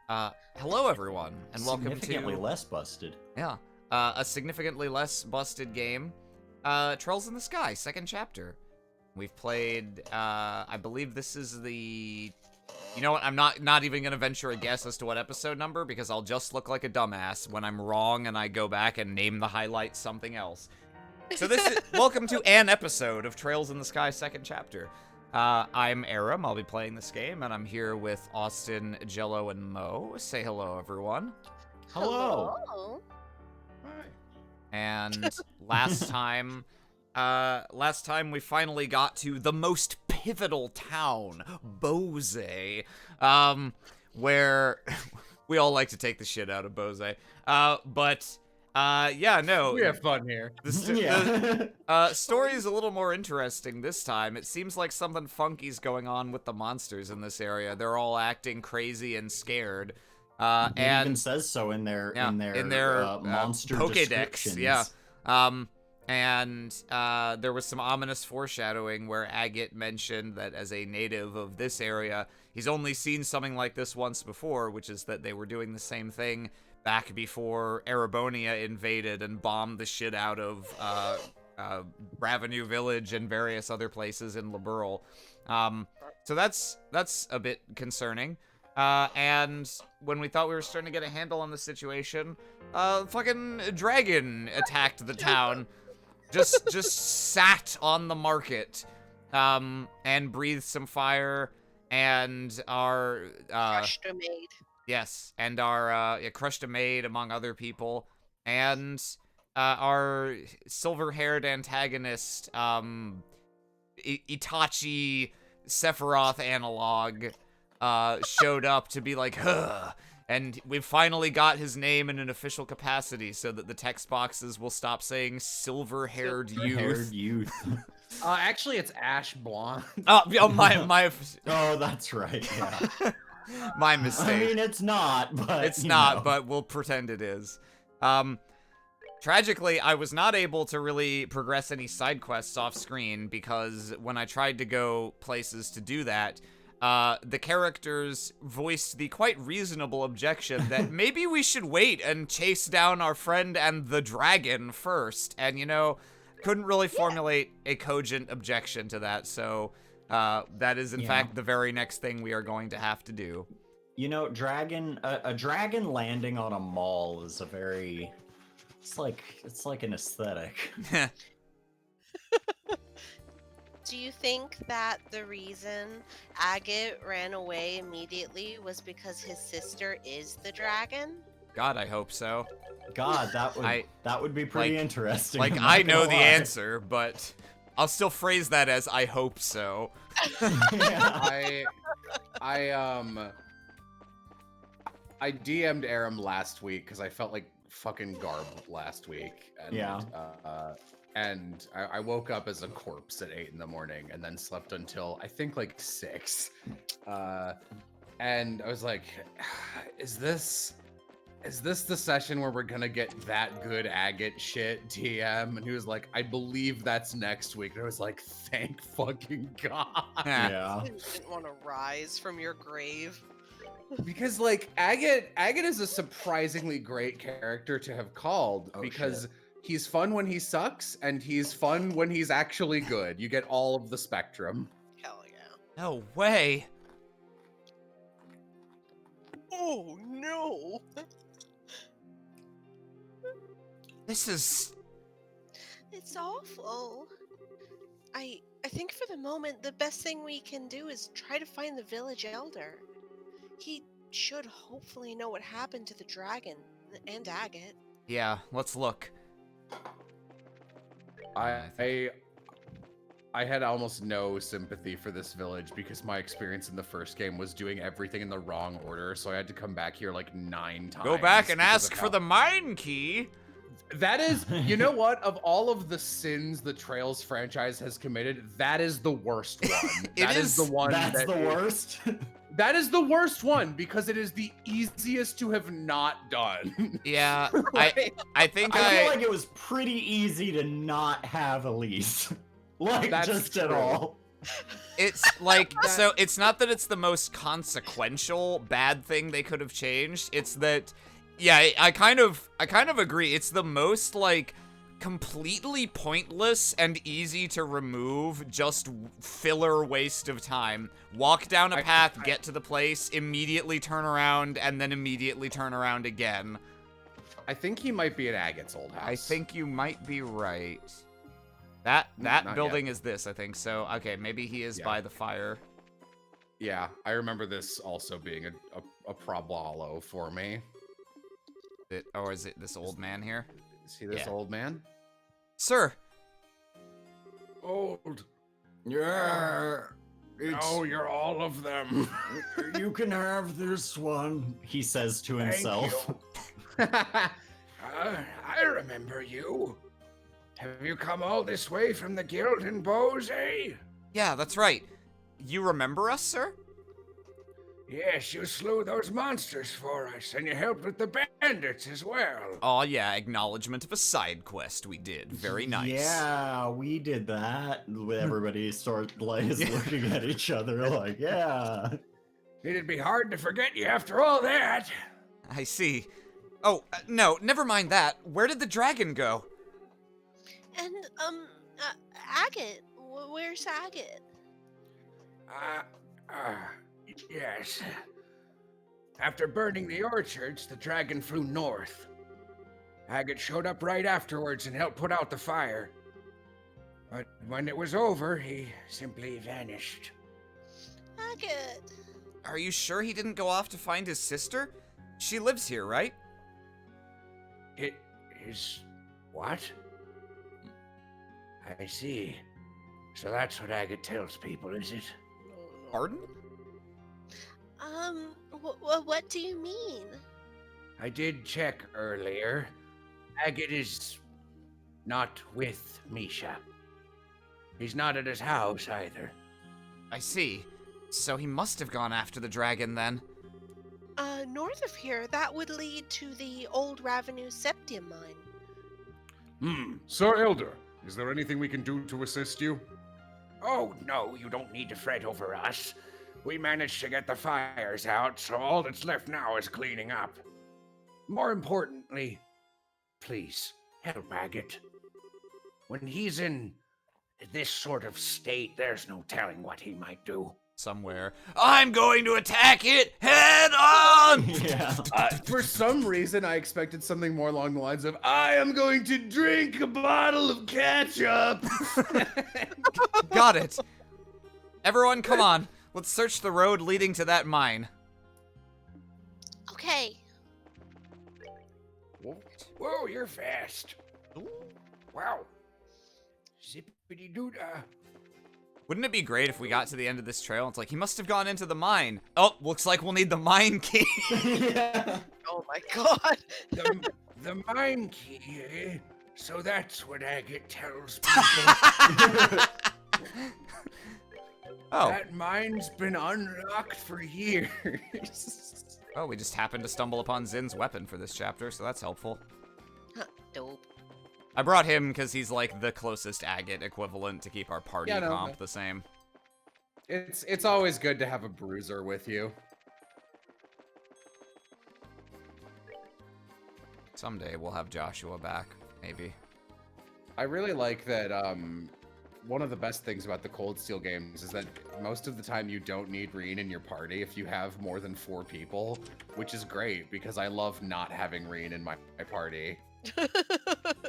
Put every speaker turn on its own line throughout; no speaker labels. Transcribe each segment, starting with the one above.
Hello everyone, and welcome
Significantly
to
less busted.
a significantly less busted game, Trails in the Sky, second chapter. We've played, I believe this is the, you know what, I'm not even gonna venture a guess as to what episode number, because I'll just look like a dumbass when I'm wrong and I go back and name the highlights something else. So this is, welcome to an episode of Trails in the Sky, second chapter. I'm Aram, I'll be playing this game, and I'm here with Austin, Jello, and Mo. Say hello, everyone.
Hello.
Hi.
And last time we finally got to the most pivotal town, Bose, where we all like to take the shit out of Bose. Yeah, no.
We have fun here.
The story is a little more interesting this time. It seems like something funky's going on with the monsters in this area. They're all acting crazy and scared.
It
And
even says so in their monster
Pokédex,
descriptions.
yeah. There was some ominous foreshadowing where Agate mentioned that as a native of this area, he's only seen something like this once before, which is that they were doing the same thing back before Erebonia invaded and bombed the shit out of Ravenue Village and various other places in Liberl. So that's a bit concerning. And when we thought we were starting to get a handle on the situation, fucking dragon attacked the town. Just sat on the market, and breathed some fire, and our,
crushed a maid.
yes, and our, crushed a maid among other people, and, our silver-haired antagonist, Itachi Sephiroth analog, showed up to be like, huh, and we've finally got his name in an official capacity so that the text boxes will stop saying silver-haired youth.
Actually, it's Ash Blonde.
Oh, my
Oh, that's right. Yeah.
my mistake.
I mean, it's not, but
It's
you
not,
know.
but we'll pretend it is. Tragically, I was not able to really progress any side quests off screen because when I tried to go places to do that, the characters voiced the quite reasonable objection that maybe we should wait and chase down our friend and the dragon first. And, you know, couldn't really formulate a cogent objection to that. So, that is in fact the very next thing we are going to have to do.
You know, a dragon landing on a mall is a very, it's like an aesthetic.
Do you think that the reason Agate ran away immediately was because his sister is the dragon?
God, I hope so.
God, that would be pretty interesting.
Like,
I'm not
I know
gonna
the
lie.
answer, but I'll still phrase that as I hope so.
Yeah.
I DM'd Aram last week because I felt like fucking garb last week. And,
Yeah.
And I woke up as a corpse at 8 in the morning and then slept until I think like 6. And I was like, is this the session where we're gonna get that good agate shit, TM? And he was like, I believe that's next week. And I was like, thank fucking God.
Yeah.
You didn't want to rise from your grave.
Because like agate is a surprisingly great character to have called because
shit.
he's fun when he sucks and he's fun when he's actually good. You get all of the spectrum.
Hell yeah.
No way.
Oh no!
This is...
It's awful. I think for the moment the best thing we can do is try to find the village elder. He should hopefully know what happened to the dragon and Agate.
Yeah, let's look.
I had almost no sympathy for this village because my experience in the first game was doing everything in the wrong order, so I had to come back here like 9 times.
Go back and
because
ask
of
for
how-
the mine key.
That is, you know what? Of all of the sins the Trails franchise has committed, that is the worst one. That is the one.
That's the worst.
That is the worst one because it is the easiest to have not done.
Yeah,
Right?
I think
I feel like it was pretty easy to not have Elise. Like,
That's
just at
true.
all.
It's like, so it's not that it's the most consequential bad thing they could have changed. It's that, yeah, I kind of agree. It's the most, like, completely pointless and easy to remove, just filler waste of time. Walk down a path, get to the place, immediately turn around, and then immediately turn around again.
I think he might be at Agate's old house.
I think you might be right. That
Not
building
yet.
is this, I think. So, okay, maybe he is by the fire.
Yeah, I remember this also being a problalo for me.
Or is it this old man here?
Is he this old man?
Sir!
Old.
Yeah.
No, you're all of them.
You can have this one, he says to himself.
I remember you. Have you come all this way from the guild in Bose, eh?
Yeah, that's right. You remember us, sir?
Yes, you slew those monsters for us, and you helped with the bandits as well.
Oh yeah, acknowledgement of a side quest we did. Very nice.
Yeah, we did that. Everybody is looking at each other like, yeah.
It'd be hard to forget you after all that.
I see. Oh, no, never mind that. Where did the dragon go?
And, Agate. Where's Agate?
Yes. After burning the orchards, the dragon flew north. Agate showed up right afterwards and helped put out the fire. But when it was over, he simply vanished.
Agate.
Are you sure he didn't go off to find his sister? She lives here, right?
It is... what? I see. So that's what Agate tells people, is it?
Pardon?
What do you mean?
I did check earlier. Agate is not with Misha. He's not at his house either.
I see. So he must have gone after the dragon then.
North of here, that would lead to the old Ravenous Septium mine.
Sir Elder, is there anything we can do to assist you?
Oh, no, you don't need to fret over us. We managed to get the fires out, so all that's left now is cleaning up. More importantly, please, help Agate. When he's in this sort of state, there's no telling what he might do.
Somewhere. I'm going to attack it head on!
Yeah.
For some reason, I expected something more along the lines of, I am going to drink a bottle of ketchup!
Got it. Everyone, come on. Let's search the road leading to that mine.
Okay.
Whoa, you're fast. Wow. Zippity-doo-dah.
Wouldn't it be great if we got to the end of this trail and it's like, he must have gone into the mine. Oh, looks like we'll need the mine key.
Yeah.
Oh my god.
The mine key, eh? So that's what Agate tells people.
Oh.
That mine's been unlocked for years.
Oh, we just happened to stumble upon Zin's weapon for this chapter, so that's helpful.
Dope.
I brought him because he's like the closest agate equivalent to keep our party comp the same.
It's always good to have a bruiser with you.
Someday we'll have Joshua back, maybe.
I really like that one of the best things about the Cold Steel games is that most of the time you don't need Reen in your party if you have more than 4 people, which is great because I love not having Reen in my party.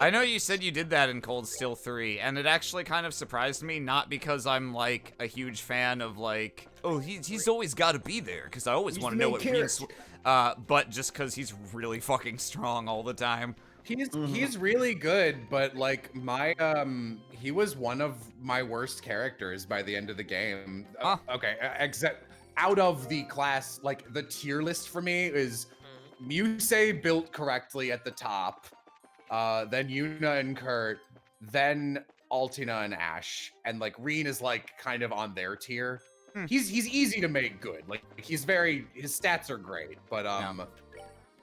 I know you said you did that in Cold Steel 3, and it actually kind of surprised me, not because I'm, like, a huge fan of, like, oh, he's always got to be there, because I always want to know what Reen's... but just because he's really fucking strong all the time.
He's really good, but, like, he was one of my worst characters by the end of the game. Okay, except out of the class, like, the tier list for me is Musei built correctly at the top, then Yuna and Kurt, then Altina and Ash, and like Reen is like kind of on their tier. He's easy to make good. Like his stats are great, but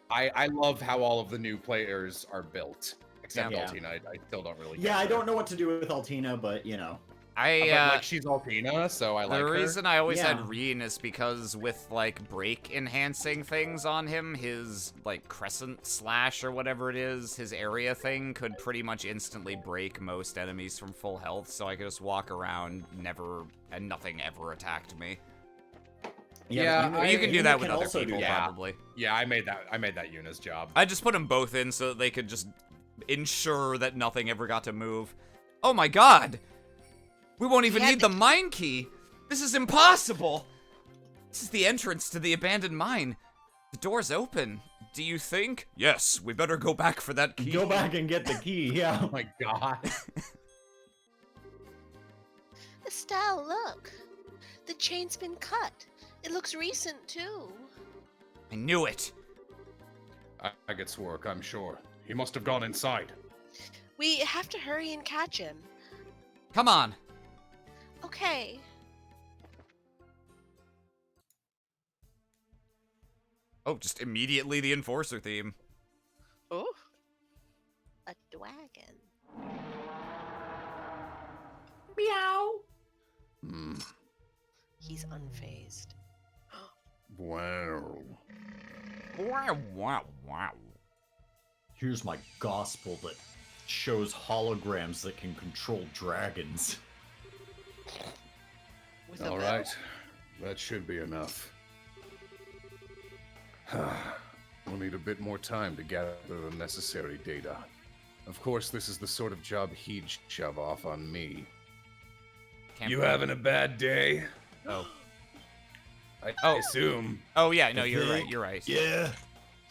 I love how all of the new players are built, except Altina. I still don't really.
Yeah, I don't know what to do with Altina, but you know.
I
But like she's Alpina, so I like
the
her.
reason I always had
Yeah.
Reen is because with like break enhancing things on him, his like crescent slash or whatever it is, his area thing could pretty much instantly break most enemies from full health, so I could just walk around and nothing ever attacked me.
Yeah,
But you can do
Yuna
that with
can
other
also do
people
that.
probably.
Yeah, I made that Yuna's job.
I just put them both in so that they could just ensure that nothing ever got to move. Oh my god! We won't even
Yeah,
need the mine key! This is impossible! This is the entrance to the abandoned mine. The door's open. Do you think? Yes, we better go back for that key.
Go back and get the key, yeah.
Oh my god.
Estelle, look. The chain's been cut. It looks recent, too.
I knew it.
Agat's work, I'm sure. He must have gone inside.
We have to hurry and catch him.
Come on.
Okay.
Oh, just immediately the Enforcer theme.
Oh. A dragon.
Meow.
Hmm.
He's unfazed.
Wow.
Wow, wow, wow.
Here's my gospel that shows holograms that can control dragons.
With a
All
bell.
right. That should be enough. We'll need a bit more time to gather the necessary data. Of course, this is the sort of job he'd shove off on me.
Can't
You
believe-
having a bad day?
Oh.
I assume.
Oh yeah, no, you're right, you're right.
Yeah.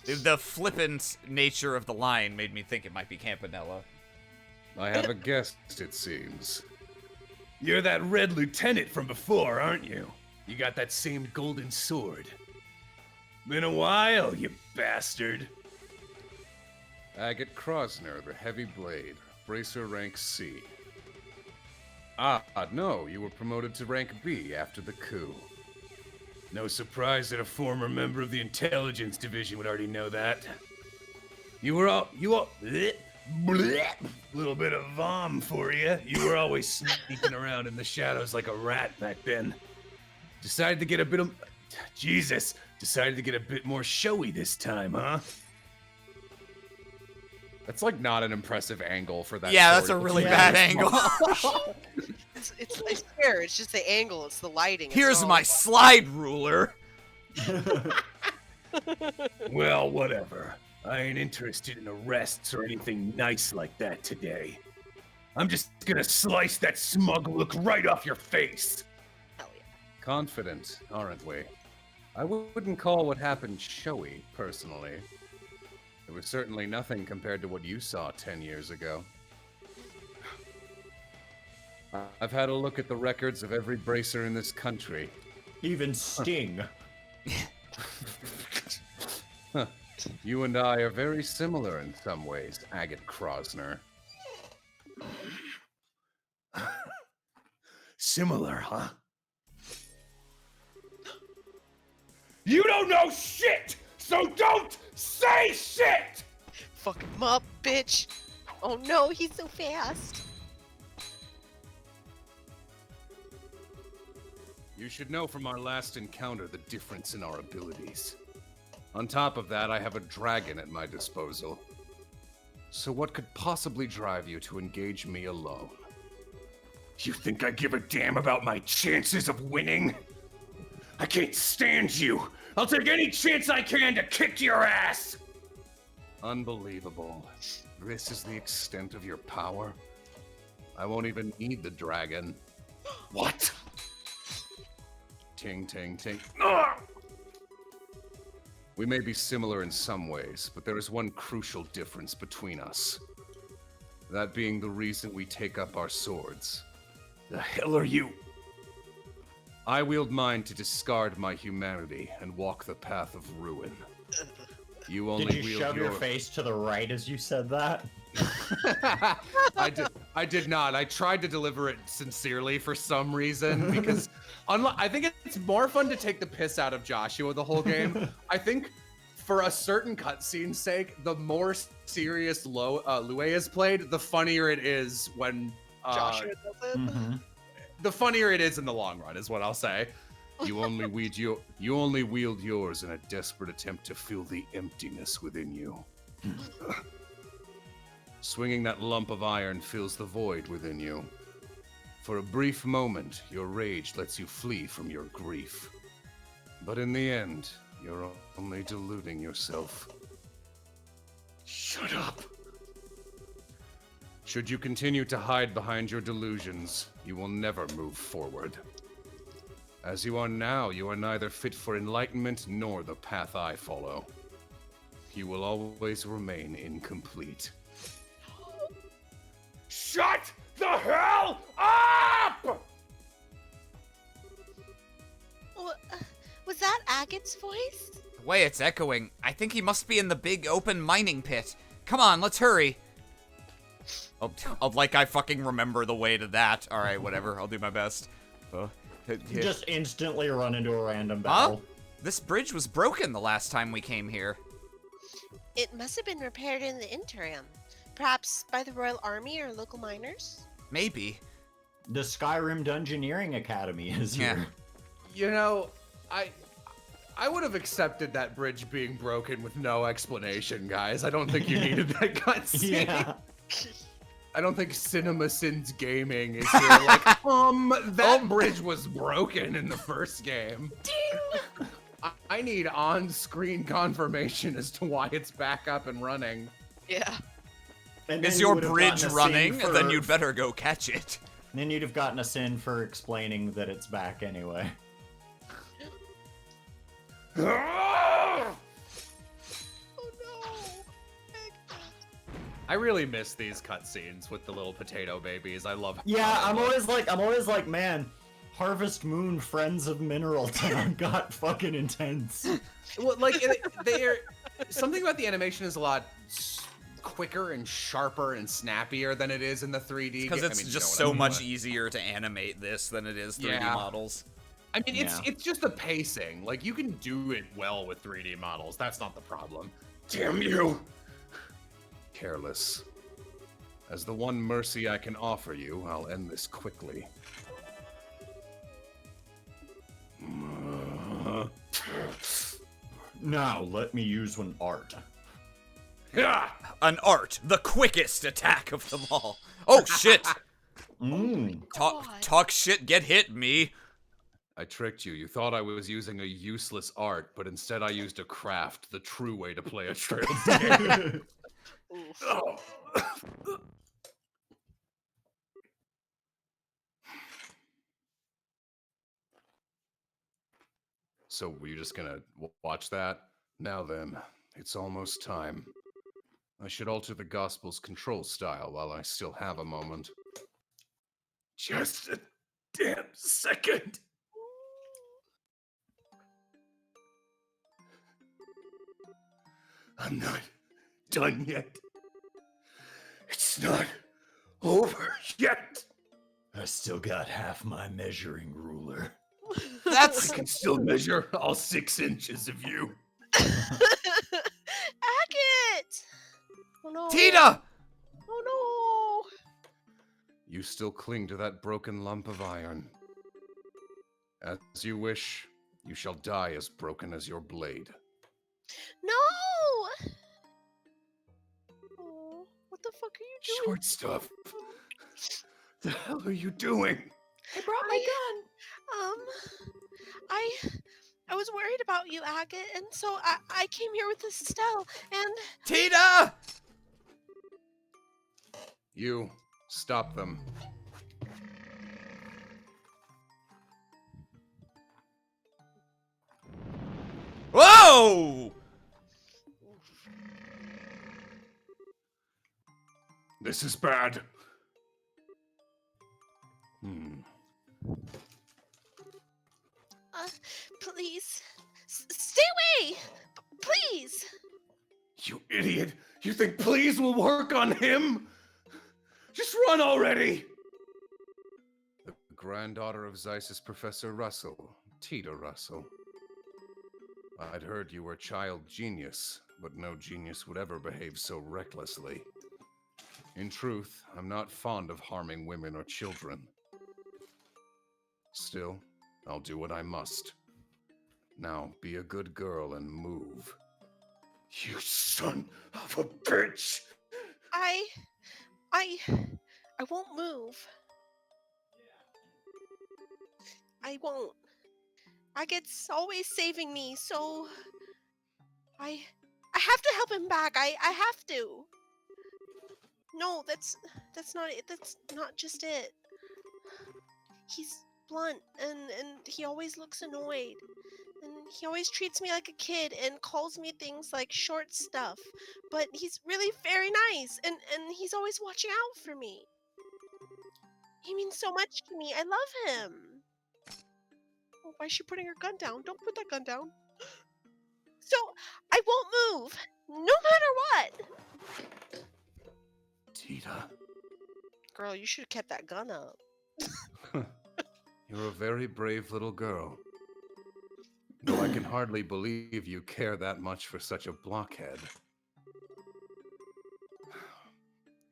The flippant nature of the line made me think it might be Campanella.
I have a guest, it seems.
You're that red lieutenant from before, aren't you? You got that same golden sword. Been a while, you bastard.
Agat Krosner, the Heavy Blade, Bracer rank C. Ah, no, you were promoted to rank B after the coup.
No surprise that a former member of the intelligence division would already know that. You all, bleh, bleh, little bit of vom for you. You were always sneaking around in the shadows like a rat back then. Decided to get a bit more showy this time, huh?
That's like not an impressive angle for that.
Yeah,
sword.
that's a really
Yeah.
bad angle.
It's I swear, it's just the angle, it's the lighting. it's
Here's
all-
my slide ruler.
Well, whatever. I ain't interested in arrests or anything nice like that today. I'm just gonna slice that smug look right off your face.
Hell yeah.
Confident, aren't we? I wouldn't call what happened showy, personally. It was certainly nothing compared to what you saw 10 years ago. I've had a look at the records of every bracer in this country.
Even Sting.
Huh. You and I are very similar in some ways, Agat Krosner.
Similar, huh? You don't know shit, so don't say shit!
Fuck him up, bitch. Oh no, he's so fast.
You should know from our last encounter the difference in our abilities. On top of that, I have a dragon at my disposal. So what could possibly drive you to engage me alone?
You think I give a damn about my chances of winning? I can't stand you! I'll take any chance I can to kick your ass!
Unbelievable. This is the extent of your power? I won't even need the dragon.
What?
Ting, ting, ting.
Ugh!
We may be similar in some ways, but there is one crucial difference between us. That being the reason we take up our swords.
The hell are you?
I wield mine to discard my humanity and walk the path of ruin. You only
Did you
wield
shove your face to the right as you said that?
I did not. I tried to deliver it sincerely for some reason because I think it's more fun to take the piss out of Joshua the whole game. I think for a certain cutscene's sake, the more serious Lue is played, the funnier it is when
Joshua does it.
Mm-hmm.
the funnier it is in the long run, is what I'll say.
You only wield yours in a desperate attempt to fill the emptiness within you. Swinging that lump of iron fills the void within you. For a brief moment, your rage lets you flee from your grief. But in the end, you're only deluding yourself. Shut up! Should you continue to hide behind your delusions, you will never move forward. As you are now, you are neither fit for enlightenment nor the path I follow. You will always remain incomplete. Shut the hell up!
Was that Agate's voice?
The way it's echoing, I think he must be in the big open mining pit. Come on, let's hurry. Oh, like I fucking remember the way to that. Alright, whatever, I'll do my best.
Just instantly run into a random
Huh?
battle.
This bridge was broken the last time we came here.
It must have been repaired in the interim. Perhaps by the Royal Army or local miners?
Maybe.
The Skyrim Dungeoneering Academy is
Yeah.
here.
You know, I would have accepted that bridge being broken with no explanation, guys. I don't think you needed that cutscene.
Yeah.
I don't think Cinema Sins Gaming is here like, that bridge was broken in the first game. Ding! I need on-screen confirmation as to why it's back up and running.
Yeah.
And
Is
then you
your
would have
bridge
gotten a sin
running?
for-
Then you'd better go catch it.
Then you'd have gotten a sin for explaining that it's back anyway.
Oh no!
I really miss these cutscenes with the little potato babies. I love.
Yeah,
how
I'm
they look.
always like, man, Harvest Moon Friends of Mineral Town got fucking intense.
Well, like they're something about the animation is a lot quicker and sharper and snappier than it is in the 3D.
Because it's
I mean, you
just
know what I
so
mean,
much
but-
easier to animate this than it is 3D
Yeah.
models.
I mean,
Yeah.
it's just the pacing. Like you can do it well with 3D models. That's not the problem.
Damn you! Careless. As the one mercy I can offer you, I'll end this quickly.
Now, let me use an art.
An art, the quickest attack of them all. Oh shit!
Mmm.
Talk shit, get hit, me.
I tricked you. You thought I was using a useless art, but instead I used a craft, the true way to play a trail game. Oh. So were you just gonna watch that? Now then, it's almost time. I should alter the Gospel's control style while I still have a moment. Just a damn second! I'm not done yet. It's not over yet.
I still got half my measuring ruler.
That's
I can still measure all 6 inches of you.
Agate! Oh no!
Tita!
Oh
You still cling to that broken lump of iron. As you wish, you shall die as broken as your blade.
no! No! Oh, what the fuck are you doing?
Short stuff. The hell are you doing?
I brought my gun. I was worried about you, Agate, and so I came here with Estelle, and
Tita!
You, stop them.
Whoa!
This is bad.
please, stay away, please.
You idiot! You think please will work on him? Just run already! The granddaughter of Zeiss's Professor Russell, Tita Russell. I'd heard you were a child genius, but no genius would ever behave so recklessly. In truth, I'm not fond of harming women or children. Still, I'll do what I must. Now, be a good girl and move.
You son of a bitch!
I won't move. I won't. Agit's always saving me, so I have to help him back. I have to. No, that's not it. That's not just it. He's blunt and he always looks annoyed. And he always treats me like a kid and calls me things like short stuff. But he's really very nice and he's always watching out for me. He means so much to me. I love him. Oh, why is she putting her gun down? Don't put that gun down. So, I won't move. No matter what.
Tita,
Girl, you should have kept that gun up.
you're a very brave little girl. Though I can hardly believe you care that much for such a blockhead.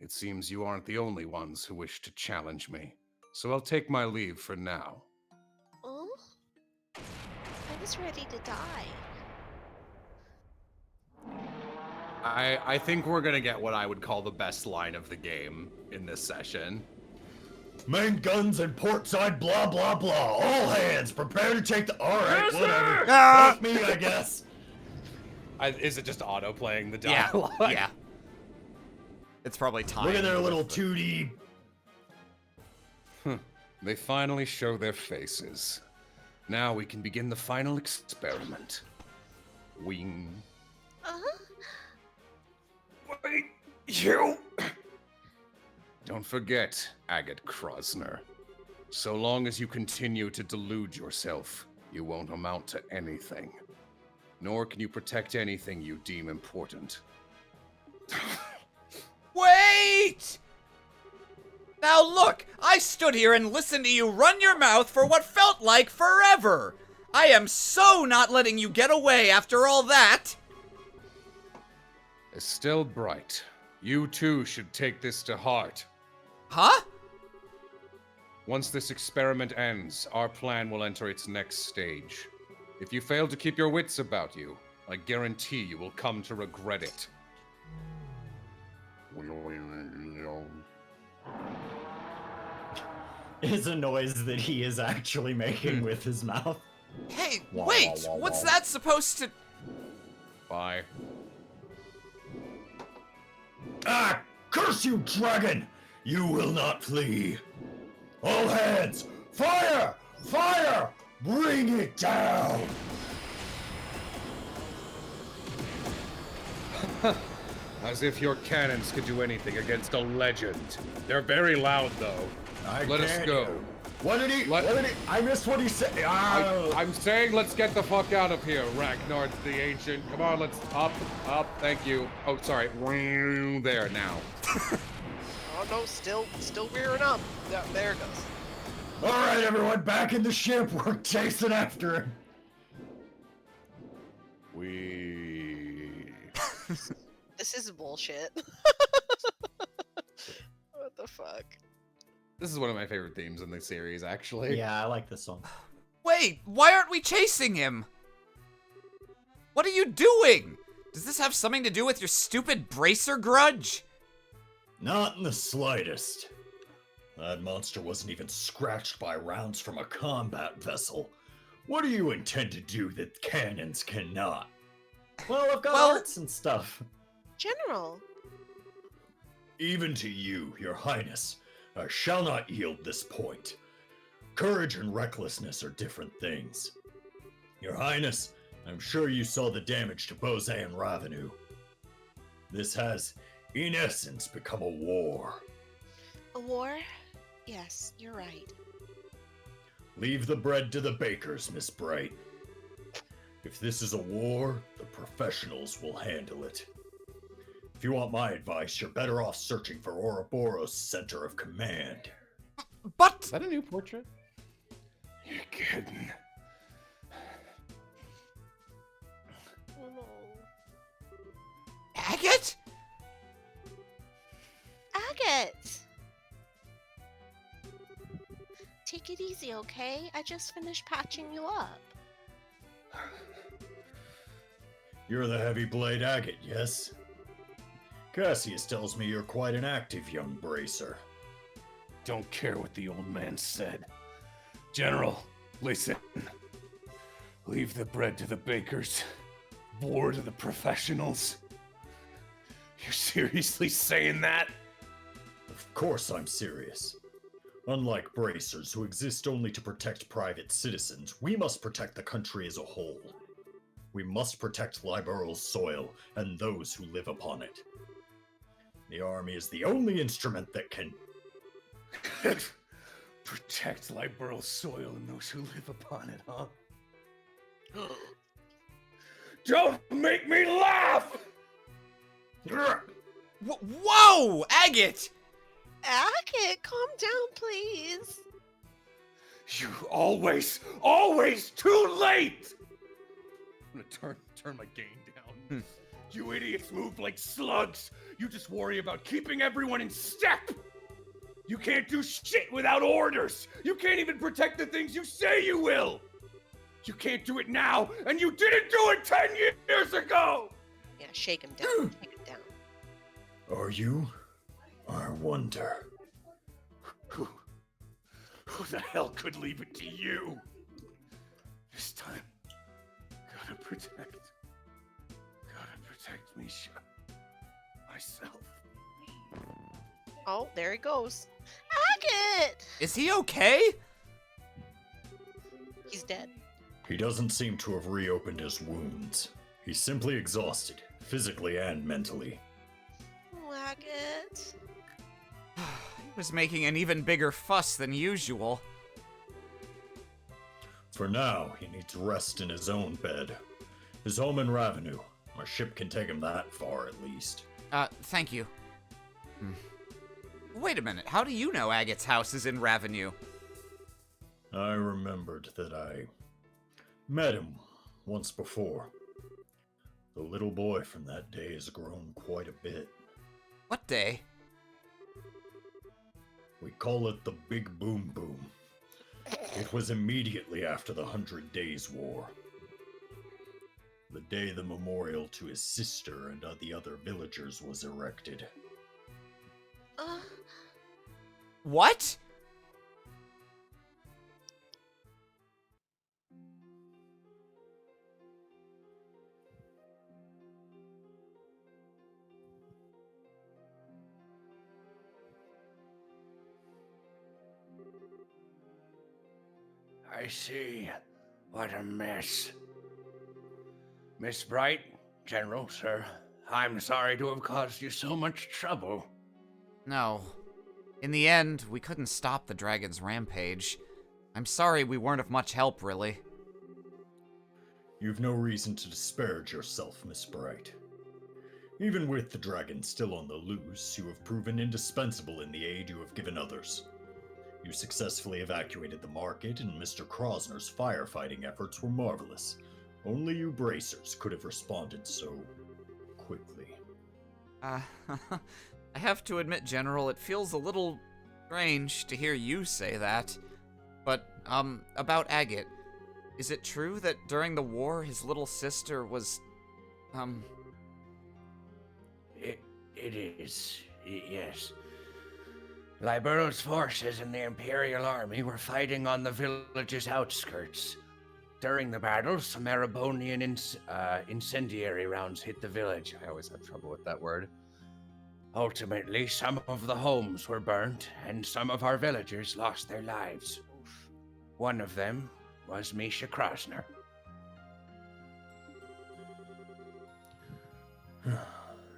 It seems you aren't the only ones who wish to challenge me, so I'll take my leave for now.
Oh? I was ready to die.
I think we're gonna get what I would call the best line of the game in this session.
Main guns and port side, blah, blah, blah. All hands, prepare to take the... Alright, whatever.
Ah!
Fuck me, I guess.
Is it just auto playing the
Yeah,
dialogue?
yeah. It's probably time.
Look at their little 2D...
They finally show their faces. Now we can begin the final experiment. Wing.
Uh-huh.
Wait, you!
Don't forget, Agate Krosner. So long as you continue to delude yourself, you won't amount to anything. Nor can you protect anything you deem important.
Wait! Now look, I stood here and listened to you run your mouth for what felt like forever. I am so not letting you get away after all that.
Estelle Bright, you too should take this to heart.
Huh?
Once this experiment ends, our plan will enter its next stage. If you fail to keep your wits about you, I guarantee you will come to regret it.
Is a noise that he is actually making with his mouth.
Hey,
Wah,
wait,
wah, wah,
what's
wah.
that supposed to...
Bye.
Ah! Curse you, dragon! You will not flee. All hands, fire! Fire! Bring it down!
As if your cannons could do anything against a legend. They're very loud, though. Let us go.
What did he... I missed what he said.
I'm saying let's get the fuck out of here, Ragnar the Ancient. Come on, let's up, thank you. Oh, sorry. There, now.
Oh no, still rearing up. Yeah, there it goes.
All right, everyone, back in the ship. We're chasing after him.
This is bullshit. What the fuck?
This is one of my favorite themes in the series, actually.
Yeah, I like this one.
Wait, why aren't we chasing him? What are you doing? Does this have something to do with your stupid bracer grudge?
Not in the slightest. That monster wasn't even scratched by rounds from a combat vessel. What do you intend to do that cannons cannot? Well, I've got arts and stuff.
General.
Even to you, your highness, I shall not yield this point. Courage and recklessness are different things. Your highness, I'm sure you saw the damage to Bozan Ravenu. This has, in essence, become a war.
A war? Yes, you're right.
Leave the bread to the bakers, Miss Bright. If this is a war, the professionals will handle it. If you want my advice, you're better off searching for Ouroboros' center of command.
But...
Is that a new portrait?
You're kidding.
Oh no.
Agate?
Agate! Take it easy, okay? I just finished patching you up.
You're the heavy blade agate, yes? Cassius tells me you're quite an active young bracer.
Don't care what the old man said. General, listen. Leave the bread to the bakers. War to the professionals. You're seriously saying that?
Of course I'm serious. Unlike bracers who exist only to protect private citizens, we must protect the country as a whole. We must protect Liberal's soil and those who live upon it. The army is the only instrument that can...
Protect liberal soil and those who live upon it, huh? Don't make me laugh!
Whoa! Agate!
Agate, calm down, please.
You always too late! I'm gonna turn my gain down. You idiots move like slugs. You just worry about keeping everyone in step. You can't do shit without orders. You can't even protect the things you say you will. You can't do it now, and you didn't do it 10 years ago!
Yeah, shake him down. Shake him down.
Are you? I wonder.
Who the hell could leave it to you? This time, gotta protect Misha. Myself.
Oh, there he goes. Agate!
Is he okay?
He's dead.
He doesn't seem to have reopened his wounds. He's simply exhausted, physically and mentally.
Oh, Agate.
He was making an even bigger fuss than usual.
For now, he needs rest in his own bed. His home in Ravenue. Our ship can take him that far, at least.
Thank you. Wait a minute, how do you know Agate's house is in Ravenue?
I remembered that I met him once before. The little boy from that day has grown quite a bit.
What day?
We call it the Big Boom Boom. It was immediately after the 100 Days War. The day the memorial to his sister and the other villagers was erected.
What?
I see. What a mess. Miss Bright, General, sir, I'm sorry to have caused you so much trouble.
No. In the end, we couldn't stop the dragon's rampage. I'm sorry we weren't of much help, really.
You've no reason to disparage yourself, Miss Bright. Even with the dragon still on the loose, you have proven indispensable in the aid you have given others. You successfully evacuated the market, and Mr. Krosner's firefighting efforts were marvelous. Only you bracers could have responded so quickly.
I have to admit, General, it feels a little strange to hear you say that. But, about Agate, is it true that during the war his little sister was,
It is, yes. Liberal's forces and the Imperial Army were fighting on the village's outskirts. During the battle, some Erebonian incendiary rounds hit the village. I always have trouble with that word. Ultimately, some of the homes were burnt, and some of our villagers lost their lives. One of them was Misha Krosner.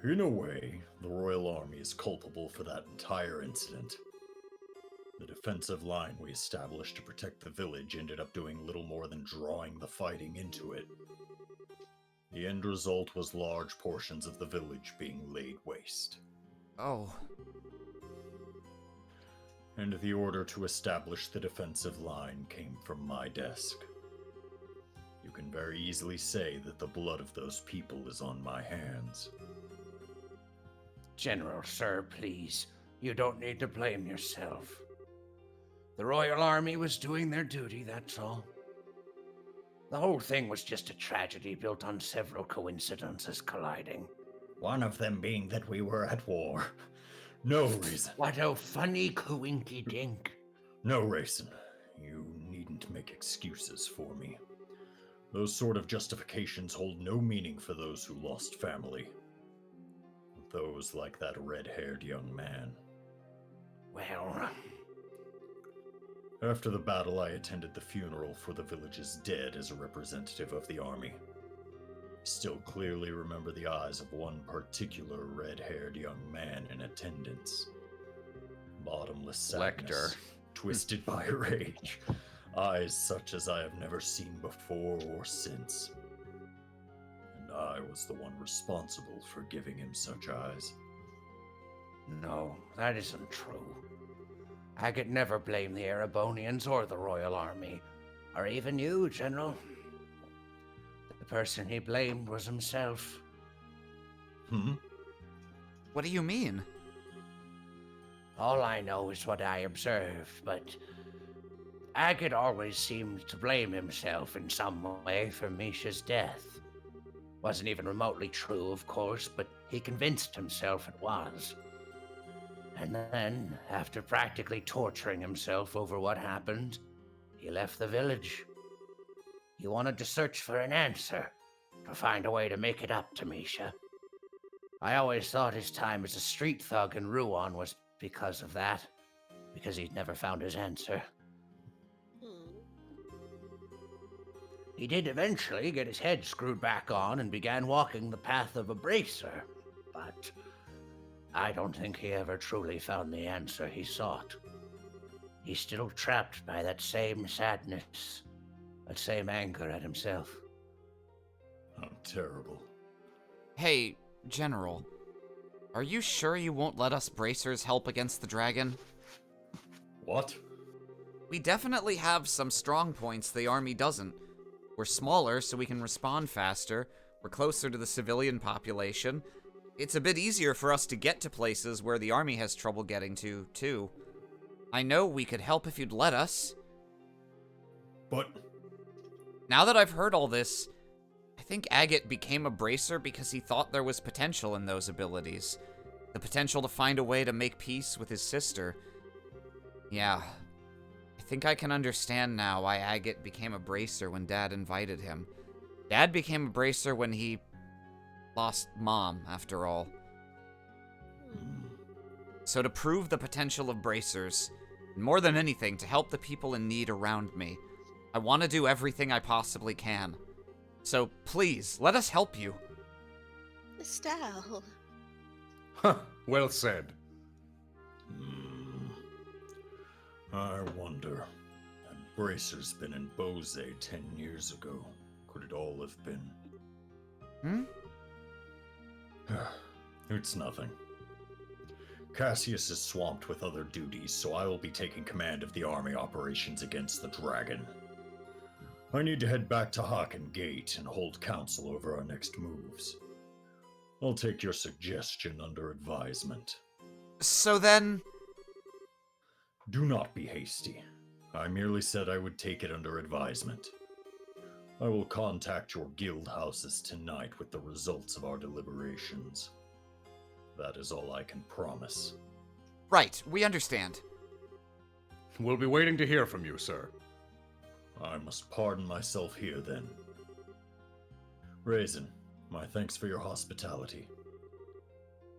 In a way, the Royal Army is culpable for that entire incident. The defensive line we established to protect the village ended up doing little more than drawing the fighting into it. The end result was large portions of the village being laid waste.
oh.
And the order to establish the defensive line came from my desk. You can very easily say that the blood of those people is on my hands.
General, sir, please. You don't need to blame yourself. The Royal Army was doing their duty, that's all. The whole thing was just a tragedy built on several coincidences colliding.
One of them being that we were at war. No reason.
What a funny coinky dink.
No, Rayson. You needn't make excuses for me. Those sort of justifications hold no meaning for those who lost family. Those like that red-haired young man.
Well,
After the battle, I attended the funeral for the village's dead as a representative of the army. I still clearly remember the eyes of one particular red-haired young man in attendance. Bottomless sadness,
Lecter.
twisted by rage. Eyes such as I have never seen before or since. And I was the one responsible for giving him such eyes.
no, that isn't true. Agate never blamed the Erebonians or the Royal Army, or even you, General. The person he blamed was himself.
What do you mean?
All I know is what I observed, but Agate always seemed to blame himself in some way for Misha's death. Wasn't even remotely true, of course, but he convinced himself it was. And then, after practically torturing himself over what happened, he left the village. He wanted to search for an answer, to find a way to make it up to Misha. I always thought his time as a street thug in Ruan was because of that, because he'd never found his answer.
Hmm.
He did eventually get his head screwed back on and began walking the path of a bracer, but I don't think he ever truly found the answer he sought. He's still trapped by that same sadness, that same anger at himself.
How terrible.
Hey, General. Are you sure you won't let us bracers help against the dragon?
What?
We definitely have some strong points the army doesn't. We're smaller, so we can respond faster. We're closer to the civilian population. It's a bit easier for us to get to places where the army has trouble getting to, too. I know we could help if you'd let us.
But
Now that I've heard all this, I think Agate became a bracer because he thought there was potential in those abilities. The potential to find a way to make peace with his sister. Yeah. I think I can understand now why Agate became a bracer when Dad invited him. Dad became a bracer when he lost Mom, after all. So to prove the potential of bracers, and more than anything, to help the people in need around me, I want to do everything I possibly can. So please, let us help you.
Estelle.
Huh, well said.
I wonder. Had bracers been in Bose 10 years ago, could it all have been? It's nothing. Cassius is swamped with other duties, so I will be taking command of the army operations against the dragon. I need to head back to Haken Gate and hold council over our next moves. I'll take your suggestion under advisement.
So then...
Do not be hasty. I merely said I would take it under advisement. I will contact your guild houses tonight with the results of our deliberations. That is all I can promise.
Right, we understand.
We'll be waiting to hear from you, sir.
I must pardon myself here then. Raisin, my thanks for your hospitality.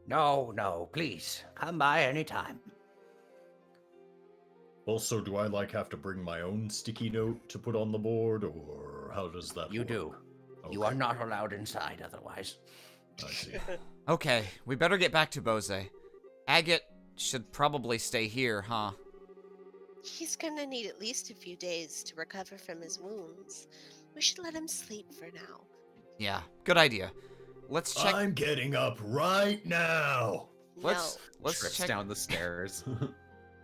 No, please, come by any time.
Also, do I have to bring my own sticky note to put on the board, or how does that
You
work?
do. You
Okay,
are not allowed inside otherwise.
I see.
Okay, we better get back to Bose. Agate should probably stay here, huh?
He's gonna need at least a few days to recover from his wounds. We should let him sleep for now.
Yeah, good idea. Let's check...
I'm getting up right now!
Let's
Trips
check...
down the stairs.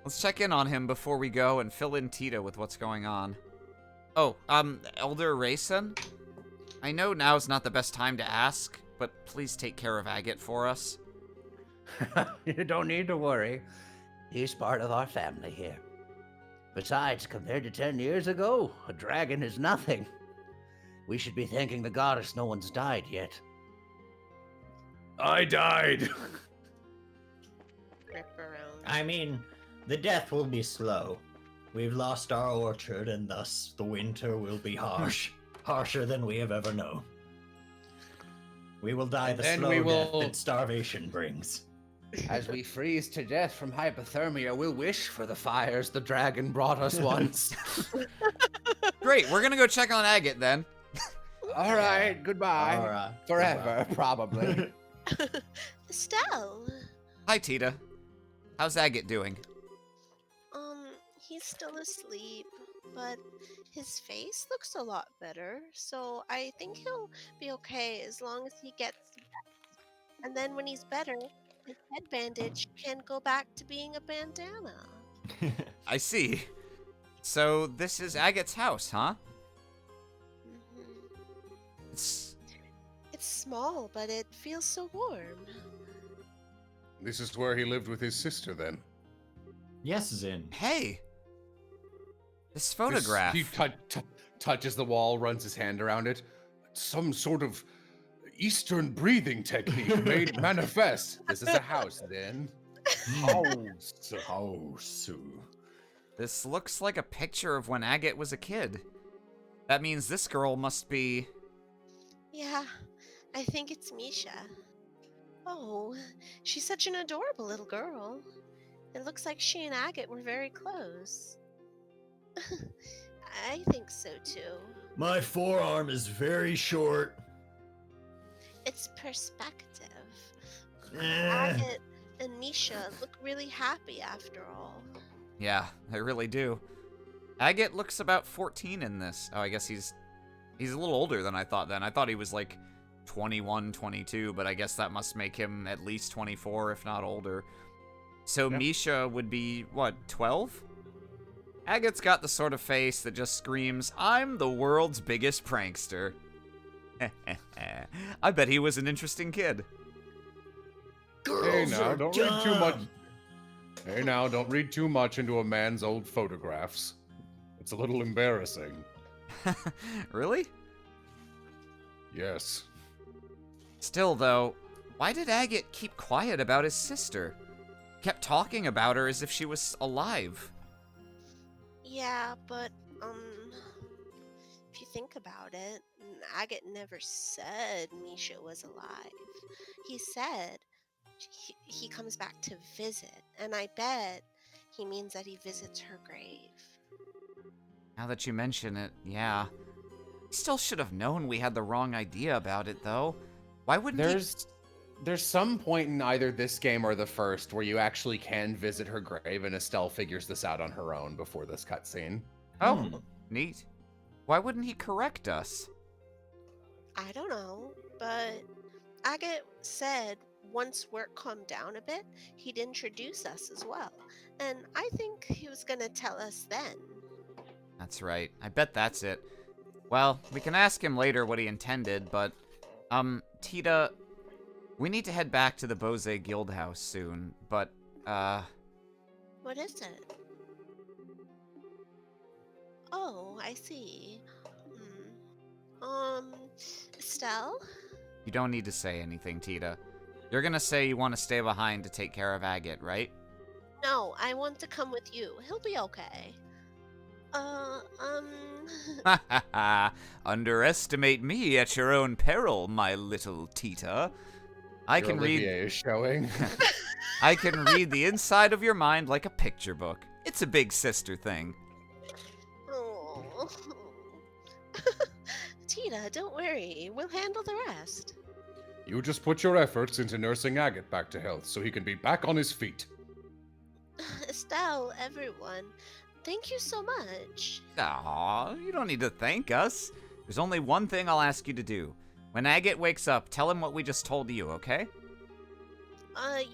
Let's check in on him before we go and fill in Tita with what's going on. Oh, Elder Rayson? I know now's not the best time to ask, but please take care of Agate for us.
You don't need to worry. He's part of our family here.
Besides, compared to 10 years ago, a dragon is nothing. We should be thanking the goddess no one's died yet.
I died.
Rip around.
I mean, the death will be slow. We've lost our orchard, and thus the winter will be harsh. Harsher than we have ever known. We will die the
then
slow
we
death
will-
that starvation brings.
As we freeze to death from hypothermia, we'll wish for the fires the dragon brought us once.
Great, we're gonna go check on Agate then.
All right, goodbye.
All right,
Forever, probably.
Estelle.
Hi, Tita. How's Agate doing?
He's still asleep, but his face looks a lot better, so I think he'll be okay as long as he gets the rest. And then when he's better, his head bandage can go back to being a bandana.
I see. So this is Agate's house, huh?
Mhm.
It's
It's small, but it feels so warm.
This is where he lived with his sister, then.
Yes, Zin.
hey. This
This-
photograph.
He touches the wall, runs his hand around it.
Some sort of Eastern breathing technique made manifest.
This is a house, then.
House.
House.
This looks like a picture of when Agate was a kid. That means this girl must be...
Yeah, I think it's Misha. Oh, she's such an adorable little girl. It looks like she and Agate were very close. I think so too.
My forearm is very short.
It's perspective.
Eh.
Agate and Misha look really happy after all.
Yeah, I really do. Agate looks about 14 in this. Oh, I guess he's a little older than I thought then. I thought he was like 21, 22, but I guess that must make him at least 24, if not older. So
Yeah.
Misha would be, what, 12? Agate's got the sort of face that just screams, I'm the world's biggest prankster. I bet he was an interesting kid.
Hey
Girls
now,
are
don't read too much.
dumb.
Hey now, don't read too much into a man's old photographs. It's a little embarrassing.
Really?
Yes.
Still, though, why did Agate keep quiet about his sister? Kept talking about her as if she was alive.
Yeah, but if you think about it, Agate never said Misha was alive. He said he comes back to visit, and I bet he means that he visits her grave.
Now that you mention it, yeah. He still should have known we had the wrong idea about it, though. Why wouldn't
There's some point in either this game or the first where you actually can visit her grave, and Estelle figures this out on her own before this cutscene.
Oh,
Hmm.
neat. Why wouldn't he correct us?
I don't know, but Agate said once work calmed down a bit, he'd introduce us as well. And I think he was gonna tell us then.
That's right. I bet that's it. Well, we can ask him later what he intended, but, Tita, we need to head back to the Bose Guild House soon, but,
What is it? Oh, I see. Estelle?
you don't need to say anything, Tita. You're gonna say you want to stay behind to take care of Agate, right?
No, I want to come with you. He'll be okay.
Ha ha ha! Underestimate me at your own peril, my little Tita. I
Your
can read.
Olivier is showing.
I can read the inside of your mind like a picture book. It's a big sister thing.
Oh. Tita, don't worry. We'll handle the rest.
You just put your efforts into nursing Agate back to health so he can be back on his feet.
Estelle, everyone, thank you so much.
Aw, you don't need to thank us. There's only one thing I'll ask you to do. When Agate wakes up, tell him what we just told you, okay?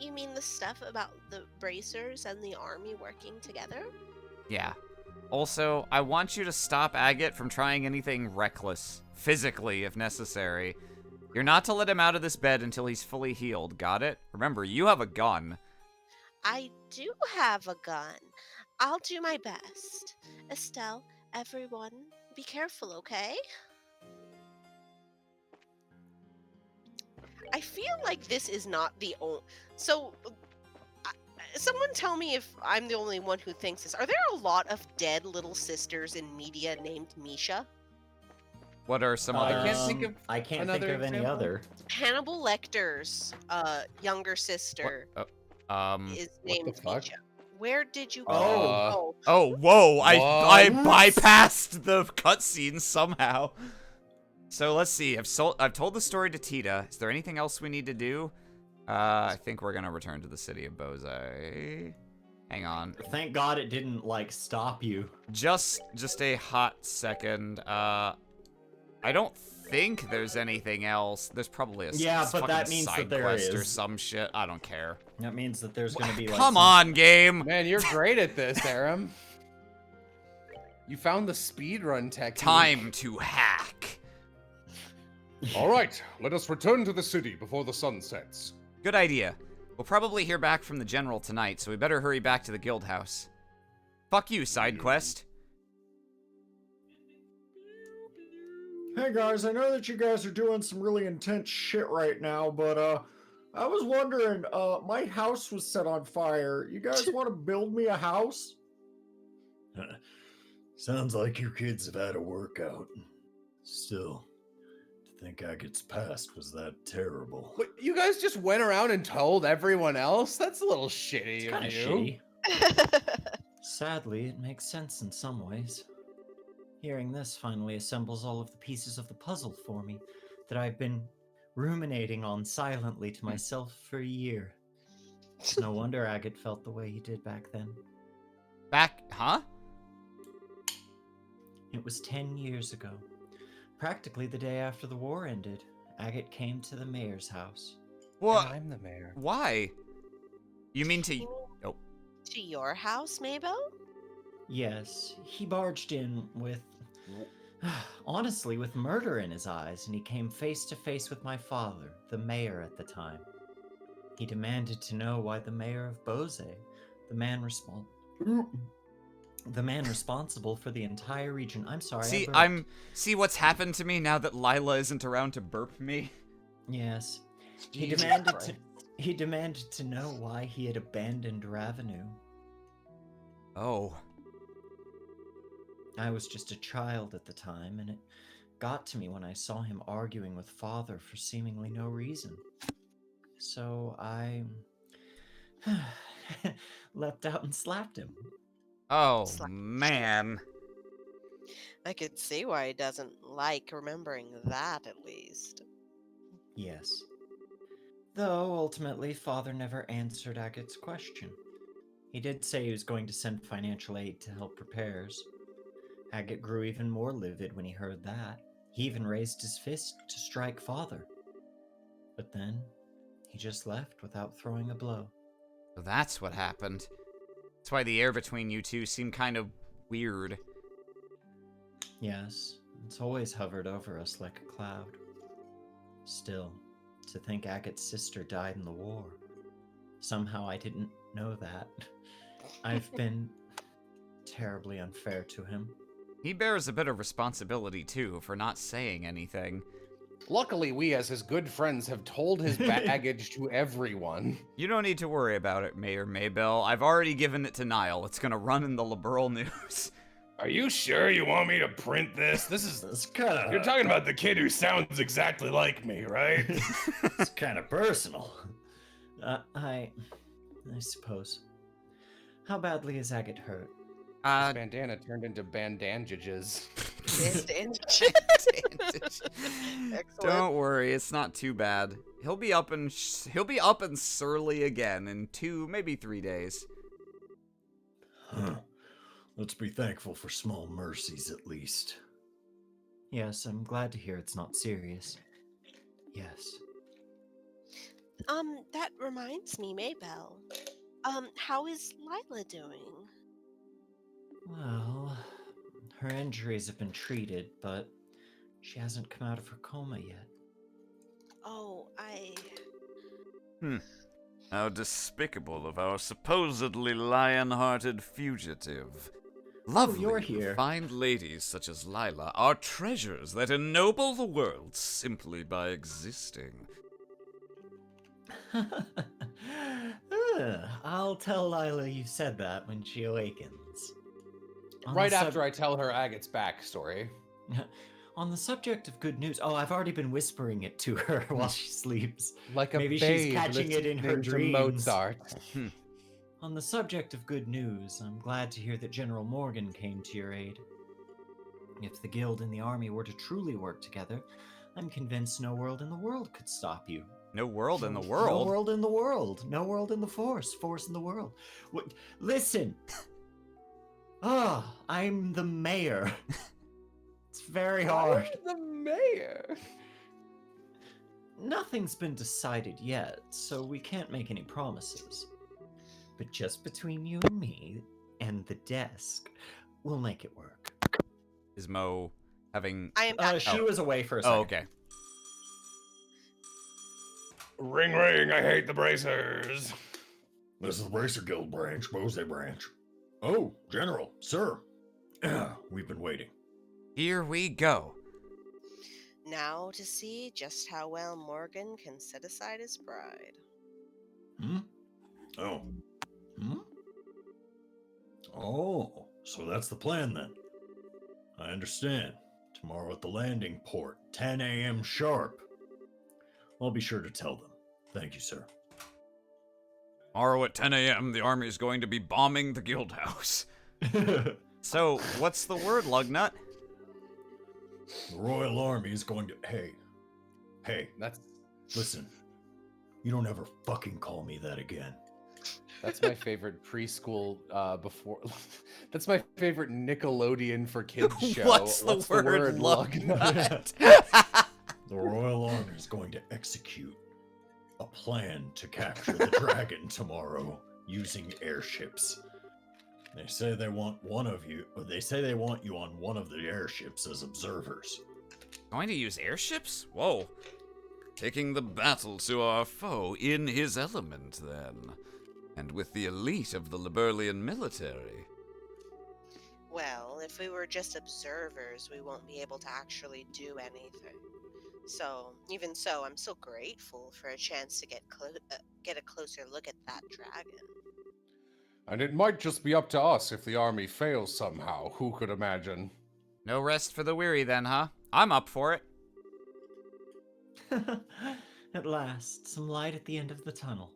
You mean the stuff about the bracers and the army working together?
Yeah. Also, I want you to stop Agate from trying anything reckless, physically if necessary. You're not to let him out of this bed until he's fully healed, got it? Remember, you have a gun.
I do have a gun. I'll do my best. Estelle, everyone, be careful, okay? I feel like this is not the only. So, someone tell me if I'm the only one who thinks this. Are there a lot of dead little sisters in media named Misha?
What are some
I
others?
can't think of
I can't think
another
of any
example.
other.
Hannibal Lecter's younger sister
What? Oh,
is
what the
named
fuck?
Misha. Where did you go?
Oh.
oh, whoa! I
What?
bypassed the cutscene somehow. So let's see. I've told the story to Tita. Is there anything else we need to do? I think we're gonna return to the city of Bose. Hang on.
Thank God it didn't like stop you.
Just a hot second. I don't think there's anything else. There's probably a
Yeah, but
fucking
that means that
side
there
quest or
is.
some shit. I don't care.
That means that there's gonna be like.
Come
some-
on, game.
Man, you're great at this, Aram. You found the speedrun technique.
Time to hack.
All right, let us return to the city before the sun sets.
Good idea. We'll probably hear back from the general tonight, so we better hurry back to the guild house. Fuck you, side quest.
Hey guys, I know that you guys are doing some really intense shit right now, but I was wondering, my house was set on fire. You guys want to build me a house?
Sounds like you kids have had a workout. Still, to think Agate's past was that terrible.
But you guys just went around and told everyone else? That's a little shitty
It's
of
kind of
you.
shitty. Sadly, it makes sense in some ways. Hearing this finally assembles all of the pieces of the puzzle for me that I've been ruminating on silently to myself for a year. It's no wonder Agate felt the way he did back then.
Huh?
It was 10 years ago. Practically the day after the war ended, Agate came to the mayor's house.
What?
And I'm the mayor.
Why? You mean to... Oh.
To your house, Mabel?
Yes, he barged in with, honestly, with murder in his eyes, and he came face to face with my father, the mayor at the time. He demanded to know why the mayor of Bose, the man responsible for the entire region. I'm sorry. I burped.
See what's happened to me now that Lila isn't around to burp me?
Yes. He
Jesus
demanded
Christ.
he demanded to know why he had abandoned Ravenue.
Oh.
I was just a child at the time, and it got to me when I saw him arguing with father for seemingly no reason. So I leapt out and slapped him.
Oh,
Slap.
man.
I could see why he doesn't like remembering that, at least.
Yes. Though ultimately, father never answered Agate's question. He did say he was going to send financial aid to help repairs. Agate grew even more livid when he heard that. He even raised his fist to strike father. But then, he just left without throwing a blow.
So that's what happened. That's why the air between you two seemed kind of weird.
Yes, it's always hovered over us like a cloud. Still, to think Agate's sister died in the war. Somehow I didn't know that. I've been terribly unfair to him.
He bears a bit of responsibility, too, for not saying anything.
Luckily, we as his good friends have told his baggage to everyone.
You don't need to worry about it, Mayor Maybell. I've already given it to Niall. It's gonna run in the liberal news.
Are you sure you want me to print this? This is
It's kind of
You're talking about the kid who sounds exactly like me, right?
it's kind of personal.
I suppose. How badly is Agate hurt?
His bandana turned into bandages.
Excellent.
Don't worry, it's not too bad. He'll be up and surly again in 2, maybe 3 days.
Huh. Let's be thankful for small mercies, at least.
Yes, I'm glad to hear it's not serious. Yes.
That reminds me, Maybell. How is Lila doing?
Well, her injuries have been treated, but she hasn't come out of her coma yet.
Oh,
How despicable of our supposedly lion-hearted fugitive. Lovely,
you're here.
refined ladies such as Lila are treasures that ennoble the world simply by existing.
I'll tell Lila you said that when she awakens. On
Right
the
after I tell her Agate's backstory.
On the subject of good news, I've already been whispering it to her while she sleeps.
Like a
Maybe
babe
she's catching it in her
listening to
dreams.
Mozart.
On the subject of good news, I'm glad to hear that General Morgan came to your aid. If the Guild and the army were to truly work together, I'm convinced no world in the world could stop you.
No world in the
No
world?
world in the world. No world in the force. Force in the world. What? Listen! I'm the mayor. It's very hard.
The mayor.
Nothing's been decided yet, so we can't make any promises. But just between you and me and the desk, we'll make it work.
Is Mo having...
I am back.
She was away for a second.
Oh, okay.
Ring ring, I hate the bracers.
This is the Bracer Guild branch, Bose branch. Oh, General, sir. We've been waiting.
Here we go.
Now to see just how well Morgan can set aside his pride.
Hmm? Oh.
Hmm?
Oh, so that's the plan then. I understand. Tomorrow at the landing port, 10 a.m. sharp. I'll be sure to tell them. Thank you, sir.
Tomorrow at 10 a.m., the army is going to be bombing the guild house. So, what's the word, Lugnut?
The Royal Army is going to... Hey,
That's
listen. You don't ever fucking call me that again.
my favorite preschool before. That's my favorite Nickelodeon for kids show.
What's the word,
Lugnut?
The Royal Army is going to execute a plan to capture the dragon tomorrow using airships. They say they want you on one of the airships as observers.
Going to use airships? Whoa. Taking the battle to our foe in his element, then. And with the elite of the Liberlian military.
Well, if we were just observers, we won't be able to actually do anything. So, even so, I'm still grateful for a chance to get a closer look at that dragon.
And it might just be up to us if the army fails somehow. Who could imagine?
No rest for the weary, then, huh? I'm up for it.
At last, some light at the end of the tunnel.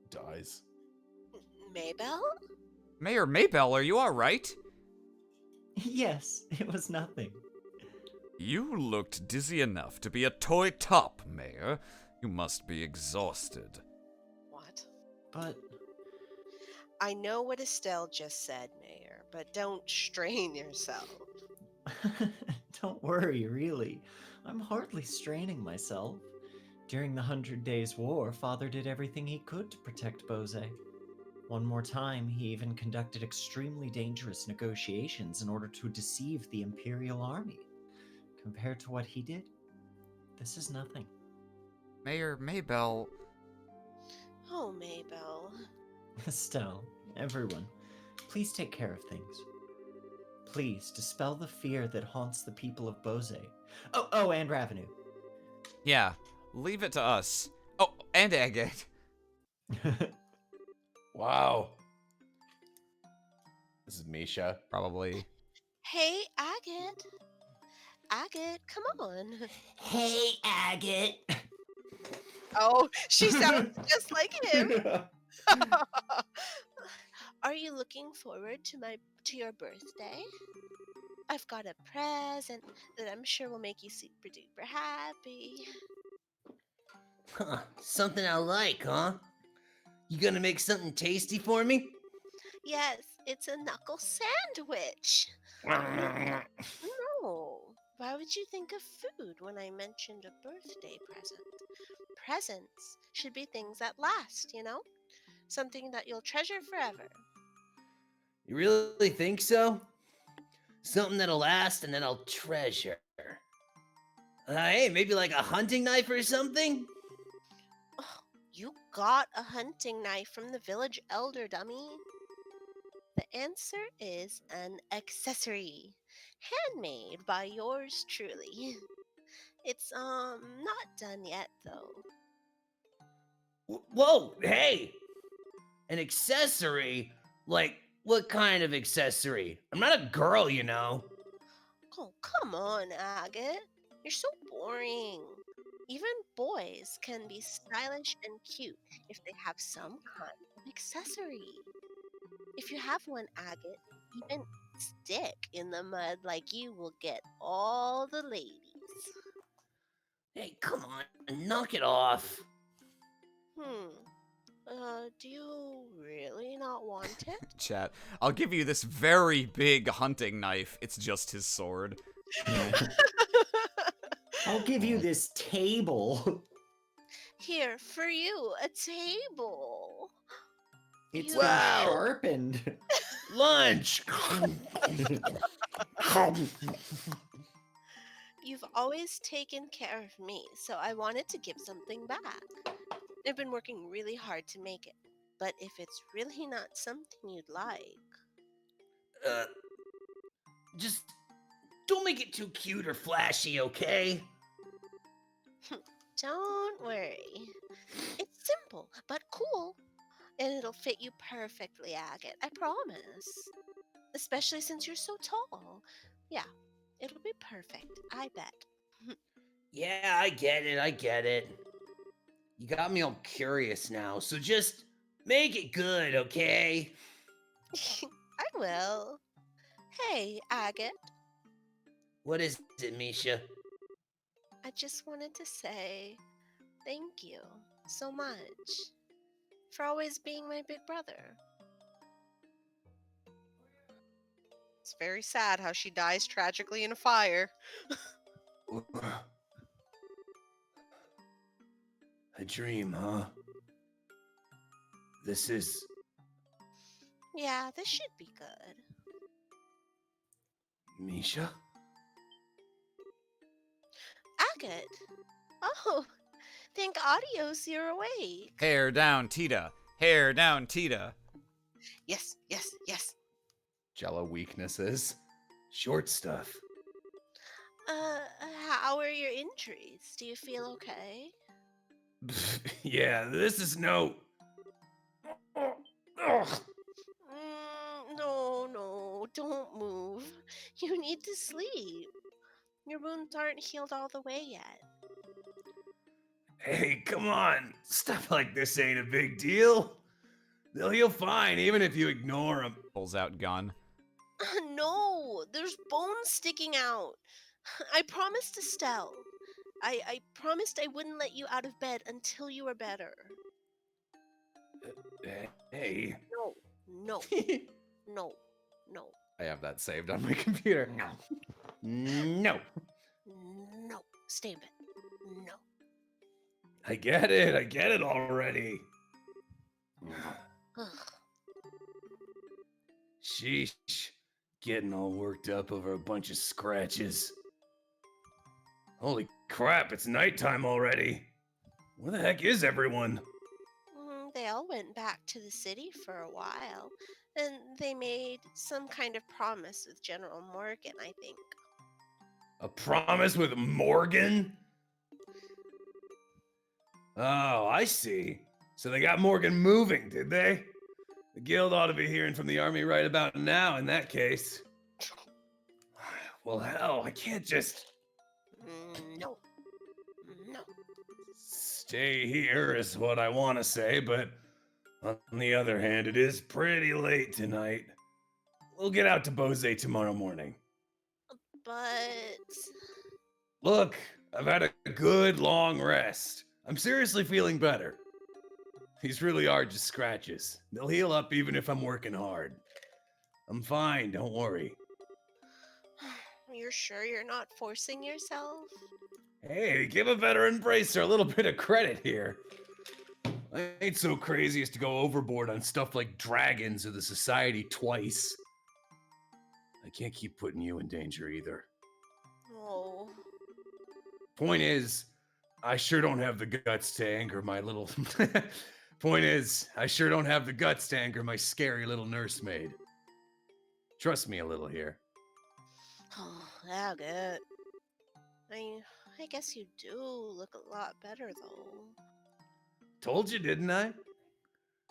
Dies.
Maybell?
Mayor Maybell, are you alright?
Yes, it was nothing.
You looked dizzy enough to be a toy top, Mayor. You must be exhausted.
What?
But
I know what Estelle just said, Mayor, but don't strain yourself.
don't worry, really. I'm hardly straining myself. During the 100 Days' War, Father did everything he could to protect Bose. One more time, he even conducted extremely dangerous negotiations in order to deceive the Imperial Army. Compared to what he did, this is nothing.
Mayor Maybell...
Oh, Maybell.
Estelle, everyone, please take care of things. Please dispel the fear that haunts the people of Bose. Oh, and Ravenu.
Yeah, leave it to us. Oh, and Agate.
Wow.
This is Misha.
Probably.
Hey, Agate. Agate, come on.
Hey, Agate.
Oh, she sounds just like him. Are you looking forward to your birthday? I've got a present that I'm sure will make you super duper happy.
Huh, something I like, huh? You gonna make something tasty for me?
Yes, it's a knuckle sandwich. No, why would you think of food when I mentioned a birthday present? Presents should be things that last, you know? Something that you'll treasure forever.
You really think so? Something that'll last and then I'll treasure. Hey, maybe like a hunting knife or something?
You got a hunting knife from the village elder, dummy. The answer is an accessory, handmade by yours truly. It's not done yet though.
Whoa, hey! An accessory? Like, what kind of accessory? I'm not a girl, you know.
Oh, come on, Agate. You're so boring. Even boys can be stylish and cute if they have some kind of accessory. If you have one, Agate, even stick in the mud like you will get all the ladies.
Hey, come on, knock it off.
Hmm. Do you really not want it?
Chat. I'll give you this very big hunting knife. It's just his sword.
I'll give you this table.
Here, for you, a table.
It's
You-
been
Wow.
sharpened.
Lunch!
You've always taken care of me, so I wanted to give something back. I've been working really hard to make it, but if it's really not something you'd like.
Just don't make it too cute or flashy, okay?
Don't worry. It's simple, but cool. And it'll fit you perfectly, Agate, I promise. Especially since you're so tall. Yeah, it'll be perfect, I bet.
Yeah, I get it. You got me all curious now, so just make it good, okay?
I will. Hey, Agate,
What is it, Misha?
I just wanted to say thank you so much for always being my big brother. It's very sad how she dies tragically in a fire.
A dream, huh? This is.
Yeah, this should be good.
Misha?
Agate! Oh, thank Adios you're awake.
Hair down, Tita. Hair down, Tita.
Yes, yes, yes.
Jello weaknesses.
Short stuff.
Uh, how are your injuries? Do you feel okay?
Yeah, this is no.
No, don't move. You need to sleep. Your wounds aren't healed all the way yet.
Hey, come on. Stuff like this ain't a big deal. They'll heal fine, even if you ignore them.
Pulls out gun.
No, there's bones sticking out. I promised Estelle. I promised I wouldn't let you out of bed until you were better.
Hey.
No, no, no, no,
I have that saved on my computer.
No.
No.
no. Stay in bed. No.
I get it already.
Ugh.
Sheesh. Getting all worked up over a bunch of scratches. Holy crap, it's nighttime already. Where the heck is everyone?
They all went back to the city for a while, and they made some kind of promise with General Morgan, I think.
A promise with Morgan? Oh, I see. So they got Morgan moving, did they? The guild ought to be hearing from the army right about now in that case. Well, hell, I can't just
No. No.
stay here, is what I want to say, but on the other hand, it is pretty late tonight. We'll get out to Bose tomorrow morning.
But
Look, I've had a good long rest. I'm seriously feeling better. These really are just scratches. They'll heal up even if I'm working hard. I'm fine, don't worry.
you're sure you're not forcing yourself?
Hey, give a veteran bracer a little bit of credit here. I ain't so crazy as to go overboard on stuff like dragons or the society twice. I can't keep putting you in danger either.
Oh.
Point is, I sure don't have the guts to anger my little. Point is, I sure don't have the guts to anger my scary little nursemaid. Trust me a little here.
Oh, Agate. I, I guess you do look a lot better, though.
Told you, didn't I?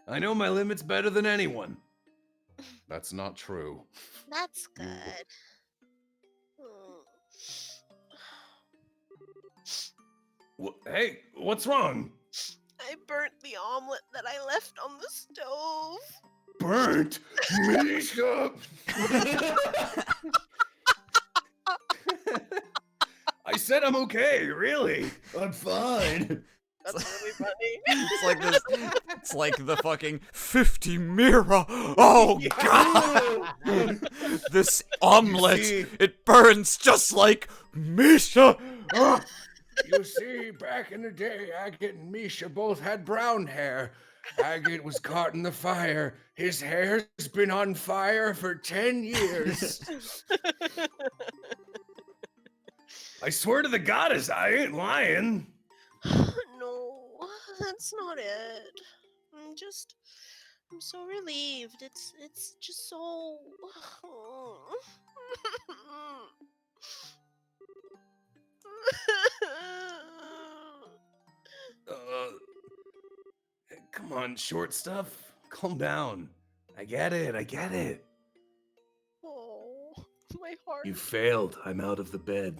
I know my limits better than anyone.
That's not true.
That's
You-
good. Hmm.
Hey, what's wrong?
I burnt the omelet that I left on the stove.
Burnt? Misha! I said I'm okay, really.
I'm fine.
That's really funny.
It's like this. It's like the fucking 50 mirror. Oh god! This omelet,
see-
it burns just like Misha. Ah.
You see, back in the day, Agate and Misha both had brown hair. Agate was caught in the fire. His hair's been on fire for 10 years.
I swear to the goddess, I ain't lying.
No, that's not it. I'm so relieved. It's just so.
Come on, short stuff. Calm down. I get it.
Oh, my heart.
You failed. I'm out of the bed.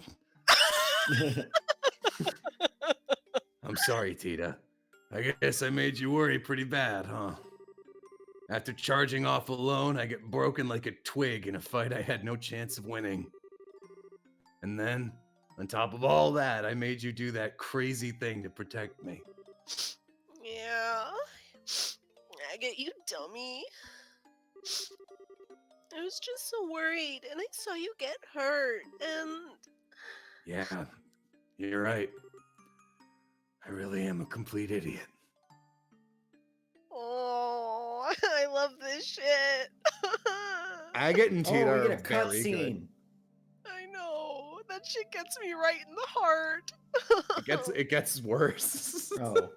I'm sorry, Tita. I guess I made you worry pretty bad, huh? After charging off alone, I get broken like a twig in a fight I had no chance of winning. And then, on top of all that, I made you do that crazy thing to protect me.
Yeah. Agate, you dummy. I was just so worried, and I saw you get hurt, and.
Yeah, you're right. I really am a complete idiot.
Oh, I love this shit.
Agate and Tita
Oh, we
are
get a
very good.
cutscene.
I know. That shit gets me right in the heart.
It gets worse.
Oh,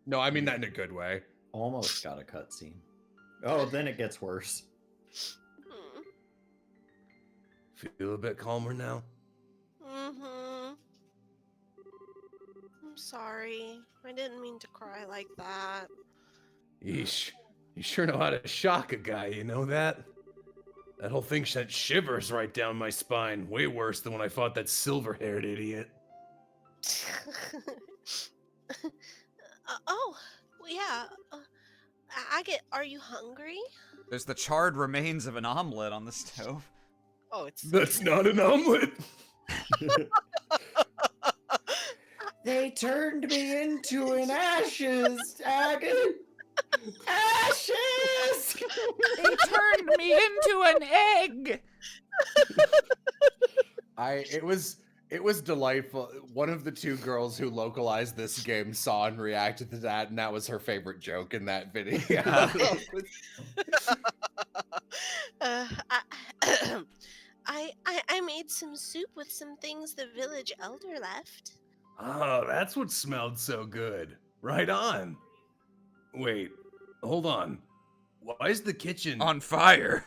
No, I mean that in a good way.
almost got a cutscene. Oh, then it gets worse.
Hmm.
Feel a bit calmer now?
Mm-hmm. I'm sorry. I didn't mean to cry like that.
Yeesh. You sure know how to shock a guy, you know that? That whole thing sent shivers right down my spine. Way worse than when I fought that silver-haired idiot.
Oh, well, yeah. Agate, are you hungry?
There's the charred remains of an omelet on the stove.
Oh, it's.
That's not an omelet!
They turned me into an ashes, Agate. Ashes.
They turned me into an egg.
It was delightful. One of the two girls who localized this game saw and reacted to that, and that was her favorite joke in that video.
uh, I made some soup with some things the village elder left.
Oh, that's what smelled so good. Right on. Wait, hold on. Why is the kitchen...
On fire.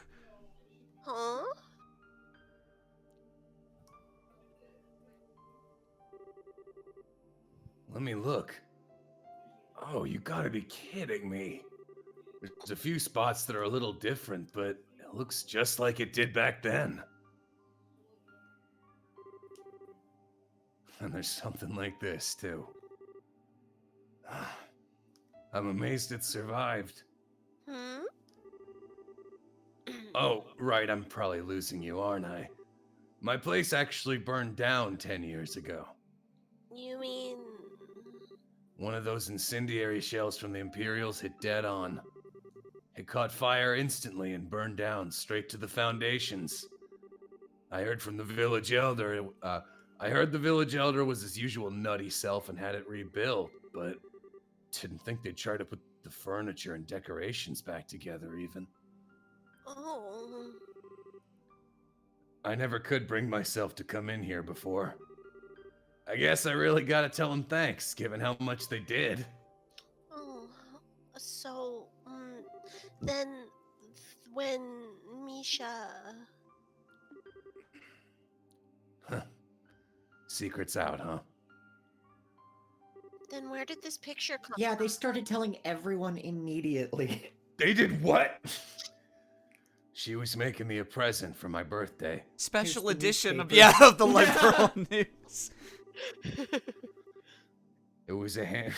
Huh?
Let me look. Oh, you gotta be kidding me. There's a few spots that are a little different, but it looks just like it did back then. And there's something like this, too. I'm amazed it survived.
Hmm?
Oh, right, I'm probably losing you, aren't I? My place actually burned down 10 years ago.
You mean.
One of those incendiary shells from the Imperials hit dead on. It caught fire instantly and burned down straight to the foundations. I heard from the village elder. I heard the village elder was his usual nutty self and had it rebuilt, but didn't think they'd try to put the furniture and decorations back together even.
Oh.
I never could bring myself to come in here before. I guess I really gotta tell them thanks, given how much they did.
Oh, so, then when Misha.
Secret's out, huh?
Then where did this picture come
Yeah,
from?
they started telling everyone immediately.
They did what? She was making me a present for my birthday.
Special
Here's the
edition of
newspaper.
of the Liberal News.
It was a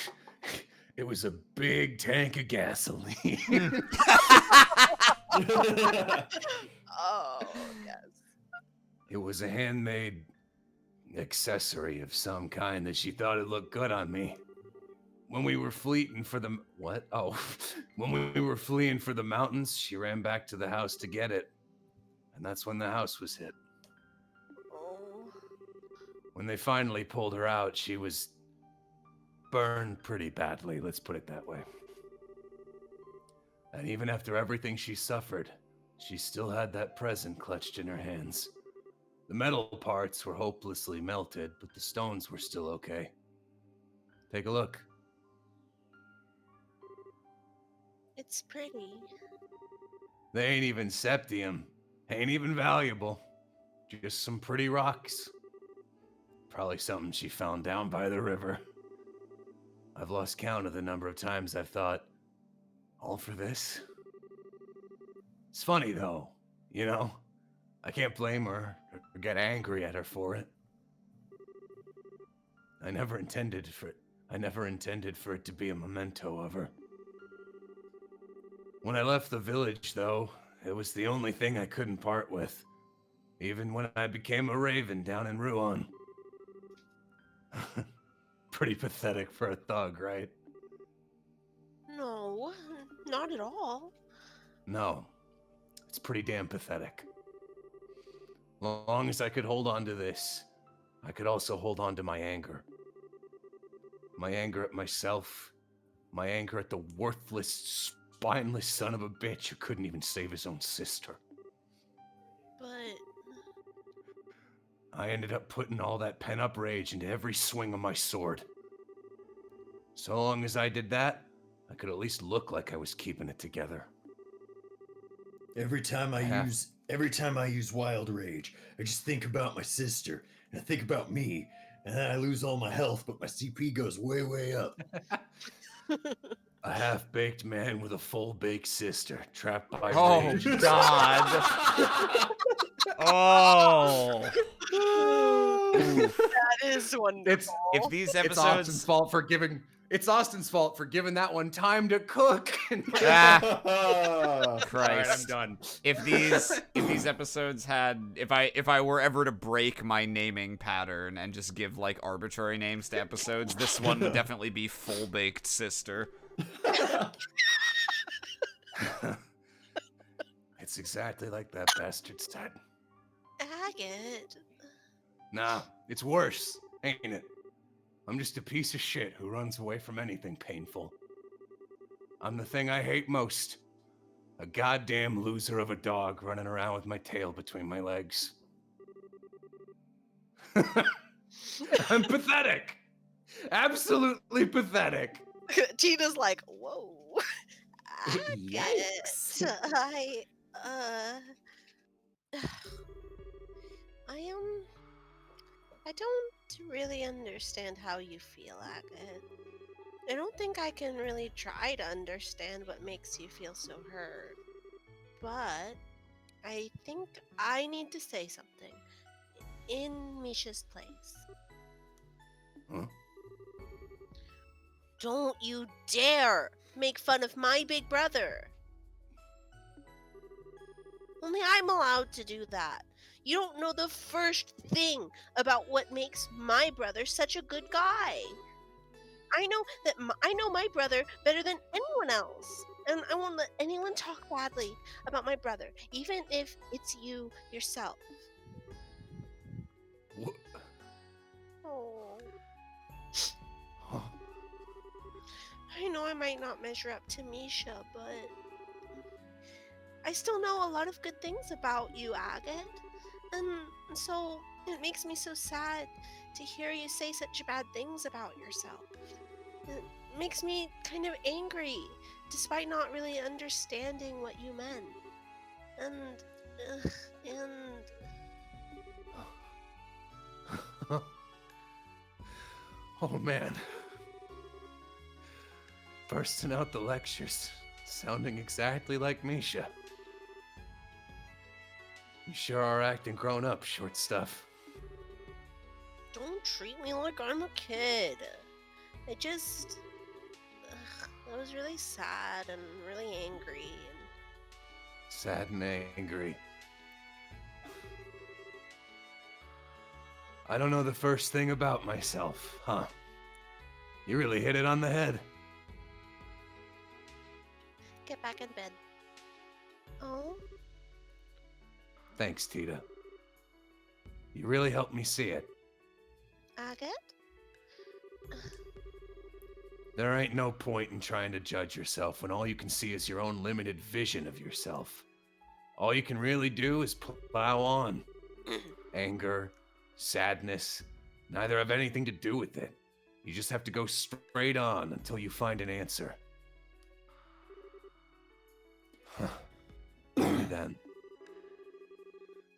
it was a big tank of gasoline.
Oh, yes.
It was a handmade accessory of some kind that she thought it looked good on me. When we were fleeing for the what? Oh, when we were fleeing for the mountains, she ran back to the house to get it. And that's when the house was hit.
Oh.
When they finally pulled her out, she was burned pretty badly, let's put it that way. And even after everything she suffered, she still had that present clutched in her hands. The metal parts were hopelessly melted, but the stones were still okay. Take a look.
It's pretty.
They ain't even septium. Ain't even valuable. Just some pretty rocks. Probably something she found down by the river. I've lost count of the number of times I've thought, all for this? It's funny though, you know? I can't blame her or get angry at her for it. I never intended for it to be a memento of her. When I left the village, though, it was the only thing I couldn't part with. Even when I became a raven down in Ruan. Pretty pathetic for a thug, right?
No, not at all.
No. It's pretty damn pathetic. Long as I could hold on to this, I could also hold on to my anger. My anger at myself. My anger at the worthless, spineless son of a bitch who couldn't even save his own sister.
But
I ended up putting all that pent-up rage into every swing of my sword. So long as I did that, I could at least look like I was keeping it together.
Every time I use wild rage, I just think about my sister, and I think about me, and then I lose all my health, but my CP goes way, way up.
A half-baked man with a full-baked sister, trapped by
Oh
rage.
God. Oh.
that is wonderful.
If these
It's Austin's
episodes
fault for giving. It's Austin's fault for giving that one time to cook.
Ah,
All right, I'm
Christ.
done.
If these episodes had if I were ever to break my naming pattern and just give like arbitrary names to episodes, this one would definitely be Full Baked Sister.
It's exactly like that bastard said.
Agate.
Nah, it's worse, ain't it? I'm just a piece of shit who runs away from anything painful. I'm the thing I hate most. A goddamn loser of a dog running around with my tail between my legs. I'm pathetic. Absolutely pathetic.
Tina's like, whoa.
Yikes.
I don't really understand how you feel, Agate. I don't think I can really try to understand what makes you feel so hurt. But I think I need to say something in Misha's place.
Huh?
Don't you dare make fun of my big brother. Only I'm allowed to do that. You don't know the first thing about what makes my brother such a good guy. I know my brother better than anyone else, and I won't let anyone talk badly about my brother, even if it's you yourself.
What?
Oh,
Huh?
I know I might not measure up to Misha, but I still know a lot of good things about you, Agate. And so It makes me so sad to hear you say such bad things about yourself. It makes me kind of angry, despite not really understanding what you meant. And, and
Oh man. Bursting out the lectures, sounding exactly like Misha. You sure are acting grown up, short stuff.
don't treat me like I'm a kid. I was really sad and really angry.
Sad and angry. I don't know the first thing about myself, huh? You really hit it on the head.
Get back in bed. Oh,
Thanks, Tita. You really helped me see it.
Agate?
There ain't no point in trying to judge yourself when all you can see is your own limited vision of yourself. All you can really do is plow on. Anger, sadness, neither have anything to do with it. You just have to go straight on until you find an answer.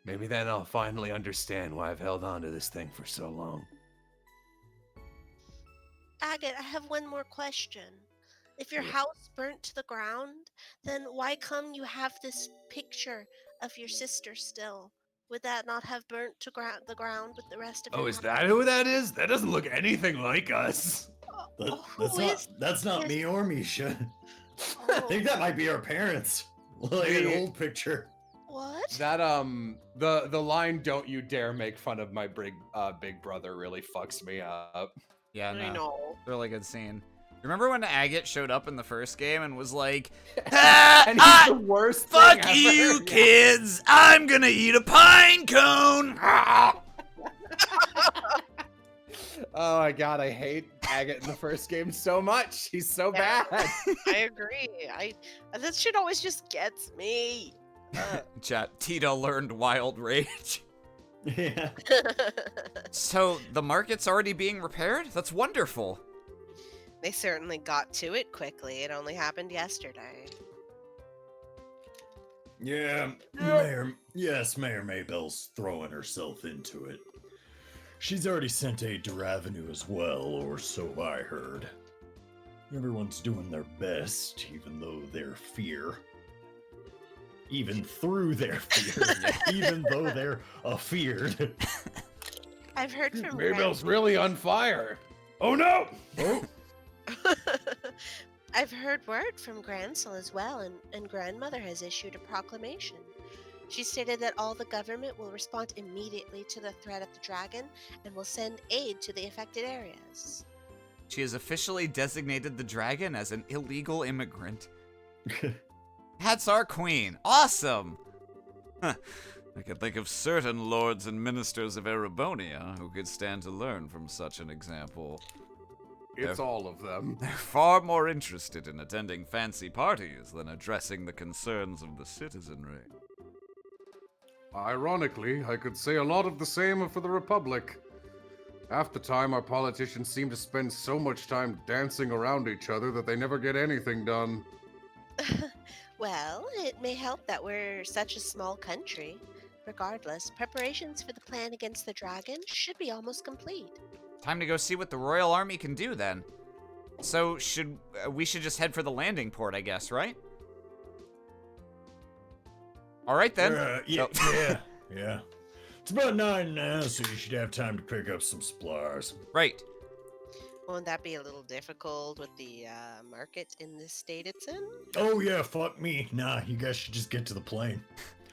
Maybe then I'll finally understand why I've held on to this thing for so long.
Agate, I have one more question. If your house burnt to the ground, then why come you have this picture of your sister still? Would that not have burnt to the ground with the rest of
Oh,
your
is
house?
that who that is? That doesn't look anything like us.
That's not me or Misha. I
Oh,
think that might be our parents. Like an old picture.
what?
That the line "Don't you dare make fun of my big brother" really fucks me up.
Yeah,
I
no.
know.
Really good scene. Remember when Agate showed up in the first game and was like,
And he's the worst.
fuck
thing
you,
ever.
kids! I'm gonna eat a pine cone!
Oh my god, I hate Agate in the first game so much. He's so
Yeah.
bad.
I agree. That shit always just gets me.
Chat, Tita learned wild rage.
Yeah.
So, the market's already being repaired? That's wonderful.
They certainly got to it quickly. It only happened yesterday.
Yeah, Mayor Maybell's throwing herself into it. She's already sent aid to Ravenue as well, or so I heard. Everyone's doing their best, even though their fear. Even through their fear. Even though they're afeared.
I've heard from
Maybell's really on fire. Oh no!
Oh,
I've heard word from Gransel as well, and Grandmother has issued a proclamation. She stated that all the government will respond immediately to the threat of the dragon and will send aid to the affected areas.
She has officially designated the dragon as an illegal immigrant. That's our queen. Awesome! Huh. I can think of certain lords and ministers of Erebonia who could stand to learn from such an example.
It's all of them.
They're far more interested in attending fancy parties than addressing the concerns of the citizenry.
Ironically, I could say a lot of the same for the Republic. Half the time, our politicians seem to spend so much time dancing around each other that they never get anything done.
Well, it may help that we're such a small country. Regardless, preparations for the plan against the dragon should be almost complete.
Time to go see what the Royal Army can do then. So we should just head for the landing port, I guess, right? All right then.
yeah,
Oh.
yeah. It's about 9 now, so you should have time to pick up some supplies.
Right.
Won't that be a little difficult with the market in this state it's in?
Oh yeah, fuck me. Nah, you guys should just get to the plane.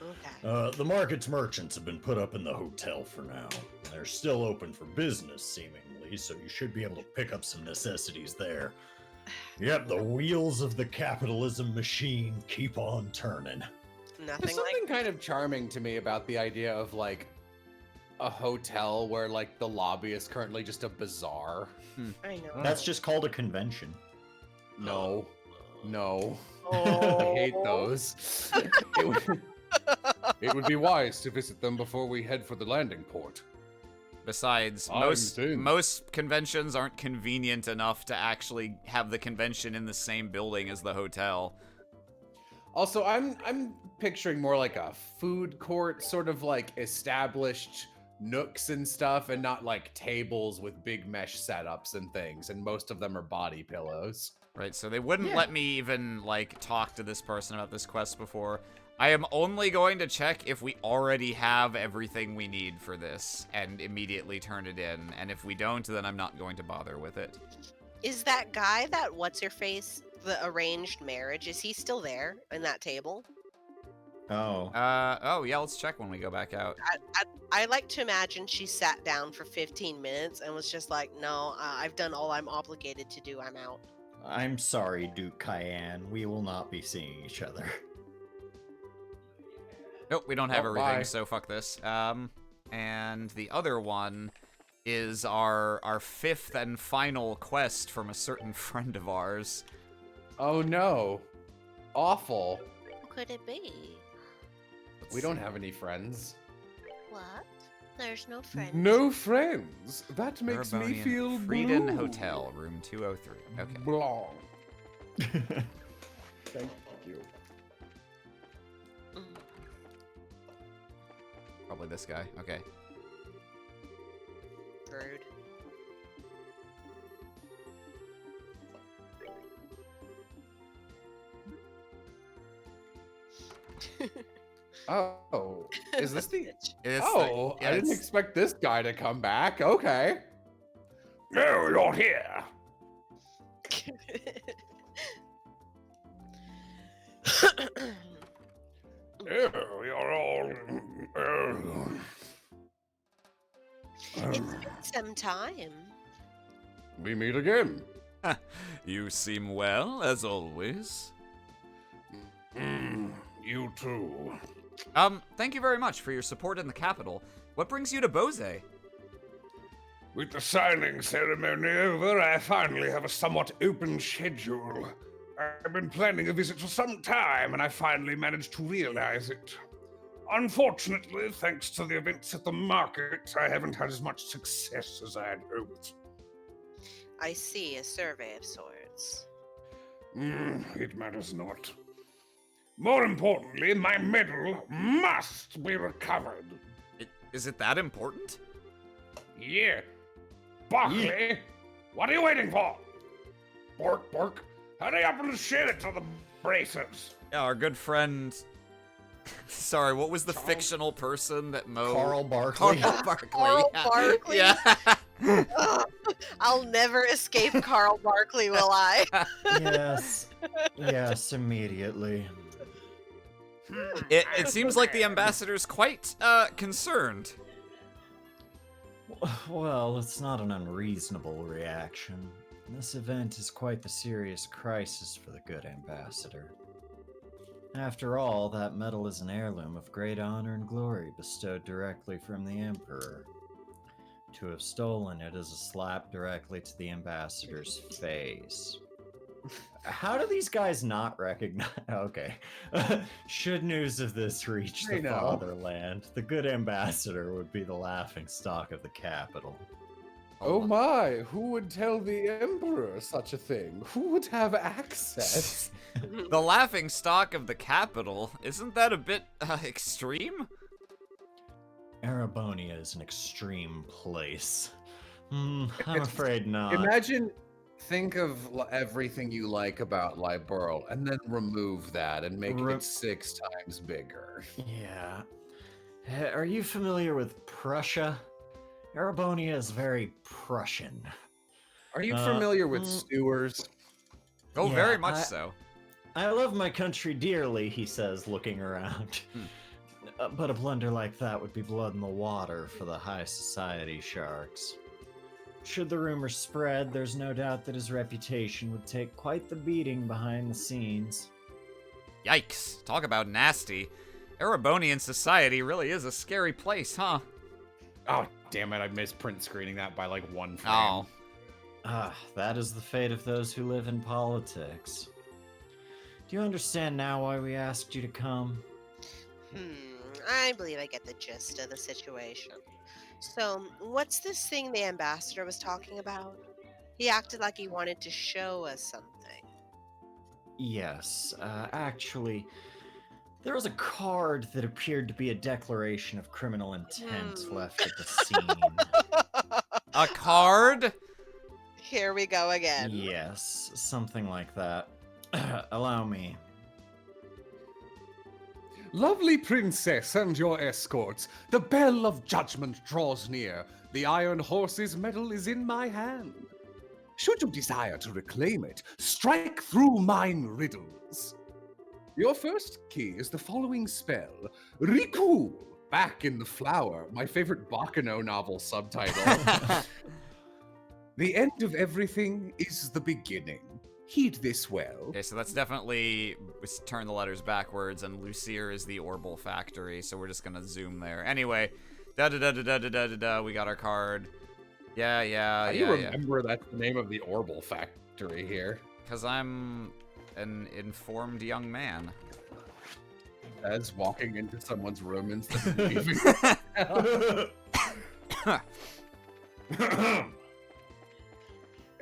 Okay.
The market's merchants have been put up in the hotel for now. They're still open for business, seemingly, so you should be able to pick up some necessities there. Yep, the wheels of the capitalism machine keep on turning.
There's
Nothing
something
like
kind of charming to me about the idea of like a hotel where like the lobby is currently just a bazaar.
I know.
That's just called a convention.
No. No.
Oh.
I hate those.
It would be wise to visit them before we head for the landing port.
Besides,
I'm
most
thin.
most conventions aren't convenient enough to actually have the convention in the same building as the hotel.
Also, I'm picturing more like a food court, sort of like established nooks and stuff, and not like tables with big mesh setups and things. And most of them are body pillows.
Right, so they wouldn't
Yeah.
let me even, like, talk to this person about this quest before. I am only going to check if we already have everything we need for this and immediately turn it in. And if we don't, then I'm not going to bother with it.
Is that guy that what's-her-face, the arranged marriage, is he still there in that table?
Oh.
Oh, yeah, let's check when we go back out.
I like to imagine she sat down for 15 minutes and was just like, no, I've done all I'm obligated to do, I'm out.
I'm sorry, Duke Cayenne. We will not be seeing each other.
Nope, we don't have
Oh,
everything,
bye.
so fuck this. And the other one is our fifth and final quest from a certain friend of ours.
Oh no. Awful.
Who could it be?
Let's
We don't
see.
have any friends.
What? There's no friends.
No friends. That makes me
Erebonian
feel
Frieden
blue.
Hotel, room 203. Okay.
Blanc.
Thank you.
Mm.
Probably this guy. Okay.
Rude.
Oh, is this the?
It's the-
Oh,
yeah,
I didn't
it's-
expect this guy to come back. Okay.
No, you're here. Oh, you're all.
It's been some time.
We meet again.
You seem well, as always.
You too.
Thank you very much for your support in the capital. What brings you to Bose?
With the signing ceremony over, I finally have a somewhat open schedule. I've been planning a visit for some time, and I finally managed to realize it. Unfortunately, thanks to the events at the market, I haven't had as much success as I had hoped.
I see, a survey of sorts.
It matters not. More importantly, my medal must be recovered.
Is it that important?
Yeah. Barkley, what are you waiting for? Bork, bork. Hurry up and share it to the bracers.
Yeah, our good friend. Sorry, what was the fictional person that Mo?
Carl Barkley.
Carl Barkley.
Carl
yeah.
Barkley?
Yeah.
Ugh, I'll never escape Carl Barkley, will I?
Yes. Yes, immediately.
It seems like the ambassador's quite concerned.
Well, it's not an unreasonable reaction. This event is quite the serious crisis for the good ambassador. After all, that medal is an heirloom of great honor and glory bestowed directly from the Emperor. To have stolen it is a slap directly to the ambassador's face. How do these guys not recognize? Okay. Should news of this reach
They
the
know.
fatherland, the good ambassador would be the laughing stock of the capital.
Oh my, who would tell the Emperor such a thing? Who would have access?
The laughing stock of the capital. Isn't that a bit extreme?
Erebonia is an extreme place. I'm afraid not.
Imagine, think of everything you like about Liberl, and then remove that and make
Re-
it 6 times bigger.
Yeah. Are you familiar with Prussia? Erebonia is very Prussian.
Are you
Uh,
familiar with
mm.
sewers?
Oh,
Yeah,
very much so.
I love my country dearly, he says, looking around. But a blunder like that would be blood in the water for the high society sharks. Should the rumor spread, there's no doubt that his reputation would take quite the beating behind the scenes.
Yikes. Talk about nasty. Erebonian society really is a scary place, huh?
Oh, damn it, I missed print screening that by like 1 frame.
Oh.
That is the fate of those who live in politics. Do you understand now why we asked you to come?
I believe I get the gist of the situation. So, what's this thing the ambassador was talking about? He acted like he wanted to show us something.
Yes, actually, there was a card that appeared to be a declaration of criminal intent left at the scene.
A card?
Here we go again.
Yes, something like that. Allow me.
Lovely princess and your escorts, the bell of judgment draws near. The iron horse's medal is in my hand. Should you desire to reclaim it, strike through mine riddles. Your first key is the following spell, Riku, back in the flower, my favorite Baccano novel subtitle. The end of everything is the beginning. Heed this well.
Okay, so that's definitely turn the letters backwards, and Lucier is the Orbital Factory, so we're just gonna zoom there. Anyway, da-da-da-da-da-da-da-da, we got our card. Yeah.
How do you remember that's the name of the Orbital Factory here?
Because I'm an informed young man.
As walking into someone's room instead of leaving.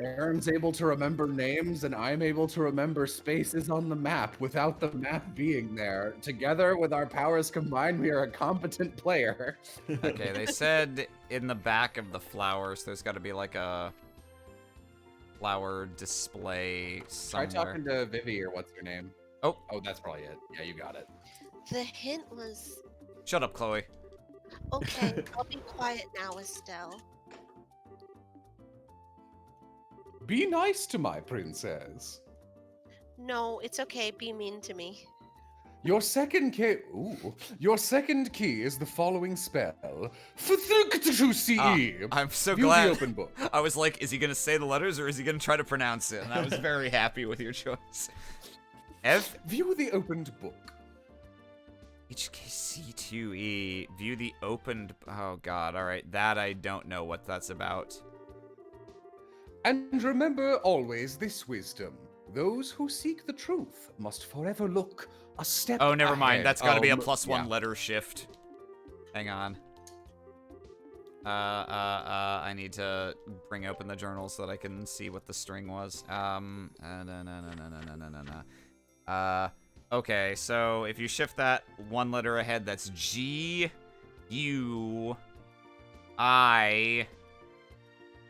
Aaron's able to remember names, and I'm able to remember spaces on the map without the map being there. Together, with our powers combined, we are a competent player.
Okay, they said in the back of the flowers, there's got to be like a flower display
Try
somewhere.
talking to Vivi, or what's her name?
Oh,
That's probably it. Yeah, you got it.
The hint was
shut up, Chloe.
okay. I'll be quiet now, Estelle.
Be nice to my princess.
No, it's okay. Be mean to me.
Your second key is the following spell. F-3-C-E.
I'm so
View
glad.
the open book.
I was like, is he gonna say the letters or is he gonna try to pronounce it? And I was very happy with your choice.
View the opened book.
HKC2E. View the opened. Oh god. All right, that I don't know what that's about.
And remember always this wisdom. Those who seek the truth must forever look a step
Oh, never mind.
ahead.
That's got to be a
Yeah.
+1 letter shift. Hang on. I need to bring open the journal so that I can see what the string was. Okay, so if you shift that one letter ahead, that's G, U, I,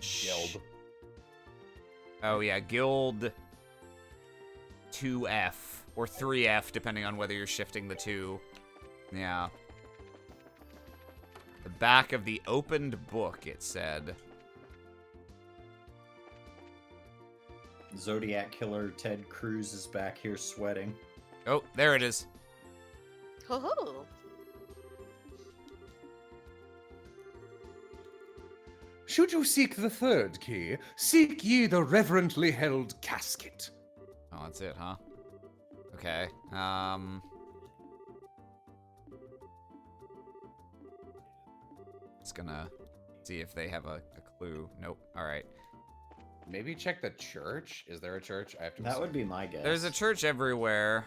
Guild.
Oh yeah, Guild 2F or 3F, depending on whether you're shifting the 2. Yeah. The back of the opened book, it said.
Zodiac Killer Ted Cruz is back here sweating.
Oh, there it is.
Ho-ho.
Should you seek the third key, seek ye the reverently held casket.
Oh, that's it, huh? Okay. Just gonna see if they have a clue. Nope. All right.
Maybe check the church. Is there a church? I have to.
That would be my guess.
There's a church everywhere.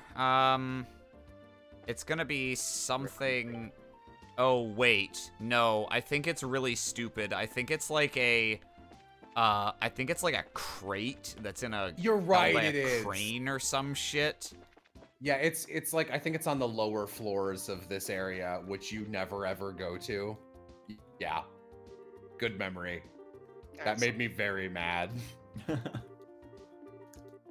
It's gonna be something. Oh wait, no. I think it's really stupid. I think it's like a. I think it's like a crate that's in a.
You're right.
like
It
a
is.
crane or some shit.
Yeah, it's like I think it's on the lower floors of this area, which you never ever go to. Yeah. Good memory. That made me very mad.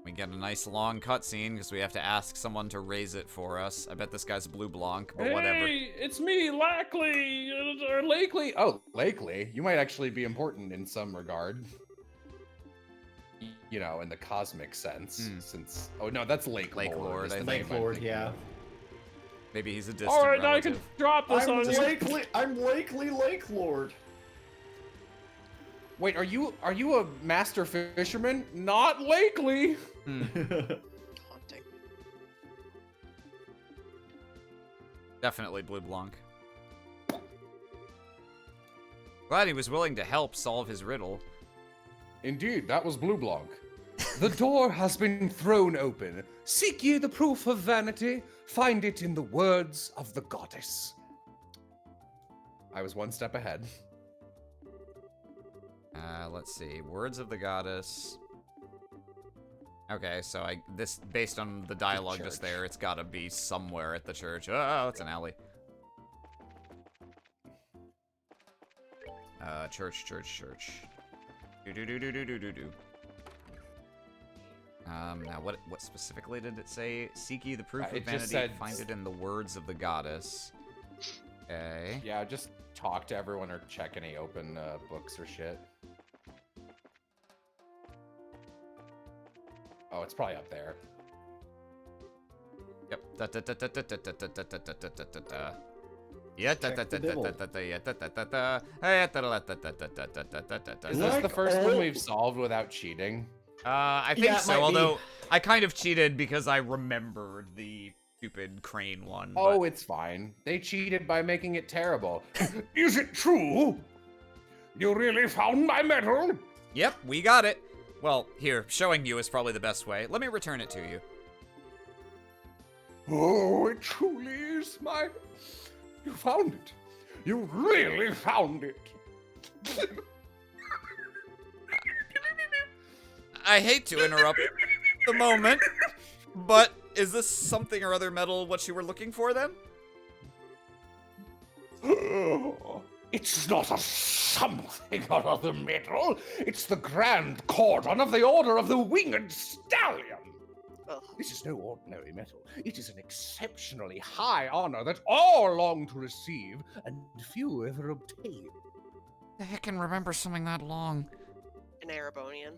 We get a nice long cutscene because we have to ask someone to raise it for us. I bet this guy's Blue Blanc, but whatever.
Hey, it's me, Lackley, or Lakely. Oh, Lakely. You might actually be important in some regard. You know, in the cosmic sense, since... Oh, no, that's Lake
Lake Lord,
is
I
the
think.
name I'm
Lord,
thinking
yeah.
of.
Maybe he's a distant
All right, now I
relative.
can drop this on you.
I'm Lakely Lake Lord.
Wait, are you a master fisherman? Not Lakely.
Haunting.
Definitely Blue Blanc. Glad he was willing to help solve his riddle.
Indeed, that was Blue Blanc. The door has been thrown open. Seek ye the proof of vanity. Find it in the words of the goddess.
I was one step ahead.
Let's see. Words of the goddess. Okay, so based on the dialogue just there, it's gotta be somewhere at the church. Oh, it's an alley. Church. Do. Now what specifically did it say? Seek ye the proof of
It
vanity,
just said-
find it in the words of the goddess. Okay.
Yeah, just talk to everyone or check any open books or shit. Oh, it's probably up there.
Yep. Yeah.
Check the Bible.
Is this the first one we've solved without cheating?
I think
Yeah, it
so,
might be.
although I kind of cheated because I remembered the stupid crane one.
Oh,
but-
it's fine. They cheated by making it terrible.
Is it true? You really found my medal?
Yep, we got it. Well, here, showing you is probably the best way. Let me return it to you.
Oh, it truly is my... You found it. You really found it.
I hate to interrupt the moment, but is this something or other metal what you were looking for then?
Oh, it's not a something or other medal. It's the grand cordon of the Order of the Winged Stallion.
Ugh.
This is no ordinary medal. It is an exceptionally high honor that all long to receive and few ever obtain.
The heck can remember something that long?
An Erebonian.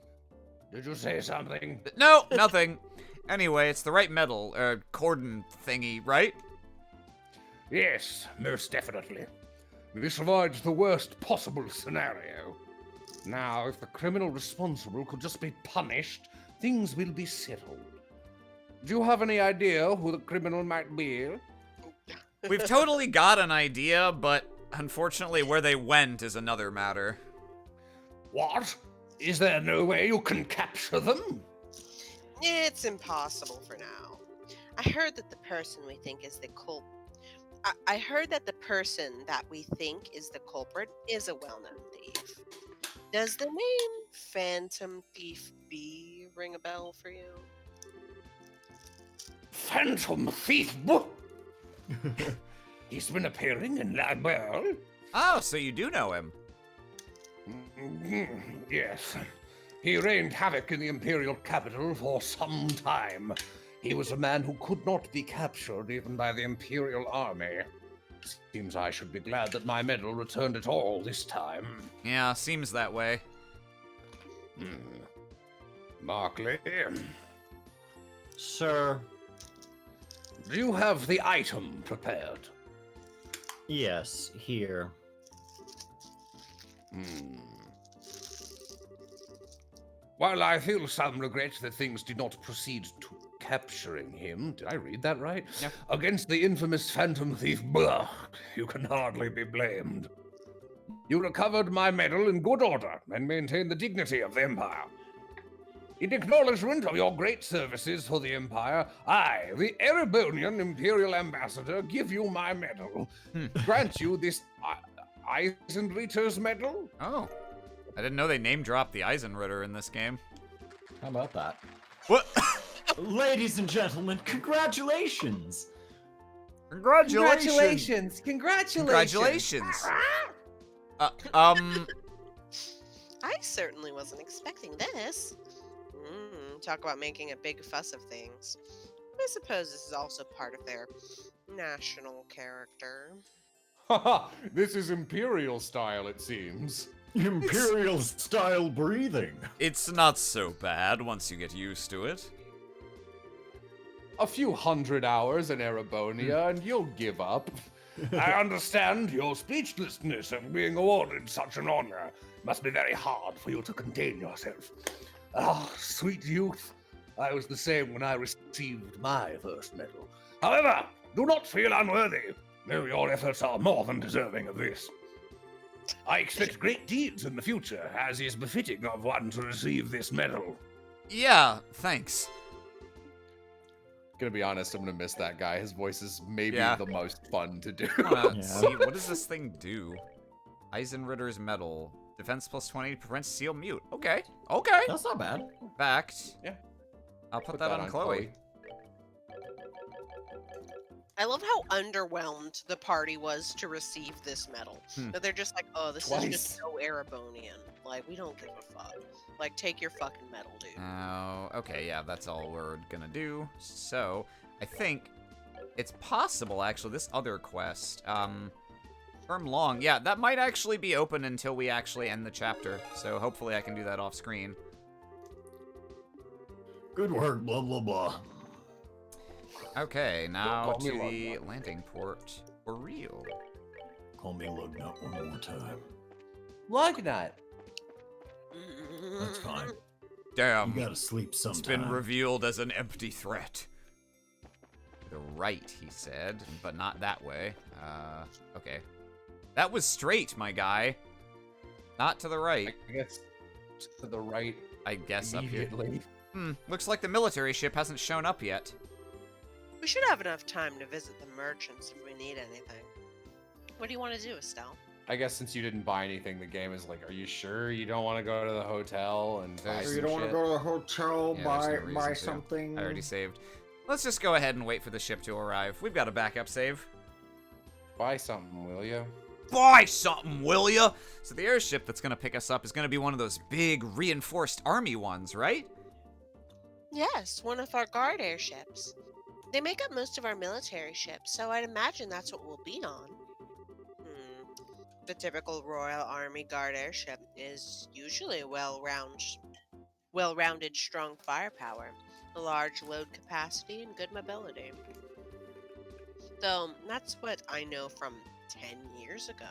Did you say something?
No, nothing. Anyway, it's the right metal, cordon thingy, right?
Yes, most definitely. This avoids the worst possible scenario. Now, if the criminal responsible could just be punished, things will be settled. Do you have any idea who the criminal might be?
We've totally got an idea, but unfortunately where they went is another matter.
What? Is there no way you can capture them?
It's impossible for now. I heard that the person we think is the I heard that the person that we think is the culprit is a well-known thief. Does the name Phantom Thief B ring a bell for you?
Phantom Thief? He's been appearing in La Belle?
Oh, so you do know him.
Yes. He reigned havoc in the Imperial capital for some time. He was a man who could not be captured even by the Imperial army. Seems I should be glad that my medal returned at all this time.
Yeah, seems that way.
Markley,
Sir,
do you have the item prepared?
yes, here.
While I feel some regret that things did not proceed to capturing him, did I read that right?
Yeah.
Against the infamous Phantom Thief, blah, you can hardly be blamed. You recovered my medal in good order and maintained the dignity of the Empire. In acknowledgement of your great services for the Empire, I, the Erebonian Imperial Ambassador, give you my medal. Grant you this Eisenritter's medal.
Oh. I didn't know they name-dropped the Eisenritter in this game.
How about that?
What?
Ladies and gentlemen, congratulations!
Congratulations!
Congratulations!
I certainly wasn't expecting this. Talk about making a big fuss of things. I suppose this is also part of their national character.
Haha, this is Imperial style, it seems.
Imperial style breathing.
It's not so bad once you get used to it.
A few hundred hours in Erebonia and you'll give up.
I understand your speechlessness of being awarded such an honor. Must be very hard for you to contain yourself. Ah, sweet youth. I was the same when I received my first medal. However, do not feel unworthy. No, your efforts are more than deserving of this. I expect great deeds in the future, as is befitting of one to receive this medal.
Yeah, thanks.
Gonna be honest, I'm gonna miss that guy. His voice is maybe
Yeah.
the most fun to do.
I wanna
Yeah.
see, what does this thing do? Eisenritter's medal. Defense plus 20 prevents seal mute. Okay. Okay.
That's not bad.
In fact,
Yeah.
I'll put that on Chloe.
I love how underwhelmed the party was to receive this medal. That they're just like, oh, this is just so Erebonian. Like, we don't give a fuck. Like, take your fucking medal, dude.
Oh, okay, yeah, that's all we're gonna do. So, I think it's possible, actually, this other quest, Term Long, yeah, that might actually be open until we actually end the chapter. So, hopefully I can do that off screen.
Good work, blah, blah, blah.
Okay, now
Call me
to the
Lugnut.
landing port for real.
Call me Lugnut one more time.
Lugnut.
That's fine.
Damn.
You gotta sleep sometime.
It's been revealed as an empty threat. The right, he said, but not that way. Okay. That was straight, my guy. Not to the right.
I guess to the right
I guess up here.
immediately.
Looks like the military ship hasn't shown up yet.
We should have enough time to visit the merchants if we need anything. What do you want to do, Estelle?
I guess since you didn't buy anything, the game is like, are you sure you don't want to go to the hotel and buy
There's-
some
You
don't want to
shit?
go to the hotel,
Yeah, there's no
buy
reason to.
something.
I already saved. Let's just go ahead and wait for the ship to arrive. We've got a backup save.
Buy something, will you?
Buy something, will ya? So the airship that's gonna pick us up is gonna be one of those big reinforced army ones, right?
Yes, one of our guard airships. They make up most of our military ships, so I'd imagine that's what we'll be on. The typical Royal Army Guard airship is usually a well-rounded, strong firepower, a large load capacity, and good mobility. Though, that's what I know from 10 years ago.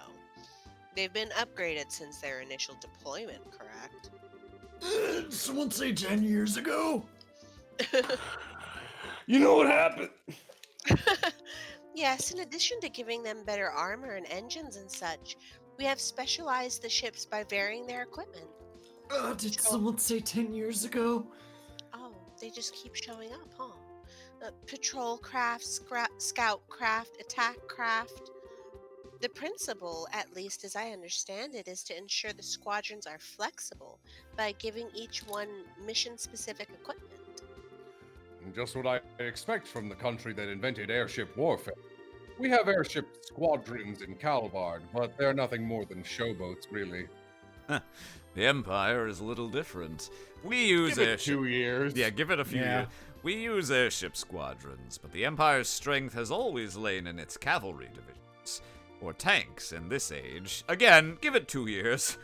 They've been upgraded since their initial deployment, correct?
Did someone say 10 years ago?
You know what happened?
Yes, in addition to giving them better armor and engines and such, we have specialized the ships by varying their equipment.
Did
Sure.
someone say 10 years ago?
Oh, they just keep showing up, huh? Patrol craft, scout craft, attack craft. The principle, at least as I understand it, is to ensure the squadrons are flexible by giving each one mission-specific equipment.
Just what I expect from the country that invented airship warfare. We have airship squadrons in Calvard, but they're nothing more than showboats, really.
The Empire is a little different. We use
Give it
airship.
2 years.
Yeah, give it a few
Yeah.
years. We use airship squadrons, but the Empire's strength has always lain in its cavalry divisions. Or tanks in this age. Again, give it 2 years.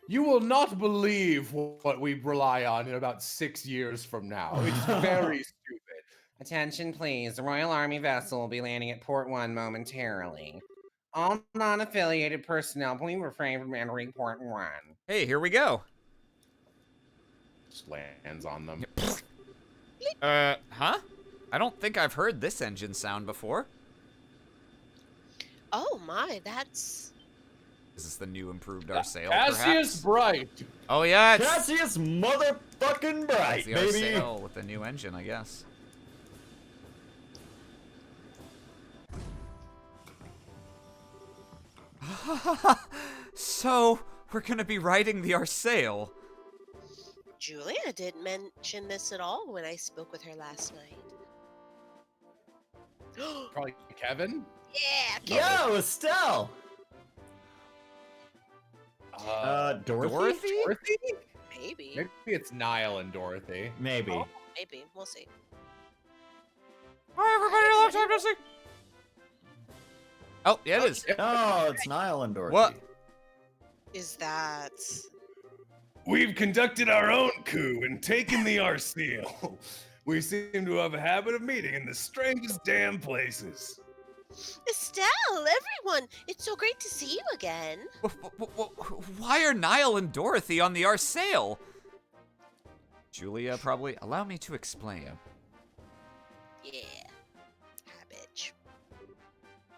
You will not believe what we rely on in about 6 years from now. It's very stupid.
Attention, please. The Royal Army vessel will be landing at Port 1 momentarily. All non-affiliated personnel, please refrain from entering Port 1.
Hey, here we go.
Just lands on them.
Huh? I don't think I've heard this engine sound before.
Oh my, that's...
Is this the new improved Arsail,
Cassius
perhaps?
Bright.
Oh, yeah, it's
Cassius motherfucking Bright,
the
baby!
Arsail with the new engine, I guess. So, we're gonna be riding the Arsail.
Julia didn't mention this at all when I spoke with her last night.
Probably Kevin.
Yeah,
Yo, Estelle! Dorothy?
Dorothy?
maybe.
Maybe it's Niall and Dorothy.
Maybe.
Oh, maybe. We'll see.
Hi, everybody, long time no see. Oh, yeah, it is.
Oh, it's Niall and Dorothy.
What?
Is that...
We've conducted our own coup and taken the Arseal. We seem to have a habit of meeting in the strangest damn places.
Estelle, everyone! It's so great to see you again.
Why are Niall and Dorothy on the Arsail? Julia, probably. Allow me to explain.
Yeah. Habitch.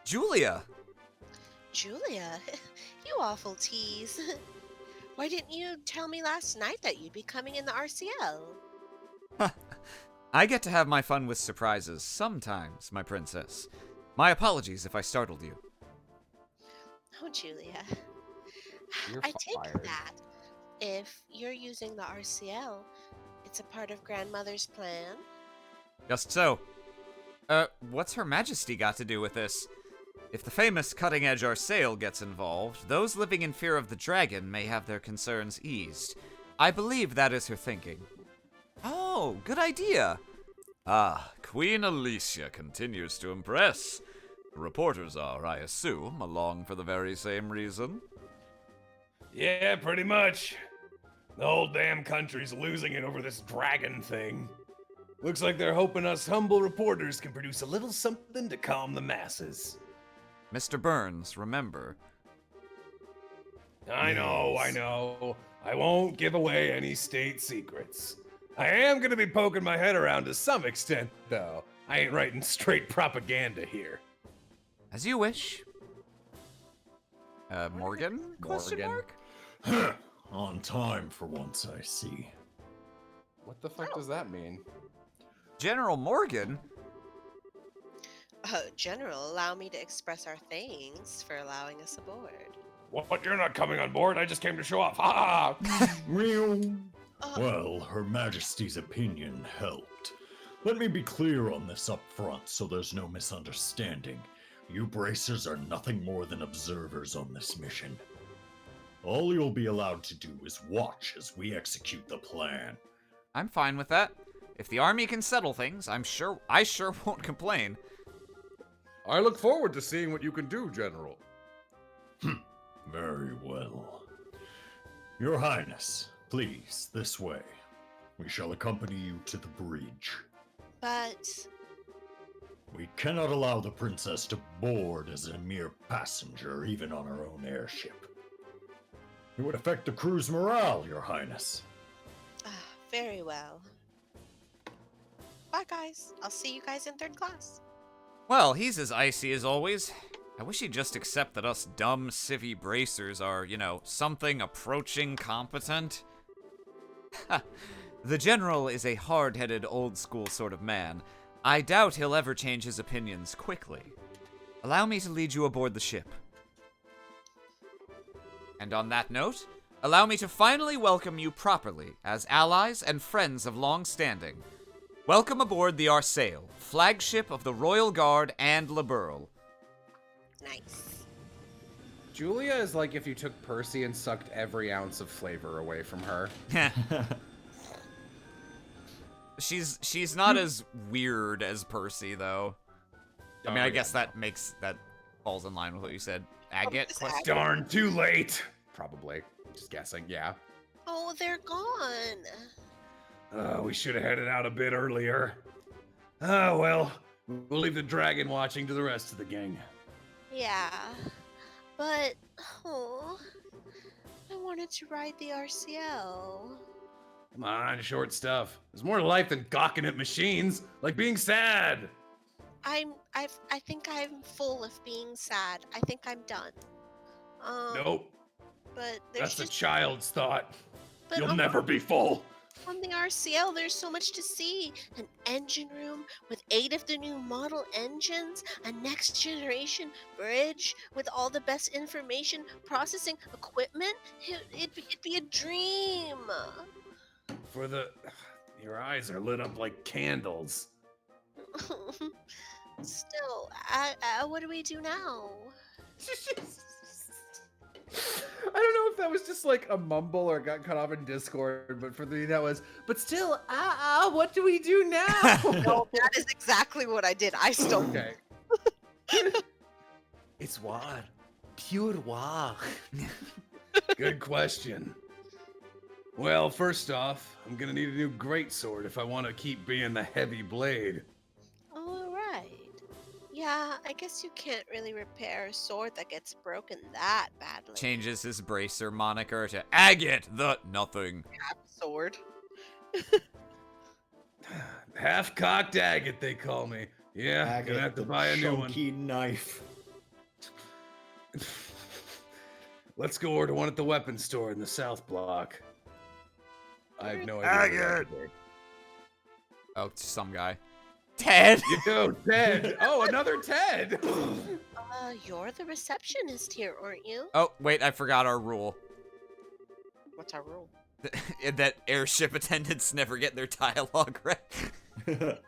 Julia!
Julia, you awful tease. Why didn't you tell me last night that you'd be coming in the RCL?
I get to have my fun with surprises sometimes, my princess. My apologies if I startled you.
Oh, Julia.
You're
I take
fired.
that. If you're using the RCL, it's a part of Grandmother's plan.
Just so. What's Her Majesty got to do with this? If the famous cutting-edge Arsail gets involved, those living in fear of the dragon may have their concerns eased. I believe that is her thinking. Oh, good idea.
Ah, Queen Alicia continues to impress. The reporters are, I assume, along for the very same reason.
Yeah, pretty much. The whole damn country's losing it over this dragon thing. Looks like they're hoping us humble reporters can produce a little something to calm the masses.
Mr. Burns, remember.
I know. I won't give away any state secrets. I am gonna be poking my head around to some extent, though. I ain't writing straight propaganda here.
As you wish. Morgan? Question
Morgan.
mark?
On time for once, I see.
What the fuck does that mean?
General Morgan?
General, allow me to express our thanks for allowing us aboard.
What? You're not coming on board? I just came to show off. Ha ha!
Well, Her Majesty's opinion helped. Let me be clear on this up front so there's no misunderstanding. You bracers are nothing more than observers on this mission. All you'll be allowed to do is watch as we execute the plan.
I'm fine with that. If the army can settle things, I sure won't complain.
I look forward to seeing what you can do, General.
Very well. Your Highness, please, this way. We shall accompany you to the bridge.
But
We cannot allow the princess to board as a mere passenger, even on her own airship. It would affect the crew's morale, Your Highness.
very well. Bye, guys. I'll see you guys in third class.
Well, he's as icy as always. I wish he'd just accept that us dumb civvy bracers are, something approaching competent. The General is a hard-headed, old-school sort of man. I doubt he'll ever change his opinions quickly. Allow me to lead you aboard the ship. And on that note, allow me to finally welcome you properly as allies and friends of long standing. Welcome aboard the Arsail, flagship of the Royal Guard and Liberl.
Nice.
Julia is like if you took Percy and sucked every ounce of flavor away from her.
She's not as weird as Percy, though. I mean, I guess
no.
that falls in line with what you said. Agate?
What was Agate?
Darn, too late.
Probably. Just guessing, yeah.
Oh, they're gone.
We should have headed out a bit earlier. Ah, well, we'll leave the dragon watching to the rest of the gang.
Yeah. But, I wanted to ride the RCL.
Come on, short stuff. There's more to life than gawking at machines, like being sad.
I think I'm full of being sad. I think I'm done.
Nope,
But there's
that's a
just
child's thought.
but
You'll
on,
never be full.
on the RCL there's so much to see. An engine room with 8 of the new model engines, a next generation bridge with all the best information processing equipment. It'd be a dream.
Your eyes are lit up like candles.
Still, what do we do now?
I don't know if that was just like a mumble or got cut off in Discord, but for me that was, but still, what do we do now?
No, that is exactly what I did. I still
Okay.
It's war. Pure war.
Good question. Well, first off, I'm gonna need a new greatsword if I want to keep being the heavy blade.
All right. Yeah, I guess you can't really repair a sword that gets broken that badly.
Changes his bracer moniker to Agate the Nothing.
Sword.
Half-cocked agate, they call me. Yeah, gonna have to buy a new one.
Chunky knife.
Let's go order one at the weapons store in the South Block. I have no idea.
Oh, some guy. Ted.
Yo, Ted. Oh, another Ted.
You're the receptionist here, aren't you?
Oh, wait, I forgot our rule.
What's our rule?
That airship attendants never get their dialogue right.
Oh, okay.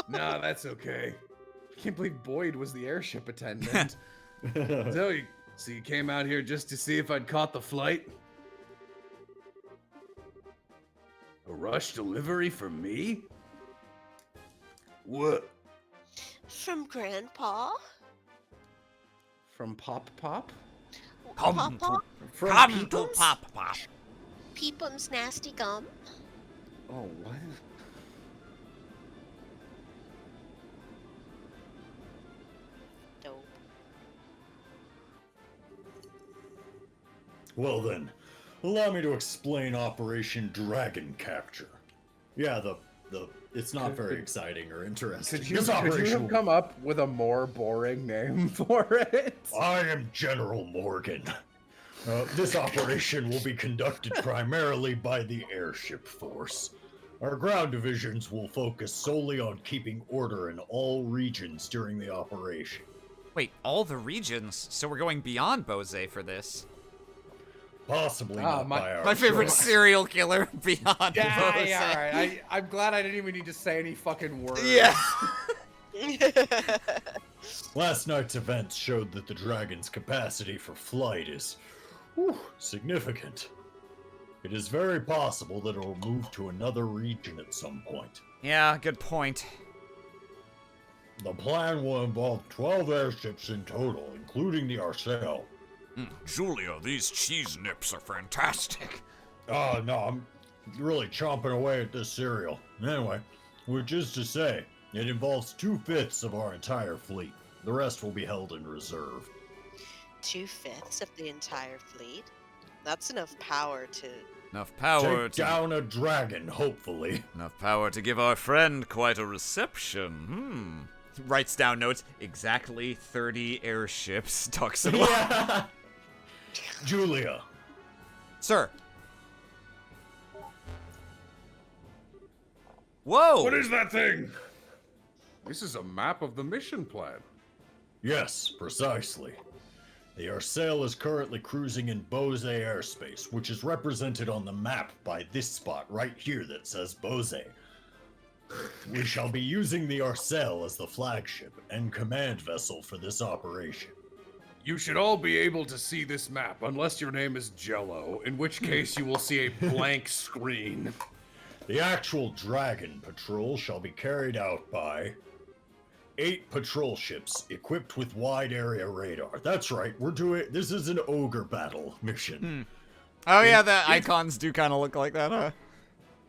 No, that's okay. I can't believe Boyd was the airship attendant.
So you came out here just to see if I'd caught the flight? A rush delivery for me? What?
From Grandpa?
From Pop Pop?
Come
Papa?
From
Come to
Peoples?
Pop Pop.
Peepum's nasty gum?
Oh, what?
Dope.
Well then, allow me to explain Operation Dragon Capture. Yeah, it's not very exciting or interesting.
Could you
This operation
have come up with a more boring name for it?
I am General Morgan. This operation will be conducted primarily by the airship force. Our ground divisions will focus solely on keeping order in all regions during the operation.
Wait, all the regions? So we're going beyond Bose for this.
Possibly
Ah,
not
my-
by our
My favorite
choice.
serial killer beyond
Yeah,
Bose.
yeah, all right. I'm glad I didn't even need to say any fucking words.
Yeah.
Last night's events showed that the Dragon's capacity for flight is significant. It is very possible that it will move to another region at some point.
Yeah, good point.
The plan will involve 12 airships in total, including the Arcel.
Julia, these cheese nips are fantastic.
Oh, no, I'm really chomping away at this cereal. Anyway, which is to say, it involves 2/5 of our entire fleet. The rest will be held in reserve.
2/5 of the entire fleet? That's enough power to...
Enough power
Take
to
down a dragon, hopefully.
Enough power to give our friend quite a reception.
writes down notes. Exactly 30 airships. Talks it
Yeah. Julia,
Sir. Whoa.
What is that thing? This is a map of the mission plan.
yes, precisely. The Arcel is currently cruising in Bose airspace, which is represented on the map by this spot right here that says Bose. We shall be using the Arcel as the flagship and command vessel for this operation.
You should all be able to see this map, unless your name is Jello, in which case you will see a blank screen.
The actual Dragon patrol shall be carried out by 8 patrol ships equipped with wide area radar. That's right, this is an ogre battle mission.
Oh yeah, the icons do kind of look like that, huh?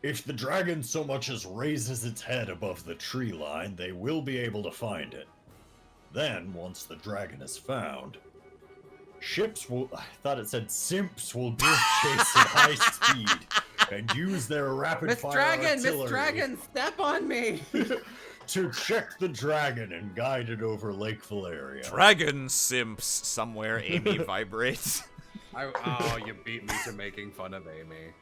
If the dragon so much as raises its head above the tree line, they will be able to find it. Then, once the dragon is found, I thought it said simps will give chase at high speed and use their rapid fire artillery
Miss Dragon, step on me!
to check the dragon and guide it over Lake Valeria.
Dragon simps somewhere. Amy vibrates.
Oh, you beat me to making fun of Amy.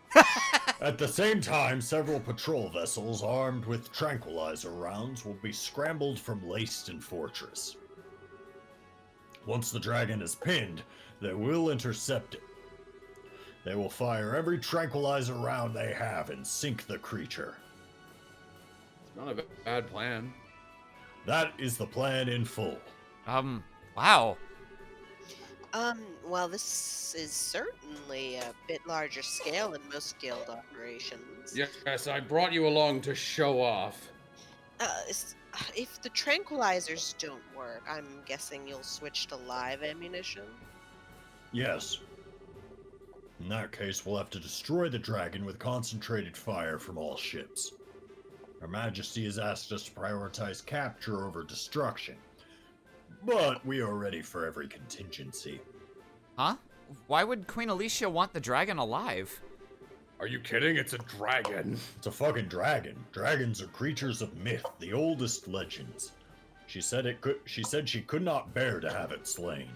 At the same time, several patrol vessels armed with tranquilizer rounds will be scrambled from Leiston Fortress. Once the dragon is pinned, they will intercept it. They will fire every tranquilizer round they have and sink the creature.
It's not a bad plan.
That is the plan in full.
Wow.
Well, this is certainly a bit larger scale than most guild operations.
Yes, I brought you along to show off.
If the tranquilizers don't work, I'm guessing you'll switch to live ammunition?
Yes. In that case, we'll have to destroy the dragon with concentrated fire from all ships. Her Majesty has asked us to prioritize capture over destruction, but we are ready for every contingency.
Huh? Why would Queen Alicia want the dragon alive?
Are you kidding? It's a dragon.
It's a fucking dragon. Dragons are creatures of myth, the oldest legends. She said she could not bear to have it slain.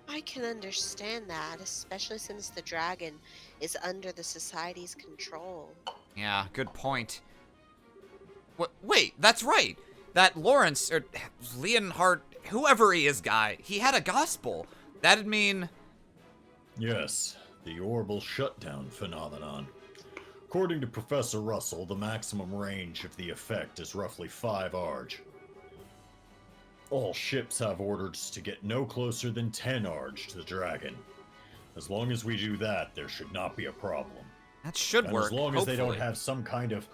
I can understand that, especially since the dragon is under the society's control.
Yeah, good point. Wait, that's right. That Lawrence, or Leonhard, whoever he is guy, he had a gospel. That'd mean...
Yes, the orbital shutdown phenomenon. According to Professor Russell, the maximum range of the effect is roughly 5 Arg. All ships have orders to get no closer than 10 Arg to the Dragon. As long as we do that, there should not be a problem.
That should
And
work,
as long as they don't
hopefully.
have some kind of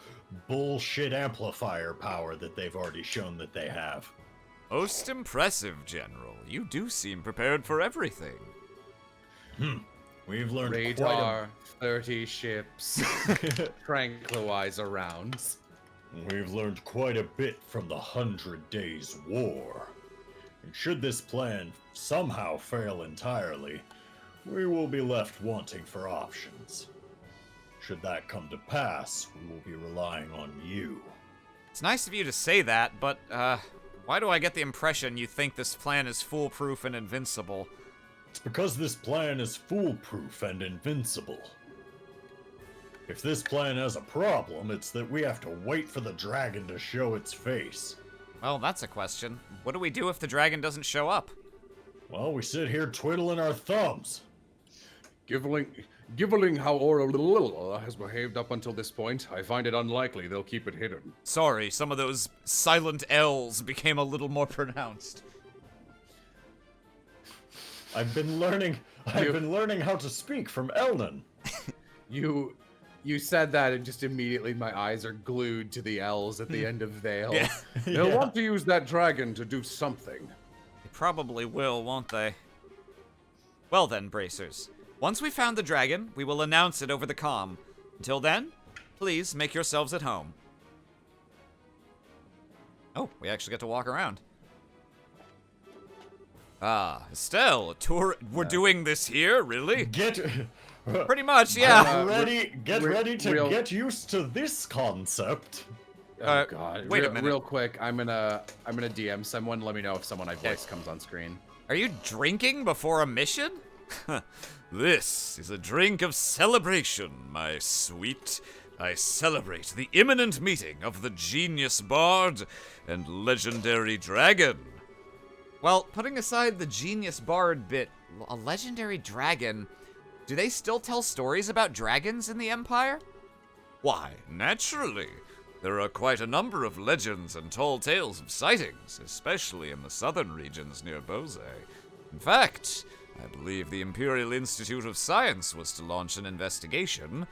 bullshit amplifier power that they've already shown that they have.
Most impressive, General. You do seem prepared for everything.
We've learned
Radar, 30 ships, tranquilizer rounds.
We've learned quite a bit from the 100 Days War. And should this plan somehow fail entirely, we will be left wanting for options. Should that come to pass, we will be relying on you.
It's nice of you to say that, but, why do I get the impression you think this plan is foolproof and invincible?
It's because this plan is foolproof and invincible. If this plan has a problem, it's that we have to wait for the dragon to show its face.
Well, that's a question. What do we do if the dragon doesn't show up?
Well, we sit here twiddling our thumbs.
Given how Aura has behaved up until this point, I find it unlikely they'll keep it hidden.
Sorry, some of those silent L's became a little more pronounced.
I've been learning how to speak from Elnan.
You said that, and just immediately my eyes are glued to the L's at the end of Vale.
Yeah.
They'll want to use that dragon to do something.
They probably will, won't they? Well then, Bracers. Once we've found the dragon, we will announce it over the comm. Until then, please make yourselves at home. Oh, we actually get to walk around. Ah, Estelle, a tour. We're doing this here, really? Pretty much, yeah.
Get ready to get used to this concept.
Oh god!
Wait a minute.
Real quick, I'm gonna DM someone. Let me know if someone I voice comes on screen.
Are you drinking before a mission?
This is a drink of celebration, my sweet. I celebrate the imminent meeting of the genius bard and legendary dragon.
Well, putting aside the genius bard bit, a legendary dragon. Do they still tell stories about dragons in the Empire?
Why, naturally. There are quite a number of legends and tall tales of sightings, especially in the southern regions near Bose. In fact, I believe the Imperial Institute of Science was to launch an investigation.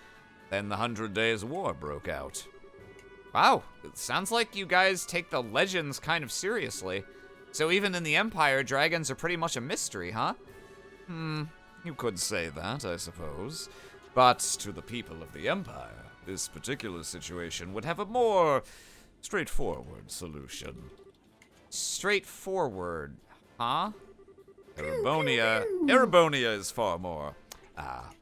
Then the 100 Days War broke out.
Wow, it sounds like you guys take the legends kind of seriously. So even in the Empire, dragons are pretty much a mystery, huh?
You could say that, I suppose. But to the people of the Empire, this particular situation would have a more straightforward solution.
Straightforward, huh?
Erebonia is far more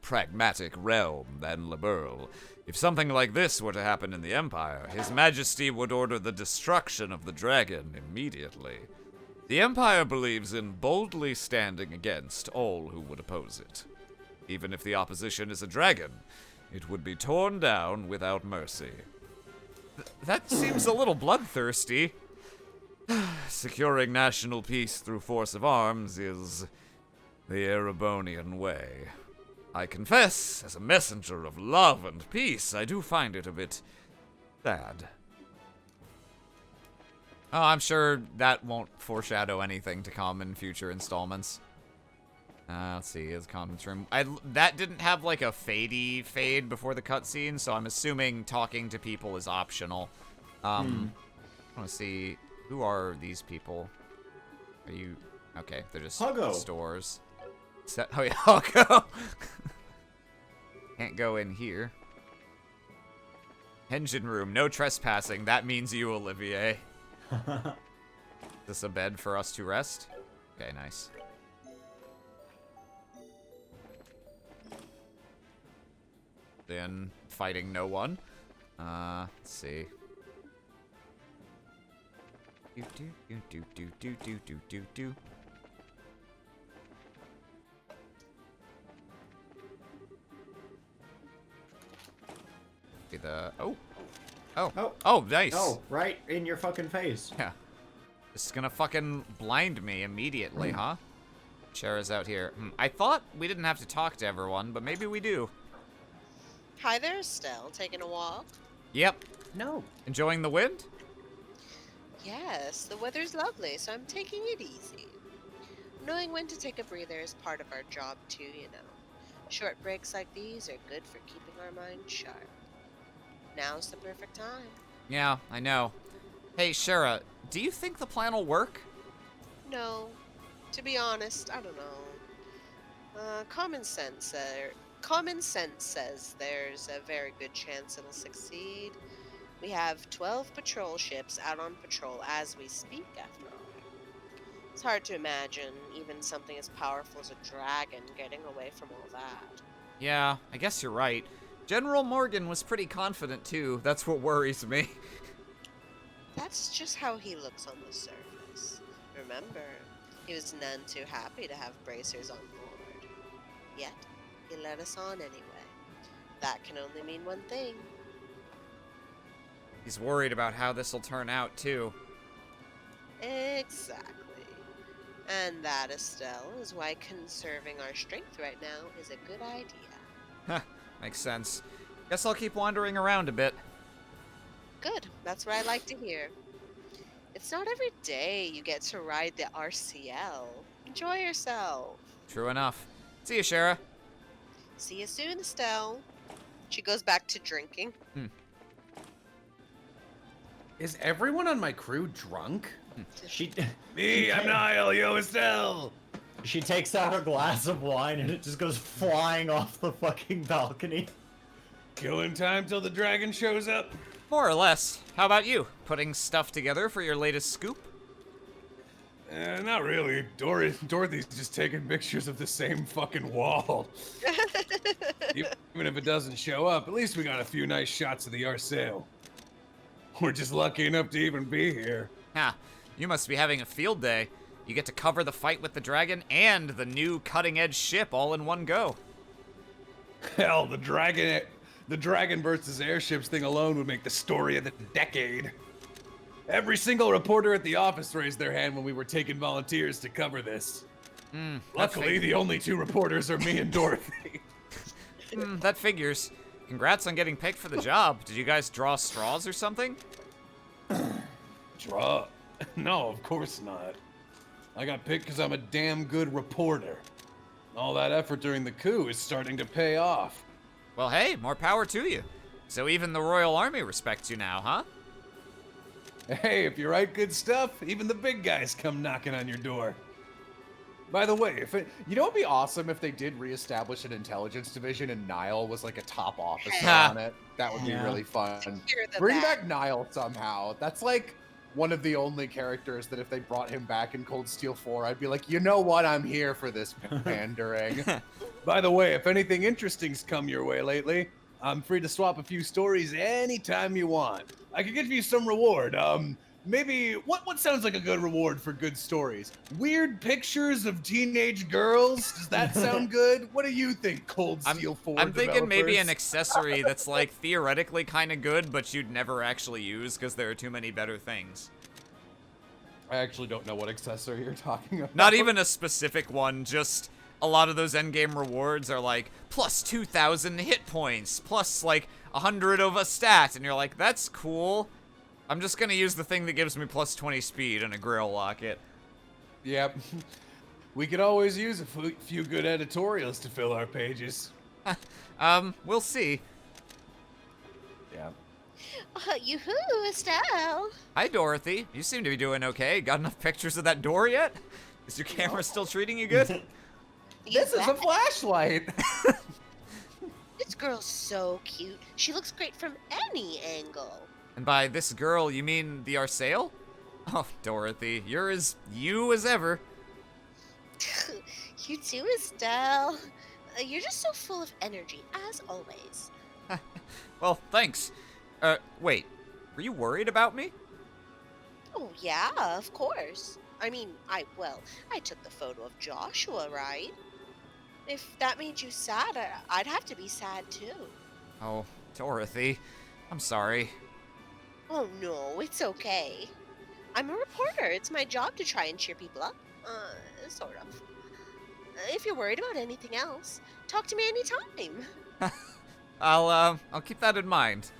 pragmatic realm than Liberl. If something like this were to happen in the Empire, His Majesty would order the destruction of the dragon immediately. The Empire believes in boldly standing against all who would oppose it. Even if the opposition is a dragon, it would be torn down without mercy.
That seems a little bloodthirsty.
Securing national peace through force of arms is the Erebonian way. I confess, as a messenger of love and peace, I do find it a bit sad.
Oh, I'm sure that won't foreshadow anything to come in future installments. Let's see, his conference room. That didn't have like a fade before the cutscene, so I'm assuming talking to people is optional. I want to see, who are these people? Are you, okay, they're just
Huggo.
stores. Oh yeah, Huggo. Can't go in here. Engine room, no trespassing. That means you, Olivier. Is this a bed for us to rest? Okay, nice. Then fighting no one. Let's see. Do. See the
Oh.
Oh, nice.
Oh, right in your fucking face.
Yeah. This is gonna fucking blind me immediately, huh? Shara's out here. I thought we didn't have to talk to everyone, but maybe we do.
Hi there, Estelle. Taking a walk?
Yep.
No.
Enjoying the wind?
Yes, the weather's lovely, so I'm taking it easy. Knowing when to take a breather is part of our job, too, you know. Short breaks like these are good for keeping our minds sharp. Now's the perfect time.
Yeah, I know. Hey, Shara, do you think the plan will work?
No, to be honest, I don't know. Common sense says there's a very good chance it'll succeed. We have 12 patrol ships out on patrol as we speak, after all. It's hard to imagine even something as powerful as a dragon getting away from all that.
Yeah, I guess you're right. General Morgan was pretty confident, too. That's what worries me.
That's just how he looks on the surface. Remember, he was none too happy to have bracers on board. Yet, he let us on anyway. That can only mean one thing.
He's worried about how this will turn out, too.
Exactly. And that, Estelle, is why conserving our strength right now is a good idea.
Huh, makes sense. Guess I'll keep wandering around a bit.
Good, that's what I like to hear. It's not every day you get to ride the RCL. Enjoy yourself.
True enough. See you, Shara.
See you soon, Estelle. She goes back to drinking.
Is everyone on my crew drunk?
She
Me, I'm Niall, yo, Estelle.
she takes out a glass of wine and it just goes flying off the fucking balcony.
Killing time till the dragon shows up.
More or less. How about you? Putting stuff together for your latest scoop?
Not really. Dorothy's just taking pictures of the same fucking wall. Even if it doesn't show up, at least we got a few nice shots of the Arceo. We're just lucky enough to even be here.
Ha, you must be having a field day. You get to cover the fight with the dragon and the new cutting-edge ship all in one go.
Hell, the dragon versus airships thing alone would make the story of the decade. Every single reporter at the office raised their hand when we were taking volunteers to cover this. Luckily, the only two reporters are me and Dorothy.
That figures. Congrats on getting picked for the job. Did you guys draw straws or something?
Draw? No, of course not. I got picked because I'm a damn good reporter. All that effort during the coup is starting to pay off.
Well, hey, more power to you. So even the Royal Army respects you now, huh?
Hey, if you write good stuff, even the big guys come knocking on your door.
By the way, you know what'd be awesome if they did reestablish an intelligence division and Niall was like a top officer
Yeah.
on it. That would be
Yeah.
really fun.
Hear the
Bring
back.
back Niall somehow. That's like one of the only characters that if they brought him back in Cold Steel 4, I'd be like, you know what? I'm here for this pandering.
By the way, if anything interesting's come your way lately, I'm free to swap a few stories anytime you want. I could give you some reward. Maybe what sounds like a good reward for good stories? Weird pictures of teenage girls? Does that sound good? What do you think, Cold Steel 4
I'm thinking maybe an
developers?
accessory that's like theoretically kind of good, but you'd never actually use because there are too many better things.
I actually don't know what accessory you're talking about.
Not even a specific one, just a lot of those endgame rewards are like plus 2,000 hit points, plus like 100 of a stat, and you're like, that's cool. I'm just gonna use the thing that gives me plus 20 speed and a grill locket.
Yep. We could always use a few good editorials to fill our pages.
We'll see.
Yeah.
Yoo-hoo, Estelle.
Hi, Dorothy. You seem to be doing okay. Got enough pictures of that door yet? Is your camera still treating you good?
This is a
bet.
flashlight.
This girl's so cute. She looks great from any angle.
And by this girl, you mean the Arceo? Oh, Dorothy, you're as you as ever.
You too, Estelle. You're just so full of energy, as always.
Well, thanks. Wait. Were you worried about me?
Oh, yeah, of course. I mean, I took the photo of Joshua, right? If that made you sad, I'd have to be sad too.
Oh, Dorothy. I'm sorry.
Oh no, it's okay. I'm a reporter. It's my job to try and cheer people up. Sort of. If you're worried about anything else, talk to me anytime.
I'll keep that in mind.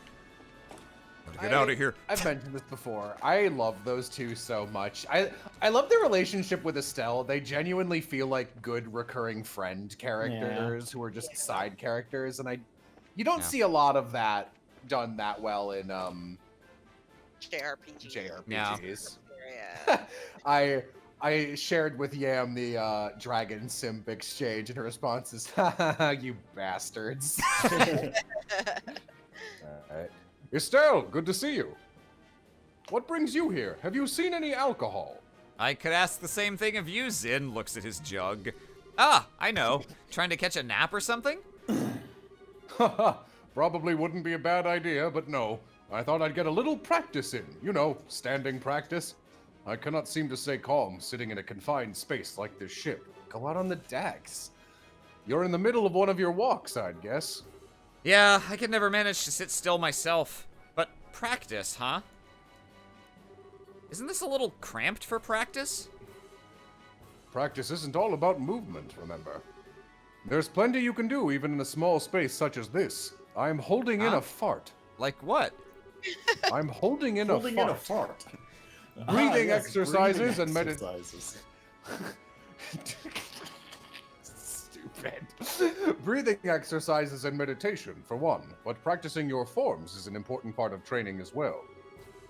Gotta get out of here.
I've mentioned this before. I love those two so much. I love their relationship with Estelle. They genuinely feel like good recurring friend characters who are just side characters, and you don't see a lot of that done that well in JRPGs.
Yeah.
I shared with Yam the Dragon Simp exchange, and her response is, "Ha you bastards." Alright. Estelle, good to see you. What brings you here? Have you seen any alcohol?
I could ask the same thing of you, Zin looks at his jug. Ah, I know. Trying to catch a nap or something?
Haha, probably wouldn't be a bad idea, but no. I thought I'd get a little practice in. You know, standing practice. I cannot seem to stay calm sitting in a confined space like this ship. Go out on the decks. You're in the middle of one of your walks, I'd guess.
Yeah, I could never manage to sit still myself. But practice, huh? Isn't this a little cramped for practice?
Practice isn't all about movement, remember. There's plenty you can do even in a small space such as this. I'm holding in a fart.
Like what?
I'm holding in
Holding
a
in a
fart.
fart.
Breathing
Yes,
exercises
breathing
and meditating.
exercises.
Stupid. Breathing exercises and meditation, for one, but practicing your forms is an important part of training as well.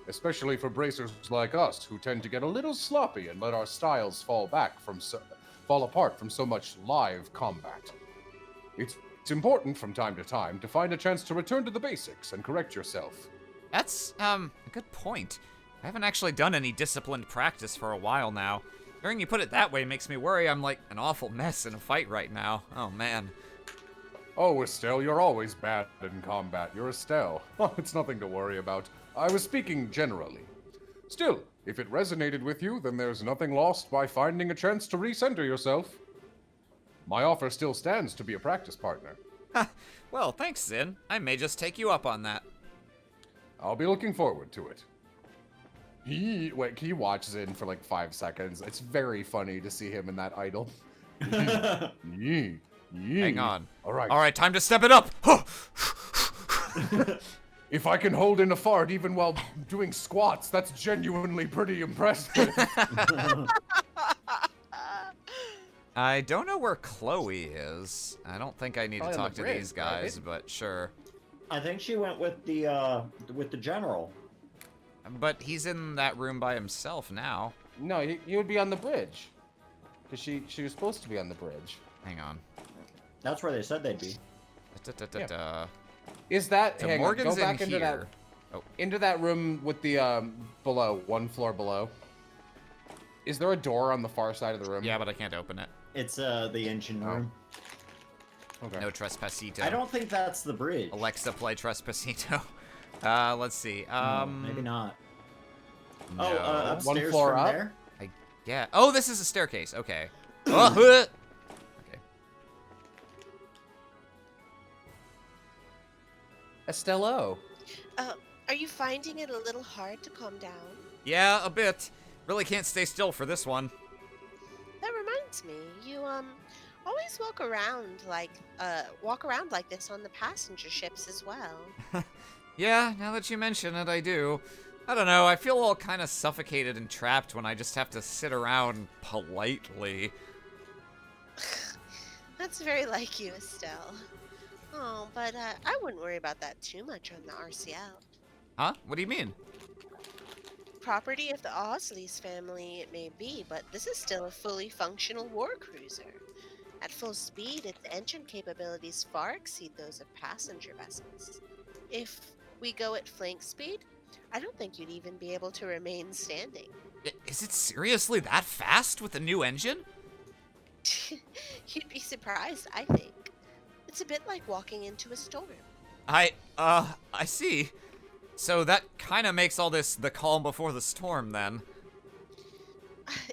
Especially for bracers like us, who tend to get a little sloppy and let our styles fall apart from so much live combat. It's important from time to time to find a chance to return to the basics and correct yourself.
That's, a good point. I haven't actually done any disciplined practice for a while now. Hearing you put it that way makes me worry I'm like an awful mess in a fight right now. Oh, man.
Oh, Estelle, you're always bad in combat. You're Estelle. Oh, it's nothing to worry about. I was speaking generally. Still, if it resonated with you, then there's nothing lost by finding a chance to recenter yourself. My offer still stands to be a practice partner.
Well, thanks, Zin. I may just take you up on that.
I'll be looking forward to it. He watches in for like 5 seconds. It's very funny to see him in that idol. Hang
on.
All
right, time to step it up.
If I can hold in a fart even while doing squats, that's genuinely pretty impressive.
I don't know where Chloe is. I don't think I need to talk to these guys, but sure.
I think she went with the general.
But he's in that room by himself now.
No, you would be on the bridge. Because she was supposed to be on the bridge.
Hang on.
That's where they said they'd be.
Is that...
So
hang
Morgan's
on, go back
in
into
here.
into that room with the, below, one floor below. Is there a door on the far side of the room?
Yeah, but I can't open it.
It's, the engine room.
Okay.
No Trespacito.
I don't think that's the bridge.
Alexa, play Trespacito. Let's see.
Maybe not.
No.
Upstairs
One floor
from
up?
there?
Yeah. Oh, this is a staircase. Okay. Okay.
Estello.
Are you finding it a little hard to calm down?
Yeah, a bit. Really can't stay still for this one.
That reminds me, you always walk around like this on the passenger ships as well.
Yeah, now that you mention it, I do. I don't know, I feel all kind of suffocated and trapped when I just have to sit around politely.
That's very like you, Estelle. Oh, but I wouldn't worry about that too much on the RCL.
Huh? What do you mean?
Property of the Osleys family it may be, but this is still a fully functional war cruiser. At full speed, its engine capabilities far exceed those of passenger vessels. If we go at flank speed, I don't think you'd even be able to remain standing.
Is it seriously that fast with the new engine?
You'd be surprised, I think. It's a bit like walking into a storm.
I see. So that kind of makes all this the calm before the storm, then.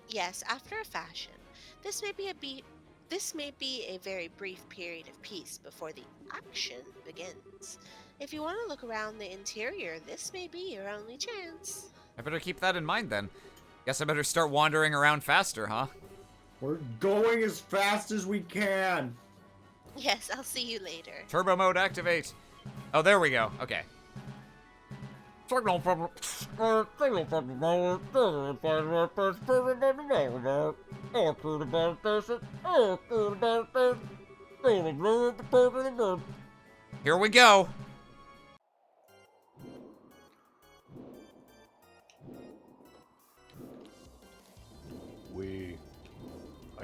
Yes, after a fashion. This may be a very brief period of peace before the action begins. If you want to look around the interior, this may be your only chance.
I better keep that in mind then. Guess I better start wandering around faster, huh?
We're going as fast as we can.
Yes, I'll see you later.
Turbo mode activate. Oh, there we go. Okay. Here we go.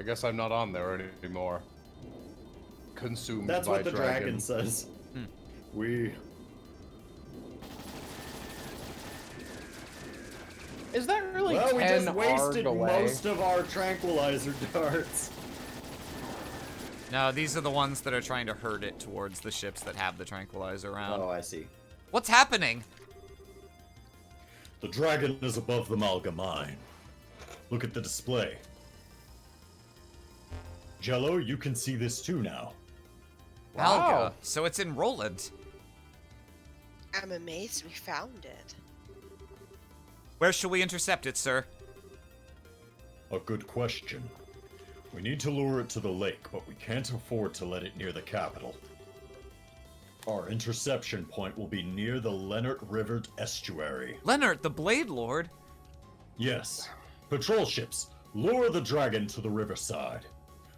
I guess I'm not on there anymore. Consumed
That's
by
what the dragon says.
We.
Is that really
Well,
10
we just
arg
wasted
away?
most of our tranquilizer darts.
No, these are the ones that are trying to herd it towards the ships that have the tranquilizer around.
Oh, I see.
What's happening?
The dragon is above the Malga mine. Look at the display. Jello, you can see this too now.
Alga. So it's in Roland.
I'm amazed we found it.
Where shall we intercept it, sir?
A good question. We need to lure it to the lake, but we can't afford to let it near the capital. Our interception point will be near the Leonard River estuary.
Leonard, the Blade Lord?
Yes. Patrol ships, lure the dragon to the riverside.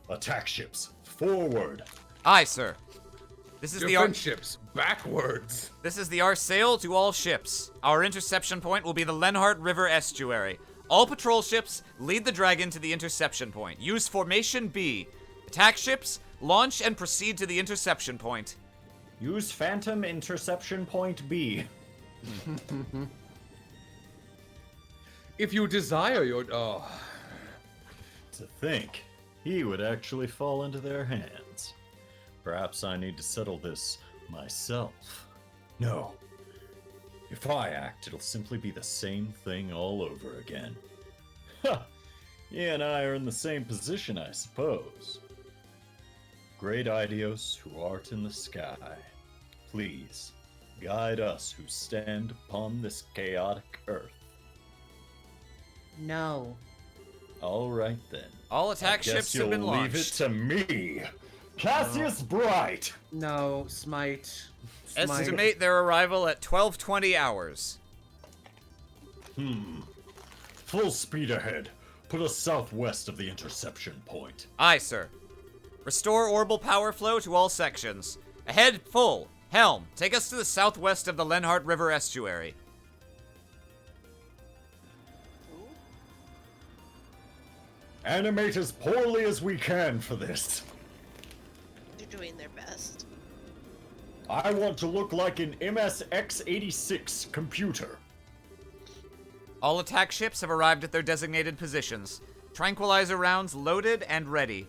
Attack ships, forward.
Aye, sir. This is
Defense ships, backwards.
This is the our sail to all ships. Our interception point will be the Lenhart River estuary. All patrol ships, lead the dragon to the interception point. Use formation B. Attack ships, launch and proceed to the interception point.
Use Phantom Interception Point B.
If you desire your... Oh.
To think, he would actually fall into their hands. Perhaps I need to settle this myself. No. If I act, it'll simply be the same thing all over again. Ha! You and I are in the same position, I suppose. Great Idios who art in the sky, please guide us who stand upon this chaotic earth.
No.
All right then.
All attack
I guess
ships have been
you'll leave
launched.
it to me, Cassius Bright.
No, Smite.
Estimate their arrival at 12:20 hours.
Full speed ahead. Put us southwest of the interception point.
Aye, sir. Restore orbital power flow to all sections. Ahead, full. Helm, take us to the southwest of the Lenhart River estuary.
Animate as poorly as we can for this.
They're doing their best.
I want to look like an MSX86 computer.
All attack ships have arrived at their designated positions. Tranquilizer rounds loaded and ready.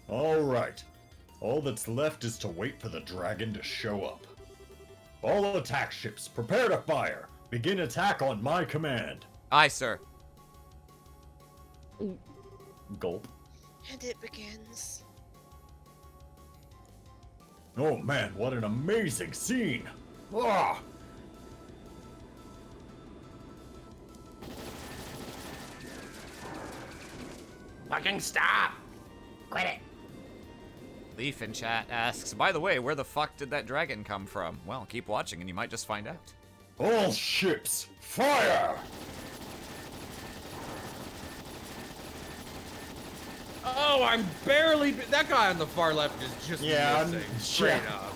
All right. All that's left is to wait for the dragon to show up. All attack ships, prepare to fire. Begin attack on my command.
Aye, sir.
Gulp.
And it begins.
Oh man, what an amazing scene! Ah!
Fucking stop! Quit it!
Leaf in chat asks, by the way, where the fuck did that dragon come from? Well, keep watching and you might just find out.
All ships, fire!
Oh, I'm barely... That guy on the far left is just missing. Straight up.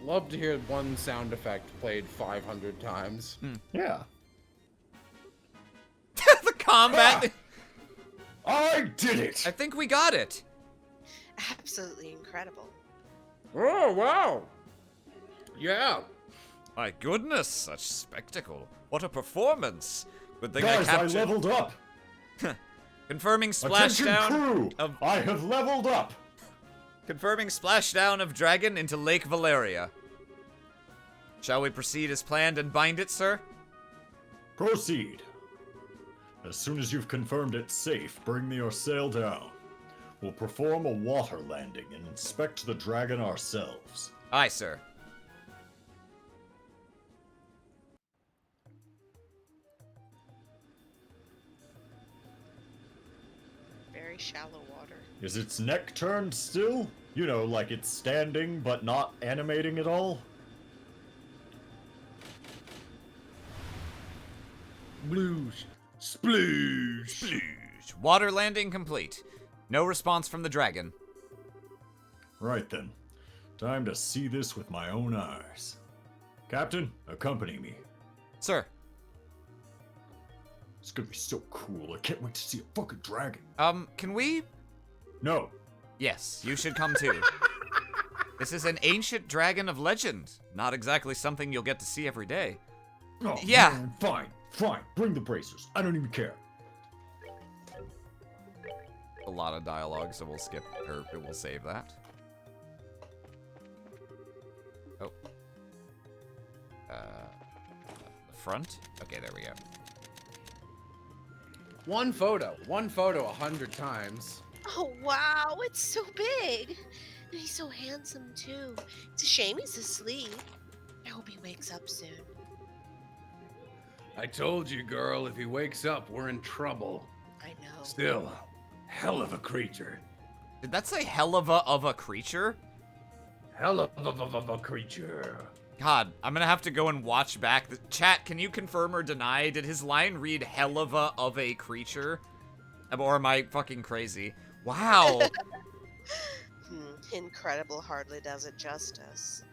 Love to hear one sound effect played 500 times.
Yeah.
The combat!
I did it!
I think we got it.
Absolutely incredible.
Oh, wow. Yeah.
My goodness, such spectacle. What a performance. Good thing
Guys,
I
I
captured...
leveled up!
Confirming
Attention
splashdown
crew!
of
I have leveled up!
confirming splashdown of dragon into Lake Valeria. Shall we proceed as planned and bind it, sir?
Proceed. As soon as you've confirmed it's safe, bring me your sail down. We'll perform a water landing and inspect the dragon ourselves.
Aye, sir.
Very shallow water.
Is its neck turned still? You know, like it's standing but not animating at all?
Bloosh. Sploosh.
Sploosh. Water landing complete. No response from the dragon.
Right then. Time to see this with my own eyes. Captain, accompany me.
Sir.
It's gonna be so cool. I can't wait to see a fucking dragon.
Can we?
No.
Yes, you should come too. This is an ancient dragon of legend. Not exactly something you'll get to see every day.
Oh,
Yeah.
man, fine. Bring the bracers. I don't even care.
A lot of dialogue, so we'll skip, or we'll save that. Oh. The front? Okay, there we go.
One photo 100 times.
Oh, wow, it's so big. And he's so handsome, too. It's a shame he's asleep. I hope he wakes up soon.
I told you, girl, if he wakes up, we're in trouble.
I know.
Still, hell of a creature.
Did that say hell of a creature?
Hell of a creature.
God, I'm gonna have to go and watch back. Chat, can you confirm or deny? Did his line read hell of a creature? Or am I fucking crazy? Wow.
Incredible hardly does it justice.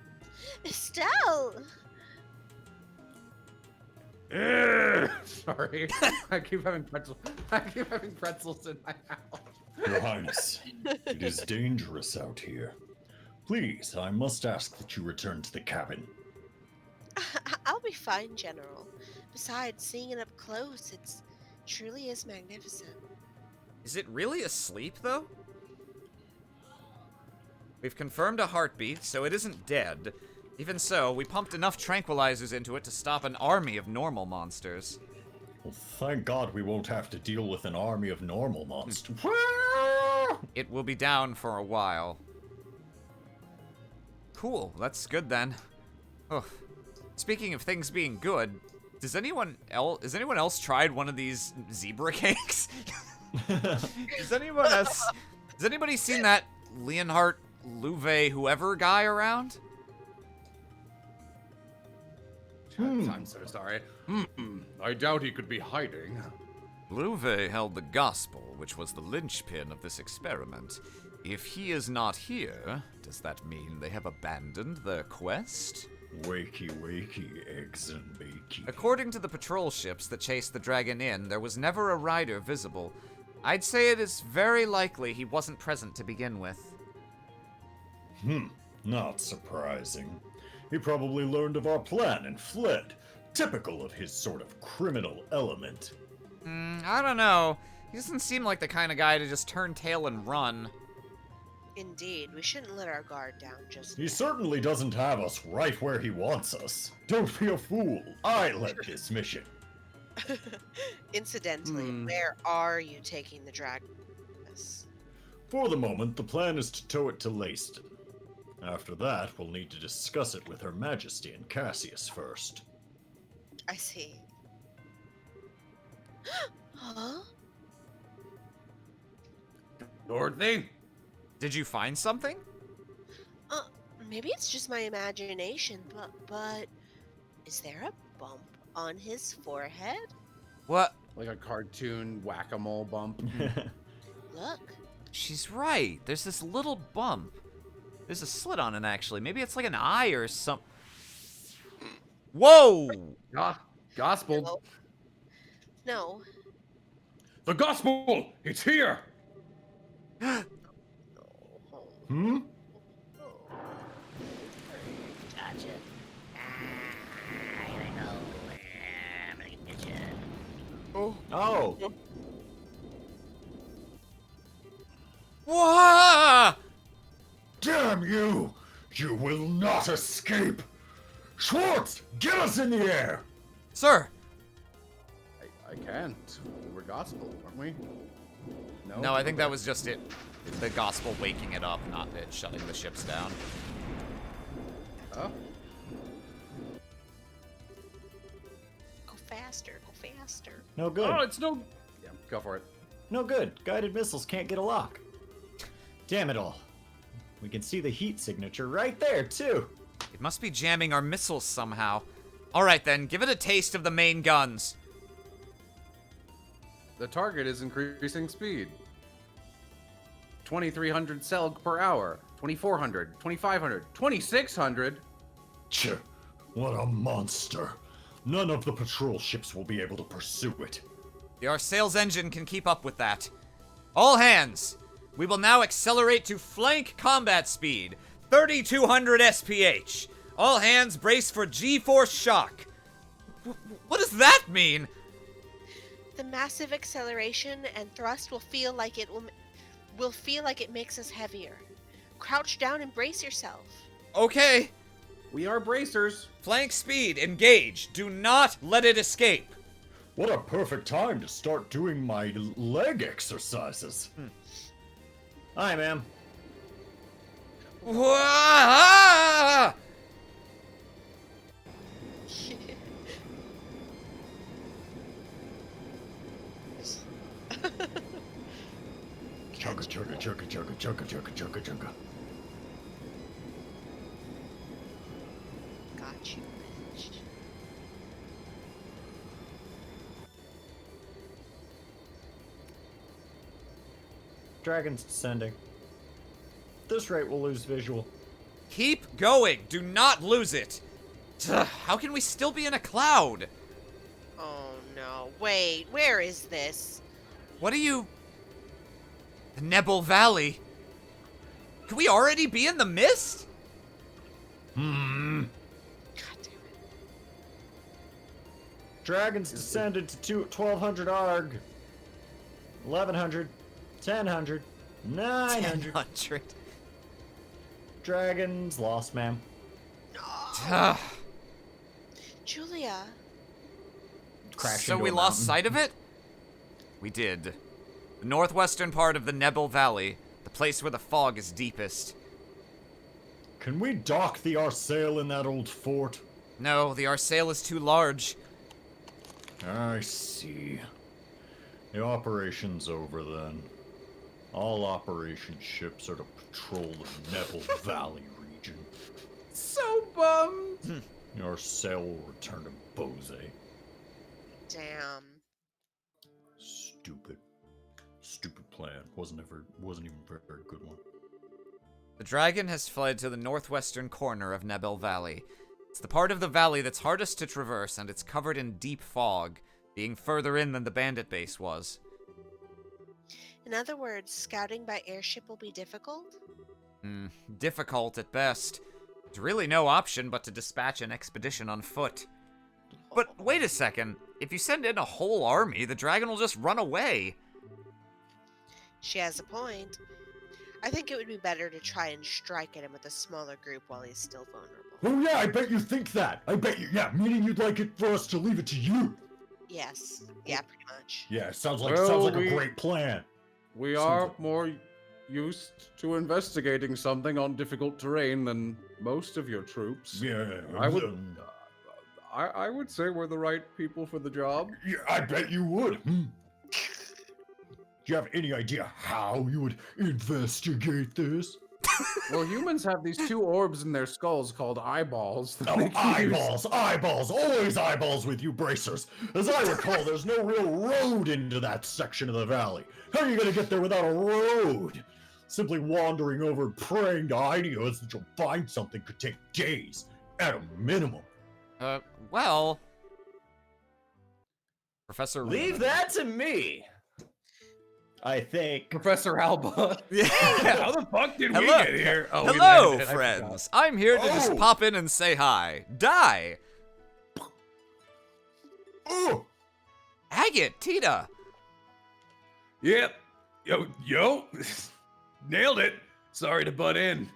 Estelle!
Sorry. I keep having pretzels in my mouth.
Your Highness, it is dangerous out here. Please, I must ask that you return to the cabin.
I'll be fine, General. Besides, seeing it up close, it truly is magnificent.
Is it really asleep, though? We've confirmed a heartbeat, so it isn't dead. Even so, we pumped enough tranquilizers into it to stop an army of normal monsters.
Well, thank God we won't have to deal with an army of normal monsters.
It will be down for a while. Cool, that's good then. Oh. Speaking of things being good, has anyone else tried one of these zebra cakes? Has anybody seen that Leonhardt Louvet whoever guy around?
I'm so sorry. I doubt he could be hiding.
Louvet held the gospel, which was the linchpin of this experiment. If he is not here, does that mean they have abandoned their quest?
Wakey, eggs and bakey.
According to the patrol ships that chased the dragon in, there was never a rider visible. I'd say it is very likely he wasn't present to begin with.
Not surprising. He probably learned of our plan and fled. Typical of his sort of criminal element.
I don't know. He doesn't seem like the kind of guy to just turn tail and run.
Indeed, we shouldn't let our guard down just
He
yet.
certainly doesn't have us right where he wants us. Don't be a fool. I led this mission.
Incidentally, where are you taking the dragon?
For the moment, the plan is to tow it to Leyston. After that, we'll need to discuss it with Her Majesty and Cassius first.
I see. Huh?
Dorothy?
Did you find something?
Maybe it's just my imagination, but is there a bump on his forehead?
What?
Like a cartoon whack-a-mole bump.
Look.
She's right. There's this little bump. There's a slit on it, actually. Maybe it's like an eye or some. Whoa!
Gospel.
No.
The gospel! It's here!
Hmm?
Gotcha. I know. I'm gonna get you.
Oh!
Whoa!
Damn you! You will not escape! Schwartz, get us in the air!
Sir!
I can't. We're gospel, aren't we?
No, I think that was just it. The gospel waking it up, not it shutting the ships down.
Oh.
Go faster, go faster.
No good.
Oh, it's no. Yeah, go for it.
No good. Guided missiles can't get a lock. Damn it all. We can see the heat signature right there, too.
It must be jamming our missiles somehow. Alright then, give it a taste of the main guns.
The target is increasing speed. 2,300 cell per hour. 2,400, 2,500, 2,600.
Tch, what a monster. None of the patrol ships will be able to pursue it.
The Arsail's engine can keep up with that. All hands! We will now accelerate to flank combat speed. 3,200 SPH. All hands brace for G-force shock. What does that mean?
The massive acceleration and thrust will feel like it makes us heavier. Crouch down and brace yourself.
Okay.
We are bracers.
Flank speed, engage. Do not let it escape.
What a perfect time to start doing my leg exercises.
Aye, ma'am.
Wah!
Chugga, chugga, chugga, chugga, chugga, chugga, chugga, chugga.
Got you, bitch.
Dragon's descending. At this rate, we'll lose visual.
Keep going. Do not lose it. How can we still be in a cloud?
Oh no. Wait, where is this?
What are you... The Nebel Valley. Could we already be in the mist?
God damn it.
Dragon's descended to 1,200 ARG. 1,100. 1,000. 900.
100.
Dragon's lost, ma'am.
Julia.
Crash
So
into
we
a
lost
mountain.
sight of it? We did. The northwestern part of the Nebel Valley, the place where the fog is deepest.
Can we dock the Arsail in that old fort?
No, the Arsail is too large.
I see. The operation's over then. All operation ships are to patrol the Nebel Valley region.
So bummed.
The Arsail will return to Bose.
Damn.
Stupid. Stupid plan. Wasn't even a very good one.
The dragon has fled to the northwestern corner of Nebel Valley. It's the part of the valley that's hardest to traverse, and it's covered in deep fog, being further in than the bandit base was.
In other words, scouting by airship will be difficult?
Difficult at best. There's really no option but to dispatch an expedition on foot. But wait a second. If you send in a whole army, the dragon will just run away.
She has a point. I think it would be better to try and strike at him with a smaller group while he's still vulnerable.
Oh yeah, I bet you think that. I bet you, yeah, meaning you'd like it for us to leave it to you.
Yes. Yeah, pretty much.
Yeah, sounds like
Well,
a great plan.
We
Sounds
are
like-
more used to investigating something on difficult terrain than most of your troops.
Yeah,
I would say we're the right people for the job.
yeah, I bet you would. Do you have any idea how you would investigate this?
Well, humans have these two orbs in their skulls called eyeballs. that
Oh,
they can use.
eyeballs, always eyeballs with you bracers. As I recall, there's no real road into that section of the valley. How are you gonna get there without a road? Simply wandering over and praying to ideas that you'll find something could take days, at a minimum.
Well... Professor...
Leave that to me.
I think.
Professor Alba.
Yeah.
How the fuck did we
Hello.
get here? Oh, we
Hello,
landed. I forgot.
friends. I'm here to just
Oh.
pop in and say hi. Die.
Oh,
Agate, Tita.
Yep. Yo. Nailed it. Sorry to butt in.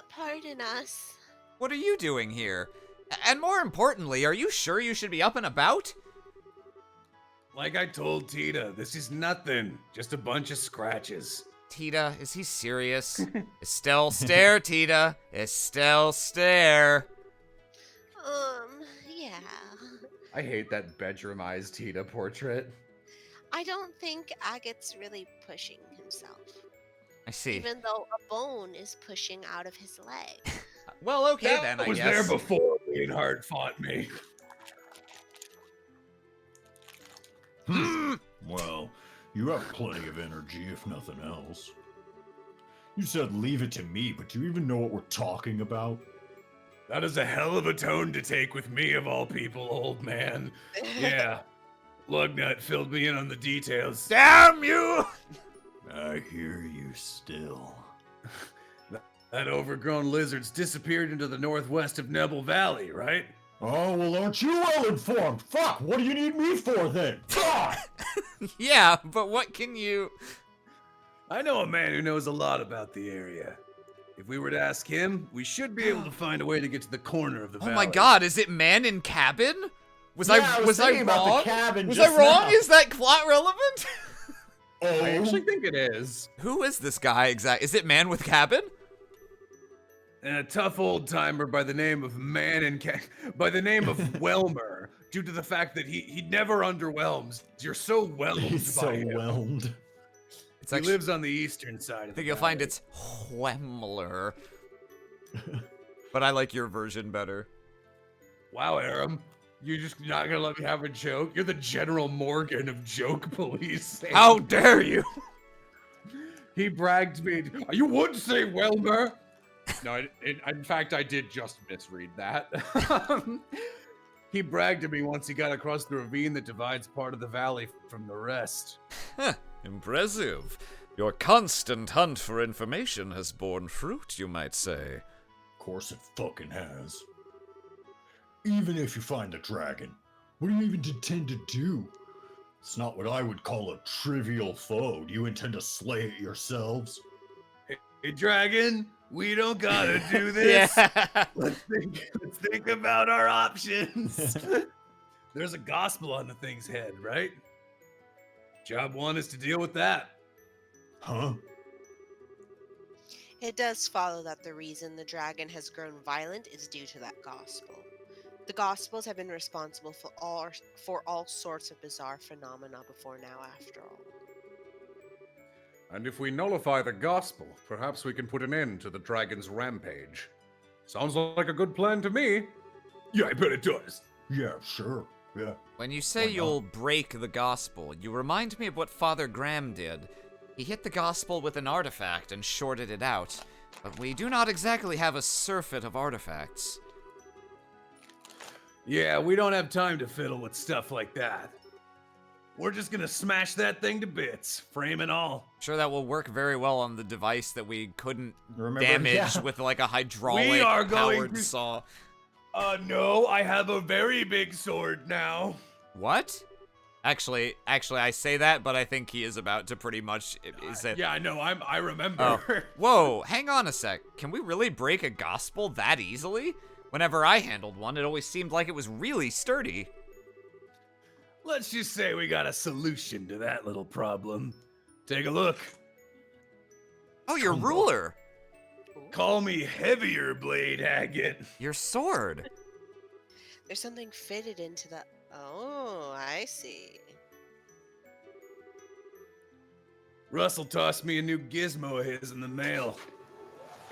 Pardon us.
What are you doing here? And more importantly, are you sure you should be up and about?
Like I told Tita, this is nothing. Just a bunch of scratches.
Tita, is he serious? Estelle, stare, Tita. Estelle, stare.
Yeah.
I hate that bedroomized Tita portrait.
I don't think Agate's really pushing himself,
I see.
even though a bone is pushing out of his leg.
Well, okay
That
then, I
was
guess.
there before Leonhard fought me.
Well, you have plenty of energy, if nothing else. You said leave it to me, but do you even know what we're talking about?
That is a hell of a tone to take with me, of all people, old man. Yeah. Lugnut filled me in on the details.
Damn you!
I hear you still.
That overgrown lizard's disappeared into the northwest of Nebel Valley, right?
Oh, well, aren't you well informed? Fuck, what do you need me for then? Fuck!
Yeah, but what can you...
I know a man who knows a lot about the area. If we were to ask him, we should be able to find a way to get to the corner of the valley.
Oh my god, is it man in cabin? Was
Yeah,
I
I was
was I
thinking about the
wrong?
cabin
Was
just
I wrong?
now.
Is that plot relevant?
Oh,
I actually think it is.
Who is this guy exactly? Is it man with cabin?
And a tough old timer by the name of by the name of Welmer, due to the fact that he never underwhelms. You're so whelmed
he's
by
so
him.
whelmed.
It's
He
actually,
lives on the eastern side.
I
Of
think
the
you'll find
valley.
it's Hwemler. But I like your version better.
Wow, Aram. You're just not gonna let me have a joke? You're the General Morgan of joke police.
How dare you?
He bragged to me. You would say Welmer.
No, in fact, I did just misread that.
He bragged to me once he got across the ravine that divides part of the valley from the rest.
Impressive. Your constant hunt for information has borne fruit, you might say.
Of course it fucking has. Even if you find the dragon, what do you even intend to do? It's not what I would call a trivial foe. Do you intend to slay it yourselves?
Hey, dragon, we don't gotta do this.
Yeah.
Let's think about our options. There's a gospel on the thing's head, right? Job one is to deal with that.
Huh?
It does follow that the reason the dragon has grown violent is due to that gospel. The Gospels have been responsible for all sorts of bizarre phenomena before now, after all.
And if we nullify the gospel, perhaps we can put an end to the dragon's rampage. Sounds like a good plan to me.
Yeah, I bet it does.
Yeah, sure. Yeah.
When you say
Why not?
you'll break the gospel, you remind me of what Father Graham did. He hit the gospel with an artifact and shorted it out. But we do not exactly have a surfeit of artifacts.
Yeah, we don't have time to fiddle with stuff like that. We're just gonna smash that thing to bits, frame and all.
Sure, that will work very well on the device that we couldn't
Remember?
damage
Yeah.
with like a hydraulic
We are going
powered
to-
saw.
No, I have a very big sword now.
What? Actually, I say that, but I think he is about to pretty much. Is it?
Yeah, I know. I remember.
Oh. Whoa, hang on a sec. Can we really break a gospel that easily? Whenever I handled one, it always seemed like it was really sturdy.
Let's just say we got a solution to that little problem. Take a look.
Oh, your ruler.
Call me Heavier Blade Agate.
Your sword.
There's something fitted into the. Oh, I see.
Russell tossed me a new gizmo of his in the mail.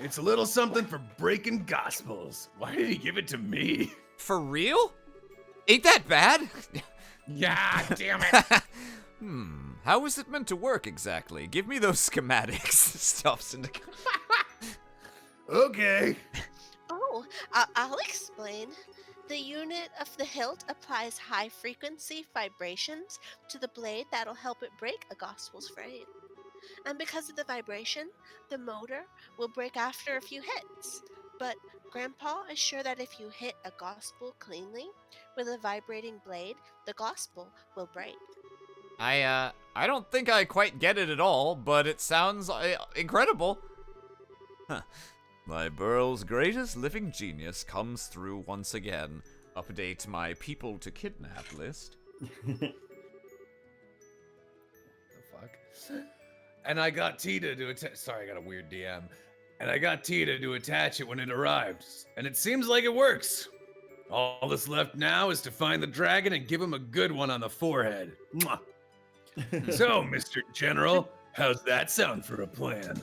It's a little something for breaking gospels. Why did he give it to me?
For real? Ain't that bad?
Yeah, damn it.
How is it meant to work exactly? Give me those schematics. Stuffs into.
Okay.
Oh, I'll explain. The unit of the hilt applies high frequency vibrations to the blade that'll help it break a gospel's frame. And because of the vibration, the motor will break after a few hits. But Grandpa is sure that if you hit a gospel cleanly with a vibrating blade, the gospel will break.
I don't think I quite get it at all, but it sounds incredible.
My Burl's greatest living genius comes through once again. Update my people to kidnap list.
The fuck? and I got Tita to attach. Sorry, I got a weird DM. And I got Tita to attach it when it arrived, and it seems like it works. All that's left now is to find the dragon and give him a good one on the forehead. Mwah. So, Mr. General, how's that sound for a plan?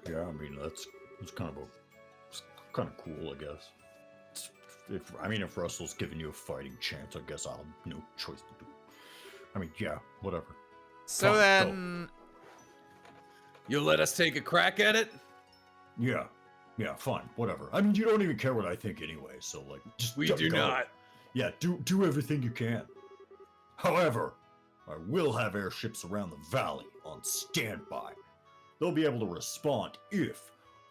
Yeah, I mean that's kind of cool, I guess. If Russell's giving you a fighting chance, I guess I'll have no choice to do. I mean, yeah, whatever.
So
Fine,
then,
You'll let us take a crack at it?
Yeah, fine, whatever. I mean, you don't even care what I think anyway, so like, just
We
go.
do not.
Yeah, do everything you can. However, I will have airships around the valley on standby. They'll be able to respond if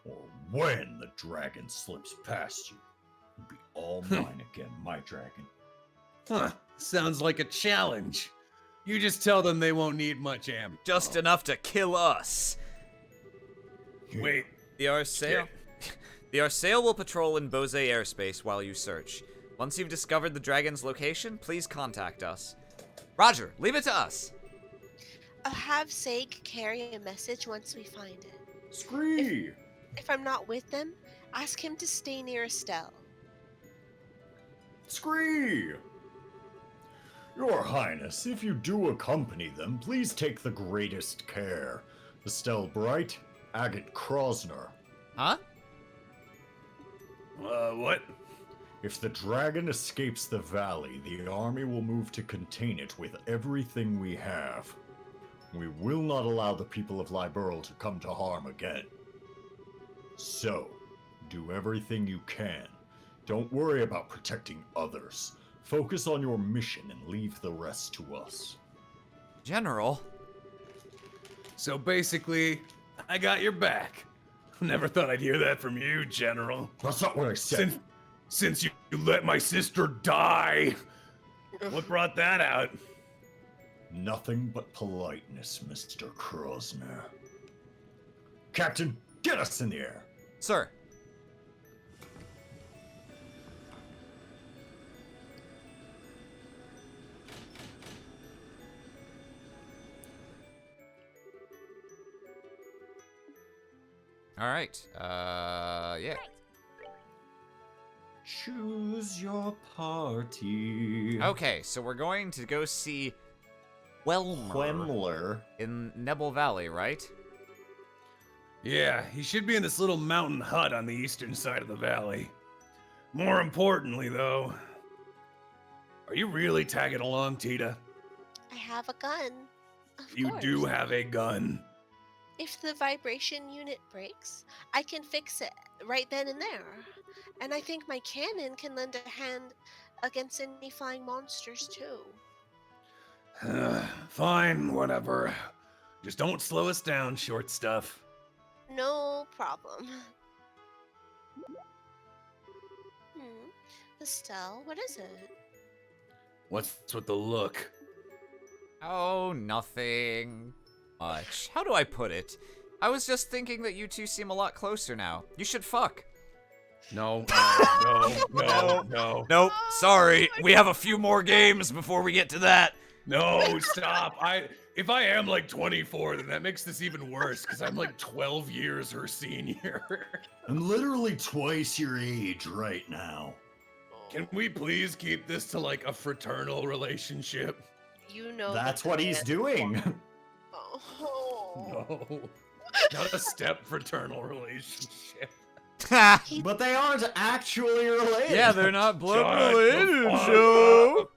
or when the dragon slips past you. It'll be all mine again, my dragon.
Huh, sounds like a challenge. You just tell them they won't need much ammo.
just enough to kill us.
Wait,
The Arsail. The Arsail will patrol in Bose airspace while you search. Once you've discovered the dragon's location, please contact us. Roger, leave it to us.
I'll have Sag carry a message once we find it.
Scree!
If I'm not with them, ask him to stay near Estelle.
Scree! Your Highness, if you do accompany them, please take the greatest care. Estelle Bright, Agate Krosner.
Huh?
what?
If the dragon escapes the valley, the army will move to contain it with everything we have. We will not allow the people of Liberl to come to harm again. So, do everything you can. Don't worry about protecting others. Focus on your mission and leave the rest to us.
General?
So basically, I got your back. Never thought I'd hear that from you, General.
That's not what I said.
Since you let my sister die. What brought that out?
Nothing but politeness, Mr. Krosner. Captain, get us in the air.
Sir. All right. Yeah.
Choose your party.
Okay, so we're going to go see Welmer
Quemler.
in Nebel Valley, right?
Yeah, he should be in this little mountain hut on the eastern side of the valley. More importantly, though, are you really tagging along, Tita?
I have a gun. Of
You
course.
do have a gun.
If the vibration unit breaks, I can fix it right then and there. And I think my cannon can lend a hand against any flying monsters too.
Fine, whatever. Just don't slow us down, short stuff.
No problem. Estelle, what is it?
What's with the look?
Oh, nothing much. How do I put it? I was just thinking that you two seem a lot closer now. You should fuck.
No.
Nope, sorry. We have a few more games before we get to that.
No, stop. If I am like 24, then that makes this even worse because I'm like 12 years her senior.
I'm literally twice your age right now.
Can we please keep this to like a fraternal relationship?
You know
That's
that
what
the
he's
man-
doing.
Oh.
No. Not a step fraternal relationship.
But they aren't actually related.
Yeah, they're not blood
Shut the
related,
fuck
Joe.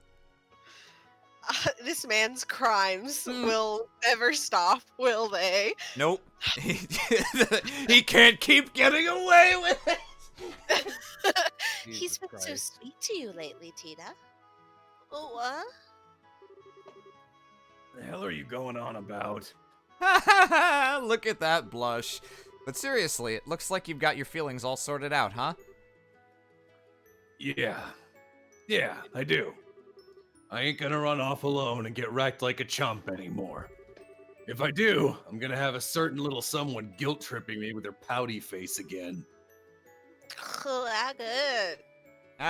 This man's crimes will never stop, will they?
Nope. He can't keep getting away with it.
He's been so sweet to you lately, Tita. Oh, what?
The hell are you going on about?
Look at that blush. But seriously, it looks like you've got your feelings all sorted out, huh?
Yeah, I do. I ain't gonna run off alone and get wrecked like a chump anymore. If I do, I'm gonna have a certain little someone guilt tripping me with their pouty face again.
Good.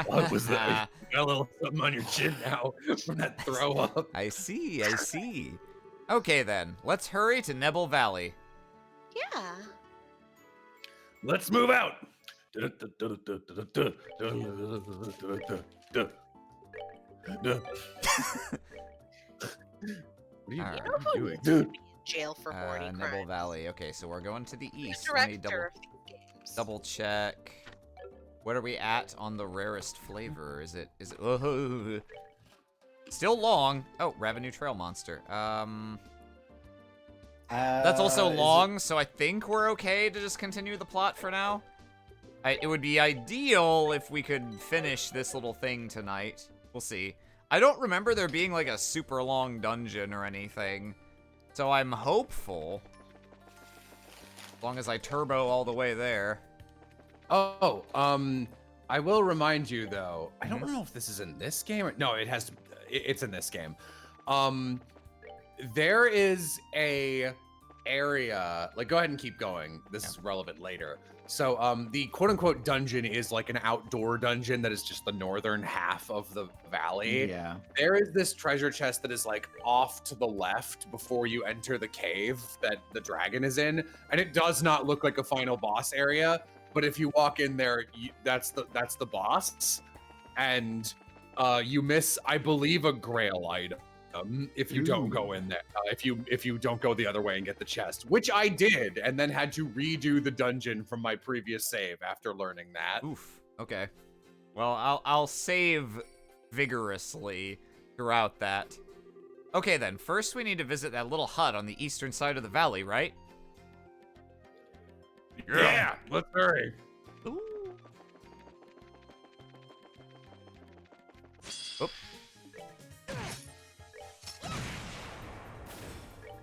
What was that? You got a little something on your chin now from that throw up.
I see. Okay then, let's hurry to Nebel Valley.
Yeah.
Let's move out.
What are you,
Alright.
You know who
doing?
needs to be in jail for horny
Nebel
crimes?
Valley. Okay, so we're going to the
The
east. Let me
director of these games.
double check. What are we at on the rarest flavor? Is it still long? Oh, Revenue Trail Monster. That's also long, so I think we're okay to just continue the plot for now. It would be ideal if we could finish this little thing tonight. We'll see. I don't remember there being like a super long dungeon or anything, so I'm hopeful. As long as I turbo all the way there.
Oh, I will remind you though. I don't know if this is in this game or no. It has. It's in this game. There is a area. Like, go ahead and keep going. This is relevant later. So, the quote-unquote dungeon is like an outdoor dungeon that is just the northern half of the valley.
Yeah.
There is this treasure chest that is like off to the left before you enter the cave that the dragon is in, and it does not look like a final boss area. But if you walk in there, that's the boss, and you miss, I believe, a grail item if you don't go in there. If you don't go the other way and get the chest, which I did, and then had to redo the dungeon from my previous save after learning that.
Oof. Okay. Well, I'll save vigorously throughout that. Okay then, first we need to visit that little hut on the eastern side of the valley, right?
Yeah, let's hurry.
Ooh. Oop.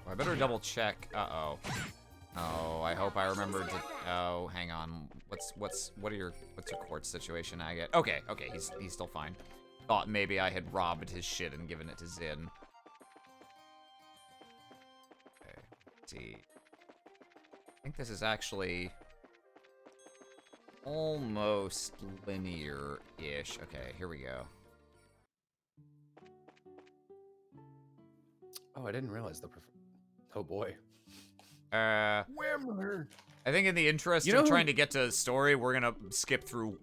I better double check. Uh-oh. Oh, I hope I remembered to. Oh, hang on. What's your quartz situation, Agate? Okay, he's still fine. Thought maybe I had robbed his shit and given it to Zin. Okay, let's see. I think this is actually almost linear-ish. Okay, here we go.
Oh, I didn't realize the. Oh boy.
Whammer.
I think in the interest of trying to get to the story, we're gonna skip through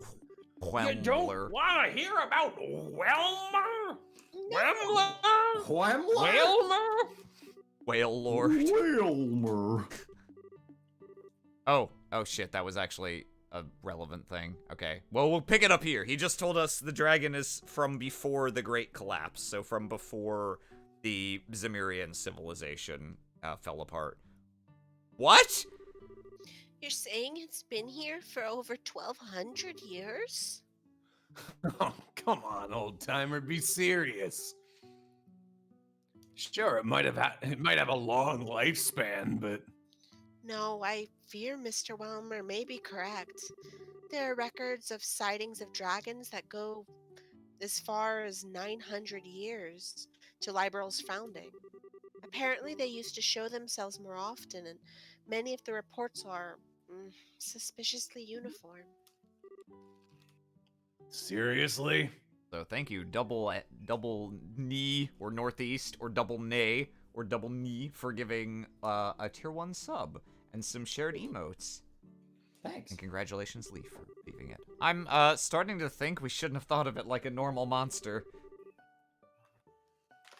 You don't
Whemler.
want to hear about Whelmer? Whemler?
Whamler?
Whelmer?
Whale Lord.
Whalmer.
Oh shit, that was actually a relevant thing. Okay, well, we'll pick it up here. He just told us the dragon is from before the Great Collapse, so from before the Zemurian civilization fell apart. What?
You're saying it's been here for over 1,200 years?
Oh, come on, old timer, be serious. Sure, it might have a long lifespan, but
No, I fear Mr. Wilmer may be correct. There are records of sightings of dragons that go as far as 900 years to Liberal's founding. Apparently, they used to show themselves more often, and many of the reports are suspiciously uniform.
seriously?
So thank you, double knee or northeast or double nay or double knee for giving a tier 1 sub and some shared emotes.
Thanks.
And congratulations, Leaf, for leaving it. I'm starting to think we shouldn't have thought of it like a normal monster.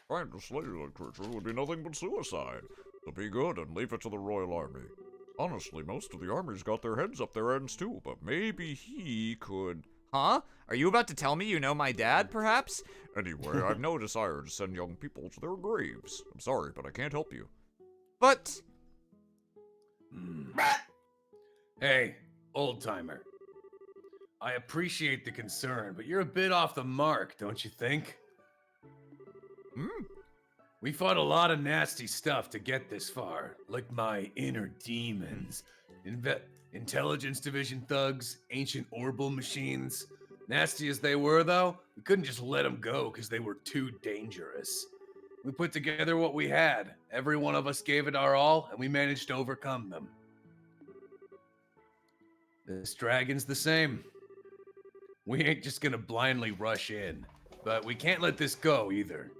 Trying to slay that creature would be nothing but suicide. So be good and leave it to the Royal Army. Honestly, most of the army's got their heads up their ends too, but maybe he could...
Huh? Are you about to tell me you know my dad, perhaps?
Anyway, I've no desire to send young people to their graves. I'm sorry, but I can't help you.
But...
Hey, old timer. I appreciate the concern, but you're a bit off the mark, don't you think? We fought a lot of nasty stuff to get this far, like my inner demons, intelligence division thugs, ancient orbital machines. Nasty as they were, though, we couldn't just let them go because they were too dangerous. We put together what we had. Every one of us gave it our all, and we managed to overcome them. This dragon's the same. We ain't just gonna blindly rush in, but we can't let this go either.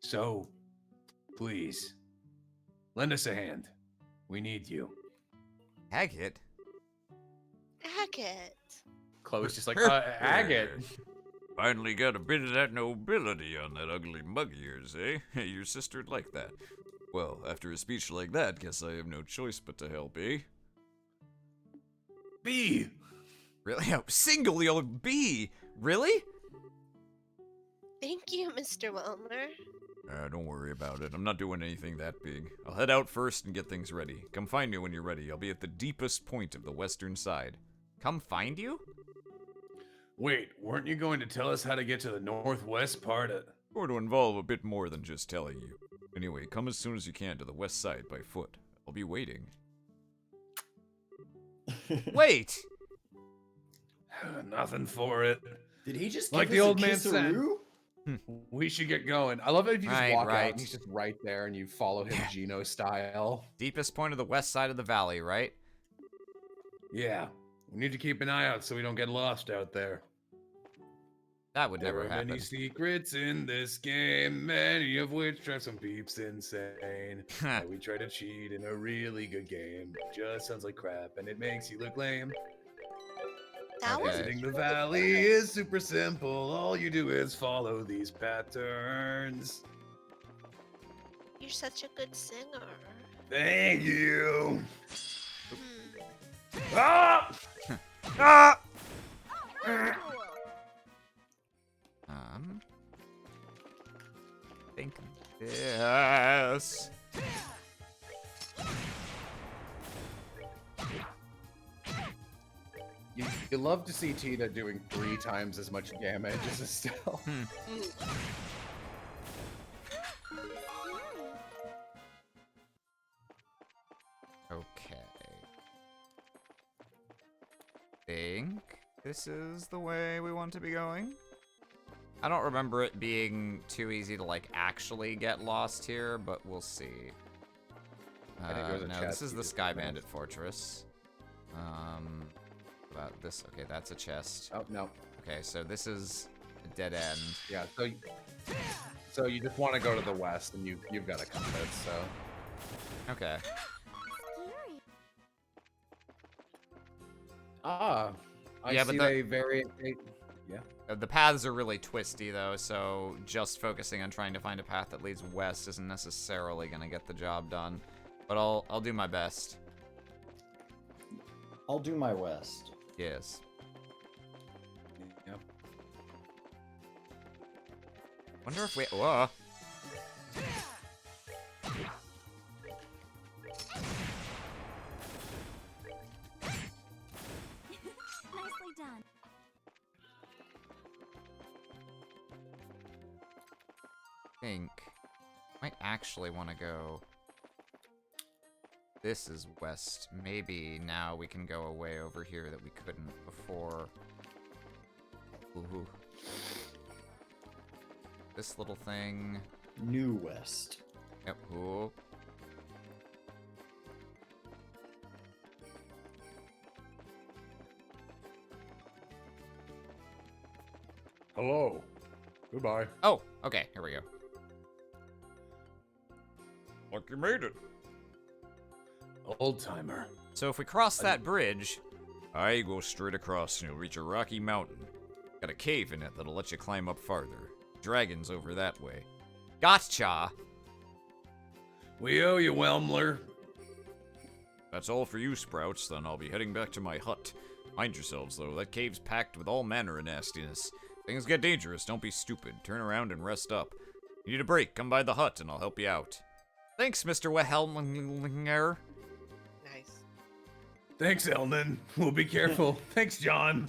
So, Please, lend us a hand. We need you.
Agate?
Agate.
Chloe's just like, agate.
Finally got a bit of that nobility on that ugly mug of yours, eh? Your sister'd like that. Well, after a speech like that, guess I have no choice but to help, eh?
B!
Really? Oh, single your B? Really?
Thank you, Mr. Wilmer.
Don't worry about it. I'm not doing anything that big. I'll head out first and get things ready. Come find me when you're ready. I'll be at the deepest point of the western side. Come find you?
Wait, weren't you going to tell us how to get to the northwest part of...
Or to involve a bit more than just telling you. Anyway, come as soon as you can to the west side by foot. I'll be waiting. Wait!
Nothing for it.
Did he just
Like
give
the
us
old
a
man said.
kisseroo?
We should get going. I love it if you just
Right,
walk out
right.
and he's just right there and you follow him Geno style.
Deepest point of the west side of the valley, right?
Yeah, we need to keep an eye out so we don't get lost out there.
That would
There
never
are many
happen.
secrets in this game, many of which drive some peeps insane. And we try to cheat in a really good game. It just sounds like crap and it makes you look lame.
That was
Okay.
Visiting the valley is super simple. All you do is follow these patterns.
You're such a good singer.
Thank you.
Hmm.
Ah!
Ah! Think this.
You love to see Tita doing 3 times as much damage as Estelle.
Okay. Think this is the way we want to be going. I don't remember it being too easy to like actually get lost here, but we'll see.
I think there's a
No,
chest
this is
you
the
just
Sky
missed.
Bandit Fortress. About this. Okay, that's a chest.
Oh, no.
Okay, so this is a dead end.
Yeah, so you just want to go to the west and you've got a compass, so.
Okay.
I
Yeah, but
see
the-
they vary.
The paths are really twisty though, so just focusing on trying to find a path that leads west isn't necessarily gonna get the job done. But I'll do my best.
I'll do my west.
Yes.
Yeah.
Wonder if we. Whoa.
Nicely done.
Think might actually want to go. This is west. Maybe now we can go away over here that we couldn't before. Ooh. This little thing.
New west.
Yep. Ooh.
Hello. Goodbye.
Oh, okay. Here we go.
Look, you made it.
Old timer.
So if we cross that bridge,
I go straight across and you'll reach a rocky mountain. Got a cave in it that'll let you climb up farther. Dragon's over that way.
gotcha.
We owe you, Welmler.
That's all for you, Sprouts. Then I'll be heading back to my hut. Mind yourselves, though. That cave's packed with all manner of nastiness. Things get dangerous. Don't be stupid. Turn around and rest up. You need a break? Come by the hut and I'll help you out.
Thanks, Mr. Wehelminger.
Nice.
Thanks, Elnan. We'll be careful. Thanks, John.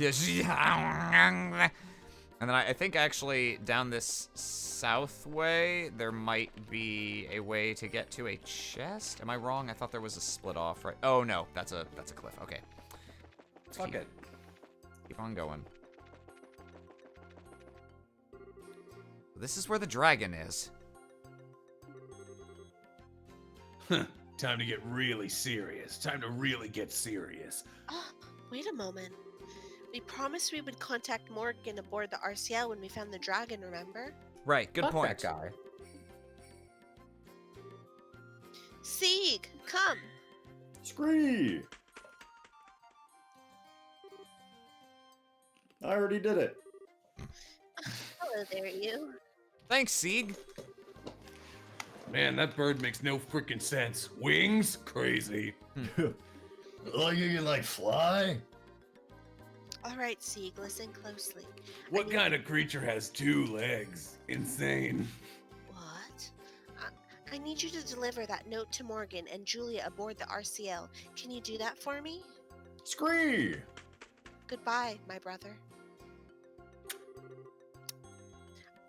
And then I think actually down this south way, there might be a way to get to a chest. Am I wrong? I thought there was a split off, right? Oh no, that's a cliff. Okay. Let's
Fuck it.
Keep on going. This is where the dragon is.
Time to get really serious. Time to really get serious.
Oh, wait a moment. We promised we would contact Morgan aboard the RCL when we found the dragon, remember?
Right, good
Fuck
point.
that guy.
Sieg, come.
Scree! I already did it.
Hello there, you.
Thanks, Sieg.
Man, that bird makes no freaking sense. Wings? Crazy.
Like you can like fly?
All right, Sieg, listen closely.
What kind of creature has 2 legs? Insane.
What? I need you to deliver that note to Morgan and Julia aboard the RCL. Can you do that for me?
Scree!
Goodbye, my brother.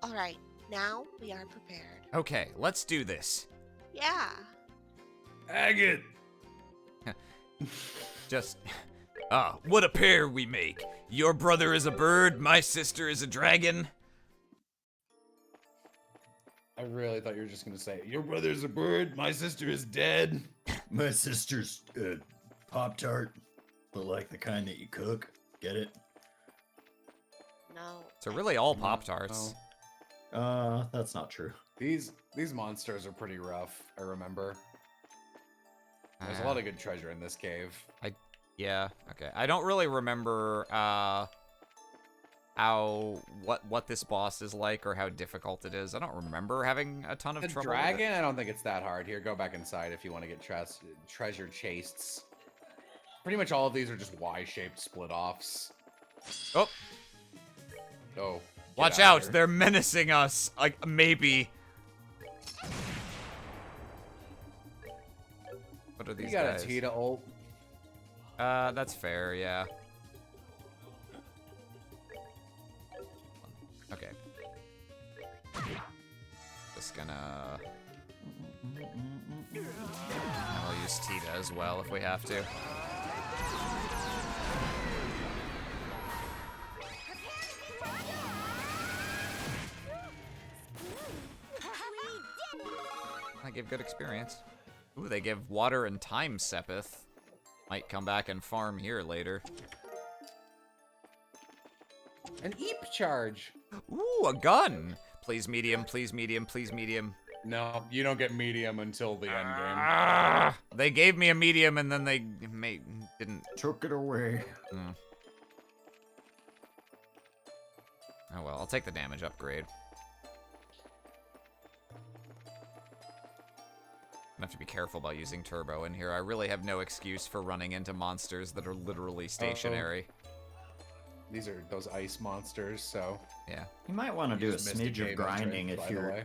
All right, now we are prepared.
Okay, let's do this.
Yeah.
Agate!
Just. Ah, what a pair we make. Your brother is a bird, my sister is a dragon.
I really thought you were just gonna say,
Your brother's a bird, my sister is dead.
My sister's Pop-Tart, but like the kind that you cook. Get it?
No.
So really all Pop-Tarts.
That's not true.
these monsters are pretty rough. I remember. There's a lot of good treasure in this cave.
Yeah, okay. I don't really remember what this boss is like or how difficult it is. I don't remember having a ton of
The
trouble with it.
dragon, I don't think it's that hard. Here, go back inside if you want to get treasure chasts. Pretty much all of these are just Y-shaped split-offs.
Oh,
Oh. get
watch
outta
out.
here.
They're menacing us. Like, maybe. What are these
You got
guys?
a T to ult.
That's fair, yeah. Okay. Just gonna... I'll use Tita as well if we have to. I give good experience. Ooh, they give water and time Sepith. Might come back and farm here later.
An Eep charge.
Ooh, a gun! Please medium, please medium, please medium.
No, you don't get medium until the end game.
Ah, they gave me a medium and then they didn't.
Took it away.
Mm. Oh well, I'll take the damage upgrade. I have to be careful about using turbo in here. I really have no excuse for running into monsters that are literally stationary.
These are those ice monsters, so
Yeah.
You might want to do a
just missed a
smidge
game
of grinding
entrance,
if
by the
you're.
way.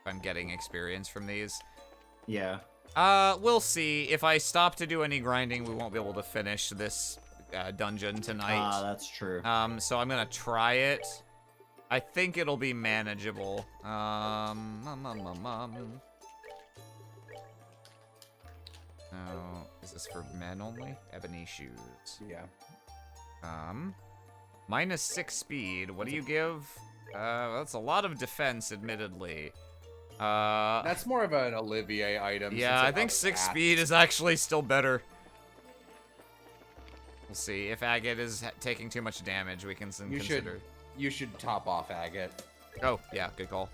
I'm getting experience from these.
Yeah.
We'll see. If I stop to do any grinding, we won't be able to finish this dungeon tonight.
That's true.
So I'm gonna try it. I think it'll be manageable. Oh, is this for men only? Ebony shoes.
Yeah.
-6 speed. What do you give? That's a lot of defense, admittedly.
That's more of an Olivier item.
Yeah,
since
I
it
think
ups
6
stats.
speed is actually still better. We'll see. If Agate is taking too much damage, we can consider.
You should top off Agate.
Oh, yeah, good call.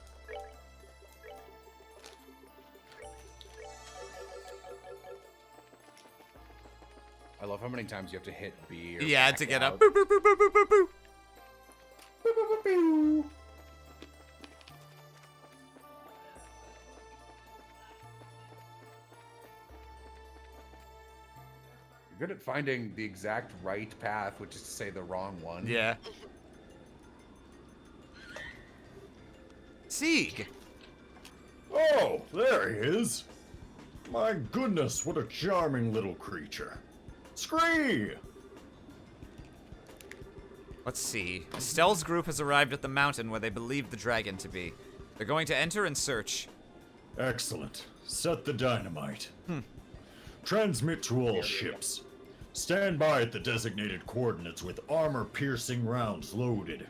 I love how many times you have to hit B. Or
Yeah,
back
to get
out.
up. Boop, boop, boop, boop, boop, boop, boop.
You're good at finding the exact right path, which is to say the wrong one.
Yeah. Sieg!
Oh, there he is. My goodness, what a charming little creature. Scree!
Let's see. Estelle's group has arrived at the mountain where they believe the dragon to be. They're going to enter and search.
Excellent. Set the dynamite. Transmit to all ships. Stand by at the designated coordinates with armor-piercing rounds loaded.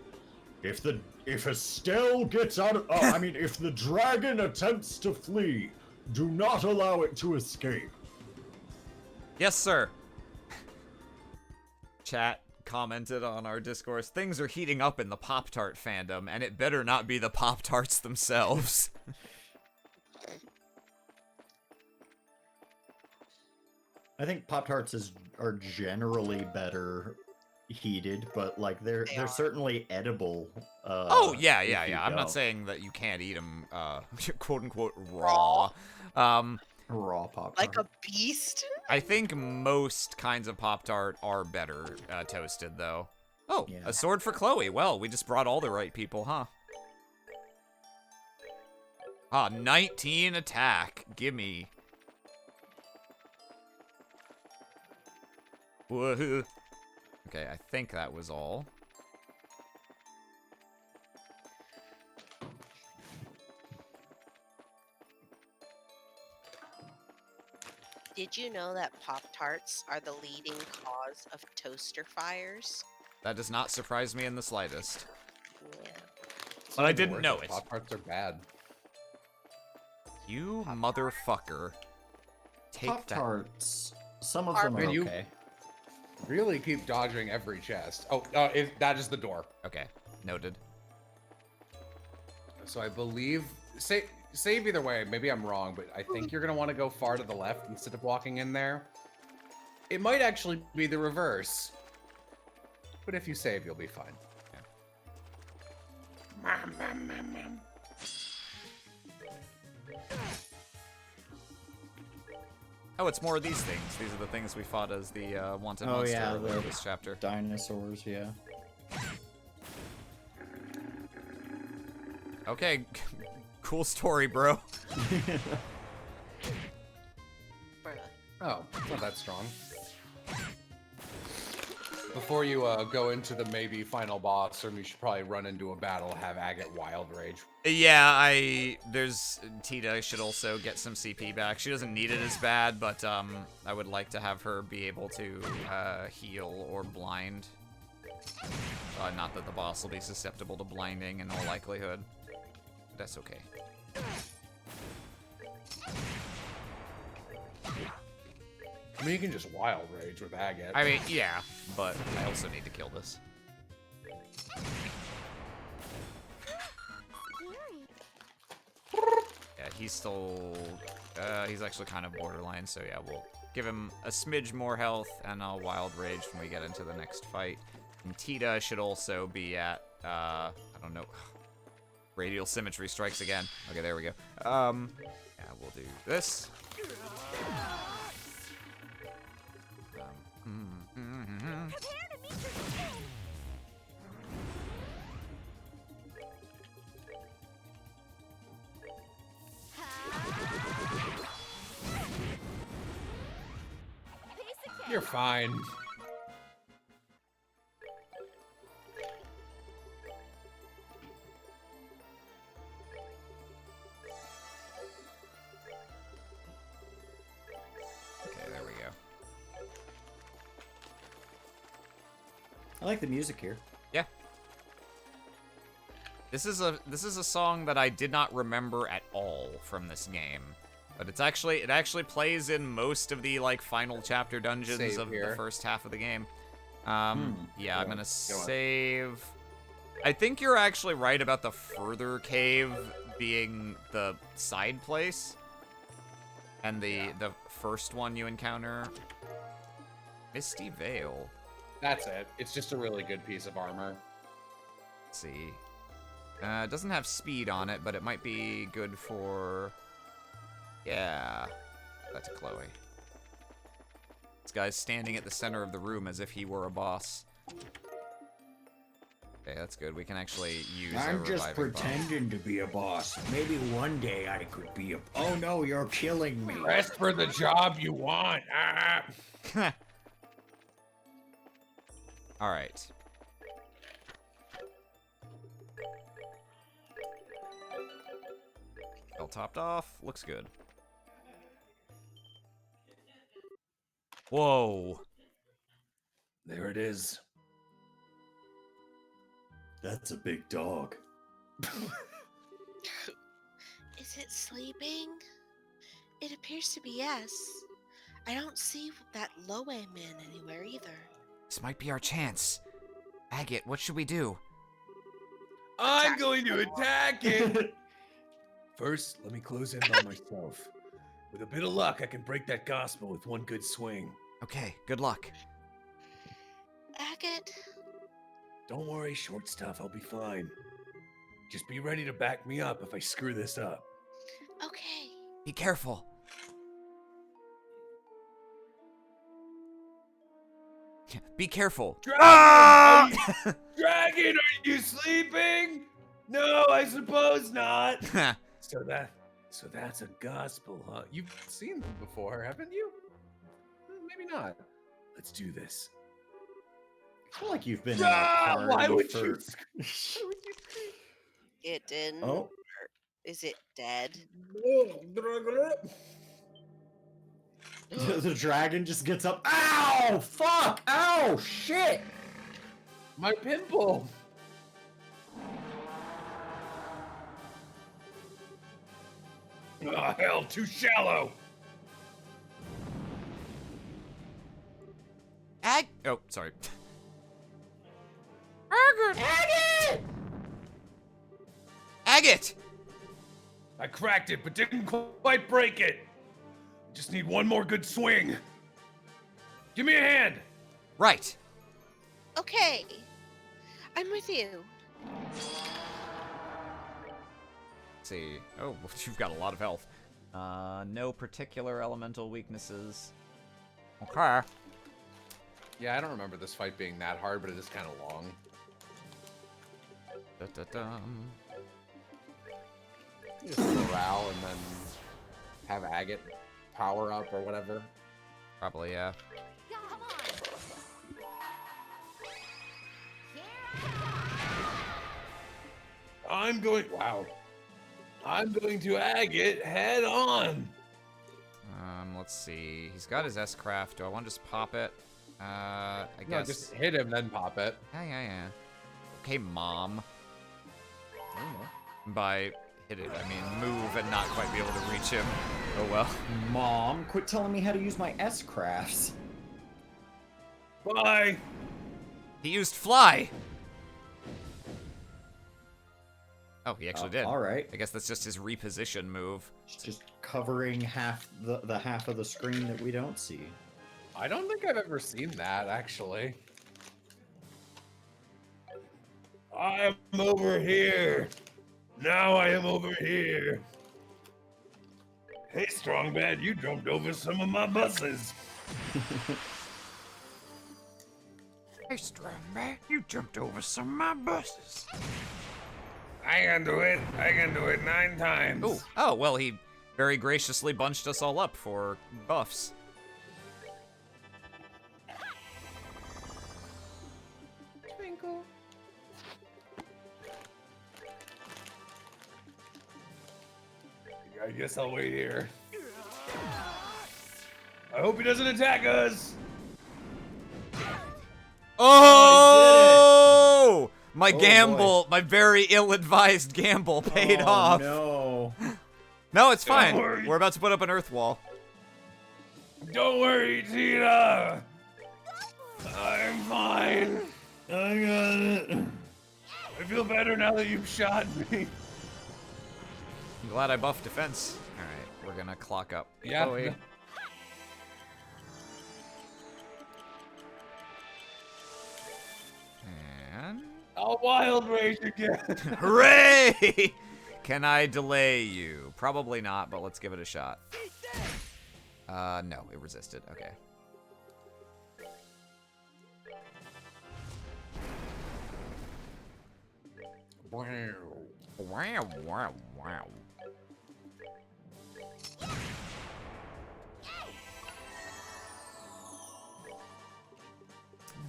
If Estelle gets out of... if the dragon attempts to flee, do not allow it to escape.
Yes, sir. Chat commented on our discourse. Things are heating up in the Pop-Tart fandom, and it better not be the Pop-Tarts themselves.
I think Pop Tarts are generally better heated, but like they're
They are.
certainly edible.
Oh, yeah,
if
yeah,
you
yeah. I'm not
don't.
saying that you can't eat them, quote unquote, raw.
Raw Pop
Like
Tart.
a beast.
I think most kinds of Pop Tart are better toasted, though. Oh,
Yeah.
a sword for Chloe. Well, we just brought all the right people, huh? Ah, 19 attack. Gimme. Woohoo. Okay, I think that was all.
Did you know that Pop Tarts are the leading cause of toaster fires?
That does not surprise me in the slightest.
Yeah.
But I didn't know it.
Pop Tarts are bad.
You motherfucker. Take
Pop
that.
Tarts. Some of them are
Man, you-
okay.
Really keep dodging every chest. Oh, that is the door.
Okay, noted.
So I believe save either way. Maybe I'm wrong, but I think you're gonna want to go far to the left instead of walking in there. It might actually be the reverse, but if you save, you'll be fine.
Oh, it's more of these things. These are the things we fought as the wanted
Oh,
monster
yeah,
in
the-
this chapter.
Dinosaurs, yeah.
Okay, cool story, bro.
Bruh.
Oh, it's not that strong. Before you go into the maybe final boss, or you should probably run into a battle, have Agate Wild Rage.
Yeah, Tita should also get some CP back. She doesn't need it as bad, but I would like to have her be able to heal or blind. Not that the boss will be susceptible to blinding in all likelihood. That's okay.
I mean, you can just Wild Rage with Agate.
I mean, yeah, but I also need to kill this. Yeah, he's still... he's actually kind of borderline, so yeah, we'll give him a smidge more health and a Wild Rage when we get into the next fight. And Tita should also be at, I don't know... Radial Symmetry strikes again. Okay, there we go. Yeah, we'll do this.
You're fine.
Okay, there we go.
I like the music here.
Yeah. This is a song that I did not remember at all from this game. But it actually plays in most of the like final chapter dungeons
Save
of
here.
the first half of the game. Yeah, I'm gonna
Go on.
save. I think you're actually right about the further cave being the side place. And the first one you encounter. Misty Veil.
That's it. It's just a really good piece of armor.
Let's see. It doesn't have speed on it, but it might be good for... Yeah. That's Chloe. This guy's standing at the center of the room as if he were a boss. Okay, that's good. We can actually use a
I'm just
reviving bomb.
pretending to be a boss. Maybe one day I could be a. Oh no, you're killing me.
Rest for the job you want. Ah.
All right. All topped off. Looks good. Whoa.
There it is.
That's a big dog.
Is it sleeping? It appears to be yes. I don't see that Loe man anywhere either.
This might be our chance. Agate, what should we do?
I'm going to attack it. First, let me close in by myself. With a bit of luck, I can break that gospel with one good swing.
Okay, good luck.
Agate,
Don't worry, short stuff, I'll be fine. Just be ready to back me up if I screw this up.
okay.
Be careful. Be careful.
Dragon!
Ah!
Dragon, are you sleeping? No, I suppose not. So that's a gospel, huh?
You've seen them before, haven't you? Maybe not.
Let's do this.
I feel like you've been in
Ah,
a
why
party
would
for...
you?
It didn't.
Oh,
Is it dead?
the dragon just gets up. Ow! Fuck! Ow! Shit!
My pimple.
Oh, hell, too shallow.
Oh, sorry.
Agate!
Agate!
I cracked it, but didn't quite break it. Just need one more good swing. Give me a hand.
Right.
Okay. I'm with you.
Let's see. Oh, you've got a lot of health. No particular elemental weaknesses. Okay.
Yeah, I don't remember this fight being that hard, but it is kind of long.
Da-da-dum.
You just morale and then have Agate power up or whatever.
Probably, yeah.
Come on.
Wow. I'm going to Agate head on.
Let's see. He's got his S-Craft. Do I want to just pop it? I
No,
guess.
just hit him, then pop it.
Yeah. Okay, Mom.
I don't know.
By hit it, I mean move and not quite be able to reach him. Oh well.
Mom, quit telling me how to use my S-crafts.
Bye.
He used fly! Oh, he actually did.
All right.
I guess that's just his reposition move.
Just covering half the half of the screen that we don't see.
I don't think I've ever seen that, actually.
I am over here. Now I am over here. Hey, Strong Bad, you jumped over some of my buses.
Hey, strong man, you jumped over some of my buses.
I can do it. I can do it 9 times.
Oh, well, he very graciously bunched us all up for buffs.
Twinkle.
I guess I'll wait here. I hope he doesn't attack us.
Oh! My
Oh,
gamble, my very ill-advised gamble paid off.
No.
No, it's
Don't
fine.
worry.
We're about to put up an earth wall.
Don't worry, Tina. I'm fine. I got it. I feel better now that you've shot me.
I'm glad I buffed defense. All right, we're gonna clock up.
Yeah.
Chloe. And
I'll wild rage again.
hooray! Can I delay you? Probably not, but let's give it a shot. No, it resisted. Okay.
Wow.
Wow, wow, wow.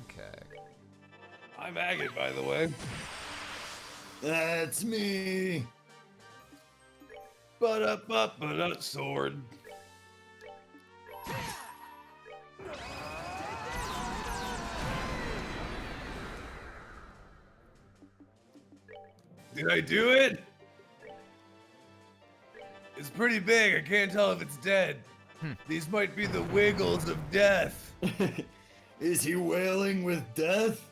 Okay.
I'm Agate, by the way.
That's me.
But sword. Did I do it? It's pretty big. I can't tell if it's dead. These might be the wiggles of death.
Is he wailing with death?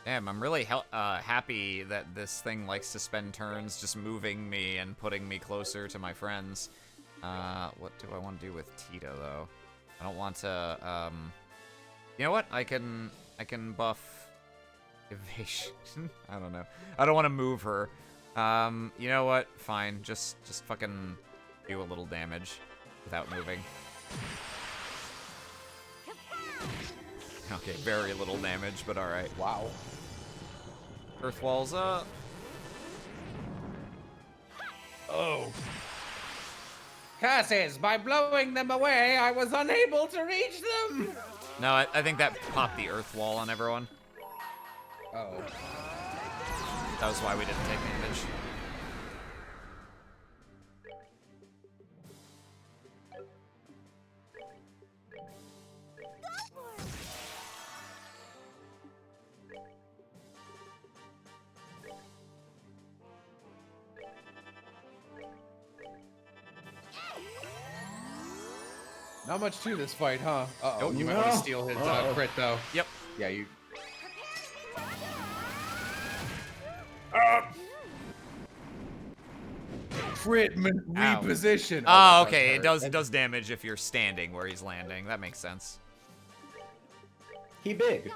Damn, I'm really happy that this thing likes to spend turns just moving me and putting me closer to my friends. What do I want to do with Tito though? I don't want to. You know what? I can buff evasion. I don't know. I don't want to move her. You know what? Fine. Just fucking do a little damage without moving. Okay, very little damage, but all right.
Wow.
Earth walls up.
Oh.
Curses! By blowing them away, I was unable to reach them!
No, I think that popped the earth wall on everyone.
Uh-oh.
That was why we didn't take damage.
Not much to this fight, huh? Uh-oh,
Nope.
you might want to steal his crit, though.
Yep.
Yeah, you... Crit
Ow.
reposition.
Oh,
that
okay. It
hurt.
does damage if you're standing where he's landing. That makes sense.
He big.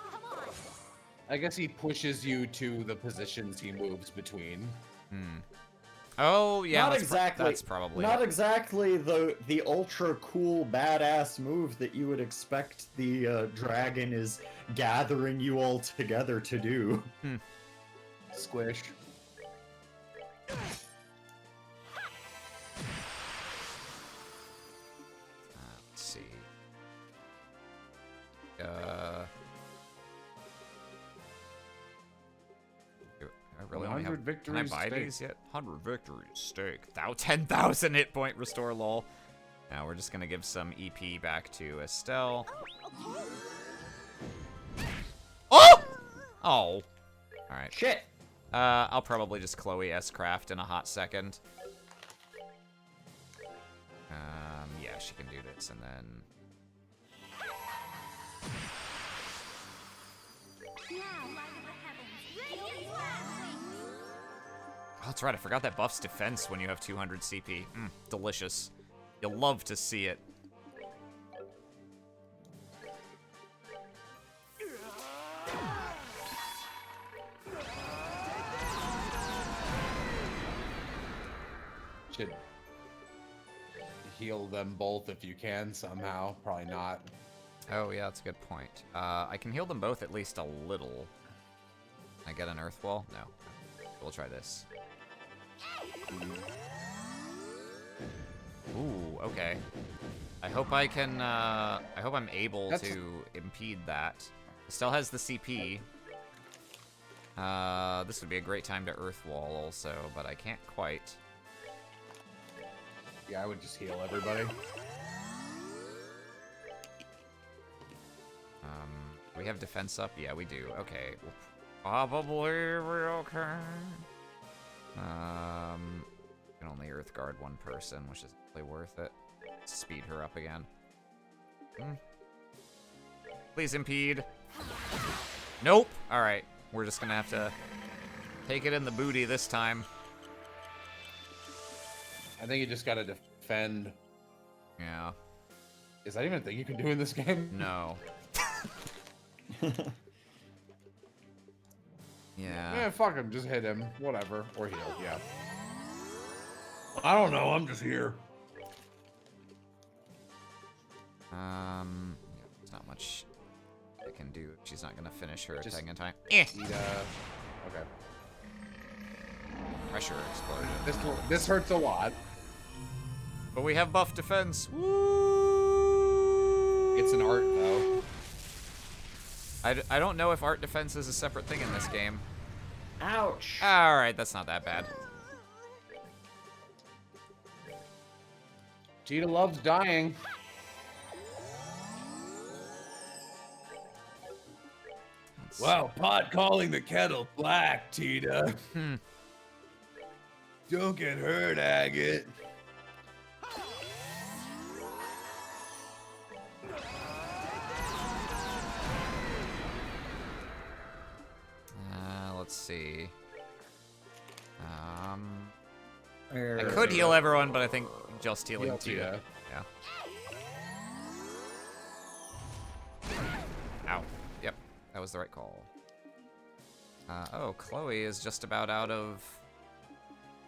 I guess he pushes you to the positions he moves between.
Oh, yeah.
Not
that's
exactly.
That's probably
not
it.
exactly the ultra cool badass move that you would expect the dragon is gathering you all together to do.
Squish.
Let's see. I really only
100
have.
victories.
Can I buy
stake.
these yet? 100 victories. Stake. 10,000 hit point restore. Lol. Now we're just gonna give some EP back to Estelle. Oh! Oh! All right.
Shit.
I'll probably just Chloe S-Craft in a hot second. Yeah, she can do this, and then... Oh, that's right, I forgot that buffs defense when you have 200 CP. Delicious. You'll love to see it.
Should heal them both if you can somehow. Probably not.
Oh, yeah, that's a good point. I can heal them both at least a little. I get an earth wall? No. We'll try this. Ooh, okay. I hope I can, I hope I'm able to impede that. Still has the CP. This would be a great time to earth wall also, but I can't quite.
Yeah, I would just heal everybody.
Do we have defense up? Yeah, we do. Okay. We'll probably be okay. Can only earth guard one person, which is really worth it. Speed her up again. Please impede. Nope. Alright. We're just gonna have to take it in the booty this time.
I think you just gotta defend.
Yeah.
Is that even a thing you can do in this game?
No. Yeah.
Yeah, fuck him. Just hit him. Whatever. Or heal. Yeah.
I don't know. I'm just here.
Yeah, there's not much I can do. She's not gonna finish her
Just
attack in time.
Eat, okay.
Pressure explosion.
This hurts a lot.
But we have buff defense. Woo!
It's an art, though.
I don't know if art defense is a separate thing in this game.
Ouch.
Alright, that's not that bad.
Cheetah loves dying.
Wow, pot calling the kettle black, Tita. Don't get hurt, Agate.
Let's see. I could heal everyone, but I think just healing
Heal
Tita.
Tita.
Yeah. Ow. Yep, that was the right call. Oh, Chloe is just about out of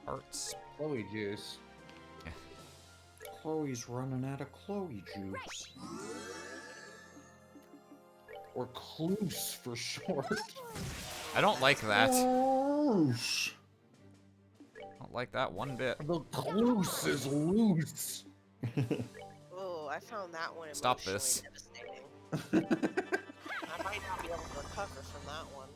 hearts.
Chloe juice.
Chloe's running out of Chloe juice.
Or Kloos for short.
I don't like that.
Whoosh.
I don't like that one bit.
The Kloos is loose.
Oh, I found that one
Stop
emotionally
this.
devastating. I might not be able to recover from that one.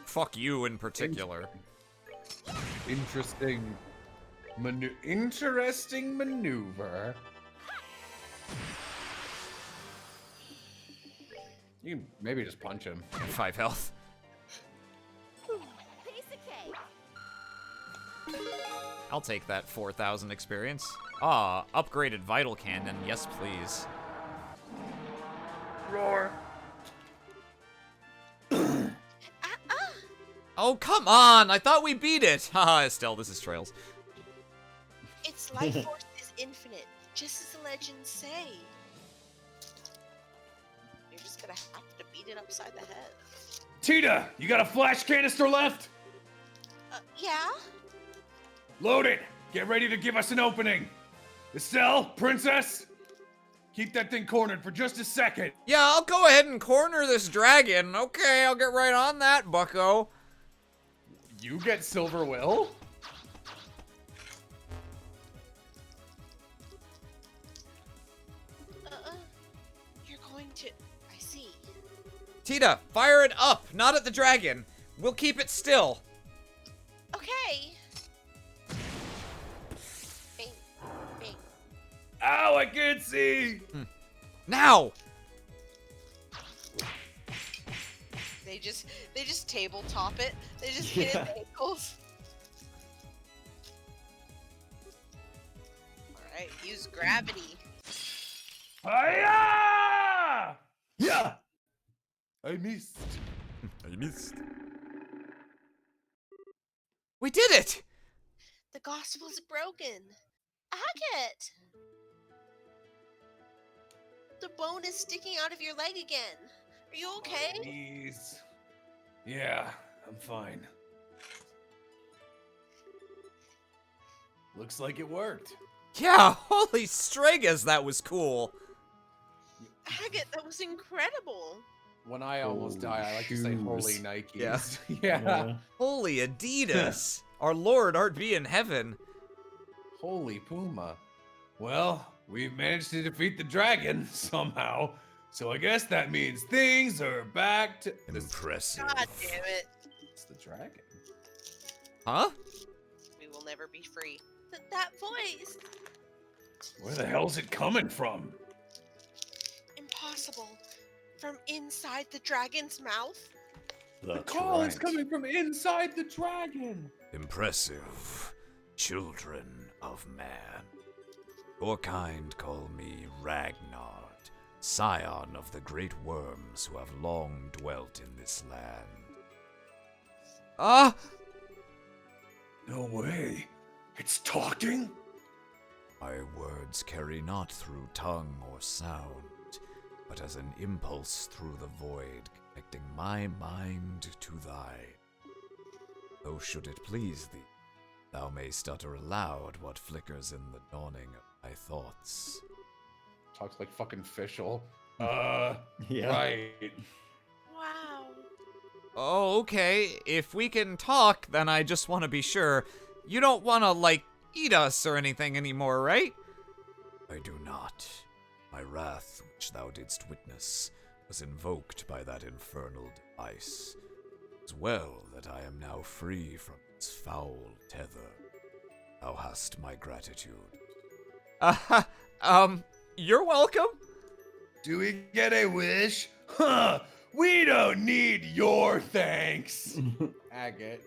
Fuck you in particular.
Interesting maneuver. You can maybe just punch him.
5 health.
Piece of cake.
I'll take that 4,000 experience. Ah, upgraded vital cannon. Yes, please.
Roar.
Oh, come on! I thought we beat it! Haha, Estelle, this is Trails.
Its life force is infinite, just as the legends say. You're just gonna have to beat it upside the head.
Tita, you got a flash canister left?
Yeah?
Load it. Get ready to give us an opening. Estelle, Princess, keep that thing cornered for just a second.
Yeah, I'll go ahead and corner this dragon. Okay, I'll get right on that, bucko.
You get Silver Will?
You're going to... I see.
Tita, fire it up, not at the dragon. We'll keep it still.
Okay. Bing. Bing.
Ow, I can't see.
Now!
They just tabletop it. They just hit it in the ankles. Alright, use gravity.
Hiya!
Yeah.
I missed.
I missed.
We did it!
The gospel's broken. Agate! The bone is sticking out of your leg again. Are you okay?
Knees. Yeah, I'm fine. Looks like it worked.
Yeah, holy Stragas, that was cool.
Agate, that was incredible.
When I almost die, I like to say holy Nikes.
Yeah.
Yeah.
Holy Adidas. Our Lord art be in heaven.
Holy Puma.
Well, we've managed to defeat the dragon somehow. So I guess that means things are back to...
Impressive.
God damn it.
It's the dragon.
Huh?
We will never be free. That voice.
Where the hell's it coming from?
Impossible. From inside the dragon's mouth?
That's
Call
right.
is coming from inside the dragon.
Impressive, children of man. Your kind call me Ragnar, scion of the great worms who have long dwelt in this land.
Ah!
No way. It's talking?
My words carry not through tongue or sound, but as an impulse through the void, connecting my mind to thine. Though should it please thee, thou mayst utter aloud what flickers in the dawning of thy thoughts.
Talks like fucking Fischl.
Yeah.
Right.
Wow.
Oh, okay. If we can talk, then I just want to be sure. You don't want to, like, eat us or anything anymore, right?
I do not. My wrath, which thou didst witness, was invoked by that infernal device. As well that I am now free from its foul tether. Thou hast my gratitude.
You're welcome.
Do we get a wish? Huh! We don't need your thanks!
Agate.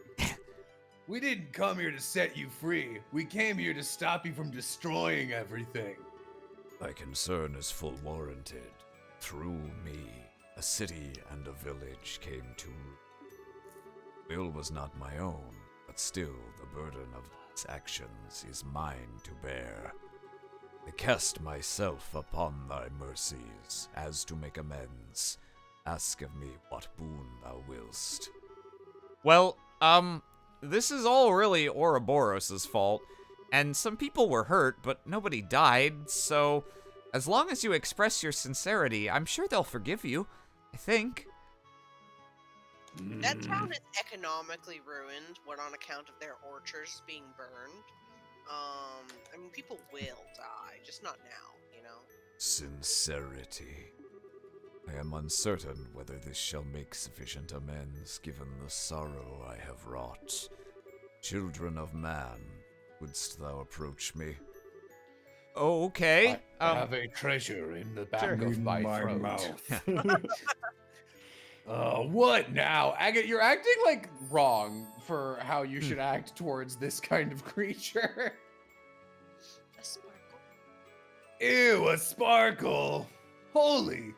We didn't come here to set you free. We came here to stop you from destroying everything.
Thy concern is full warranted. Through me, a city and a village came to Will was not my own, but still the burden of its actions is mine to bear. I cast myself upon thy mercies, as to make amends. Ask of me what boon thou willst.
Well, this is all really Ouroboros' fault, and some people were hurt, but nobody died, so as long as you express your sincerity, I'm sure they'll forgive you. I think.
That town is economically ruined, what on account of their orchards being burned. I mean, people will die, just not now, you know?
Sincerity. I am uncertain whether this shall make sufficient amends given the sorrow I have wrought. Children of man, wouldst thou approach me?
Oh, okay.
I have a treasure in the back of my throat.
What now? Agate, you're acting like wrong for how you should act towards this kind of creature.
A sparkle.
Ew, a sparkle. Holy.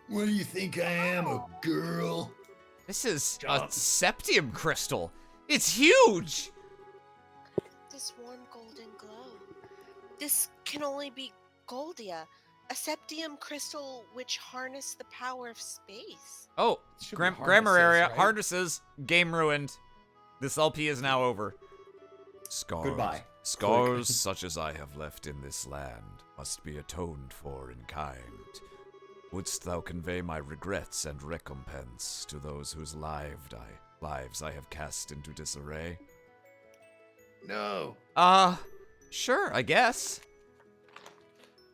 What do you think I am, a girl?
This is a
Jump.
septium crystal. It's huge!
This one golden glow. This can only be Goldia, a septium crystal which harnessed the power of space.
Oh,
Should be
grammar
harnesses,
area.
right?
Harnesses. Game ruined. This LP is now over.
Scars.
Goodbye.
Scars such as I have left in this land must be atoned for in kind. Wouldst thou convey my regrets and recompense to those whose lives I have cast into disarray?
No,
Sure, I guess.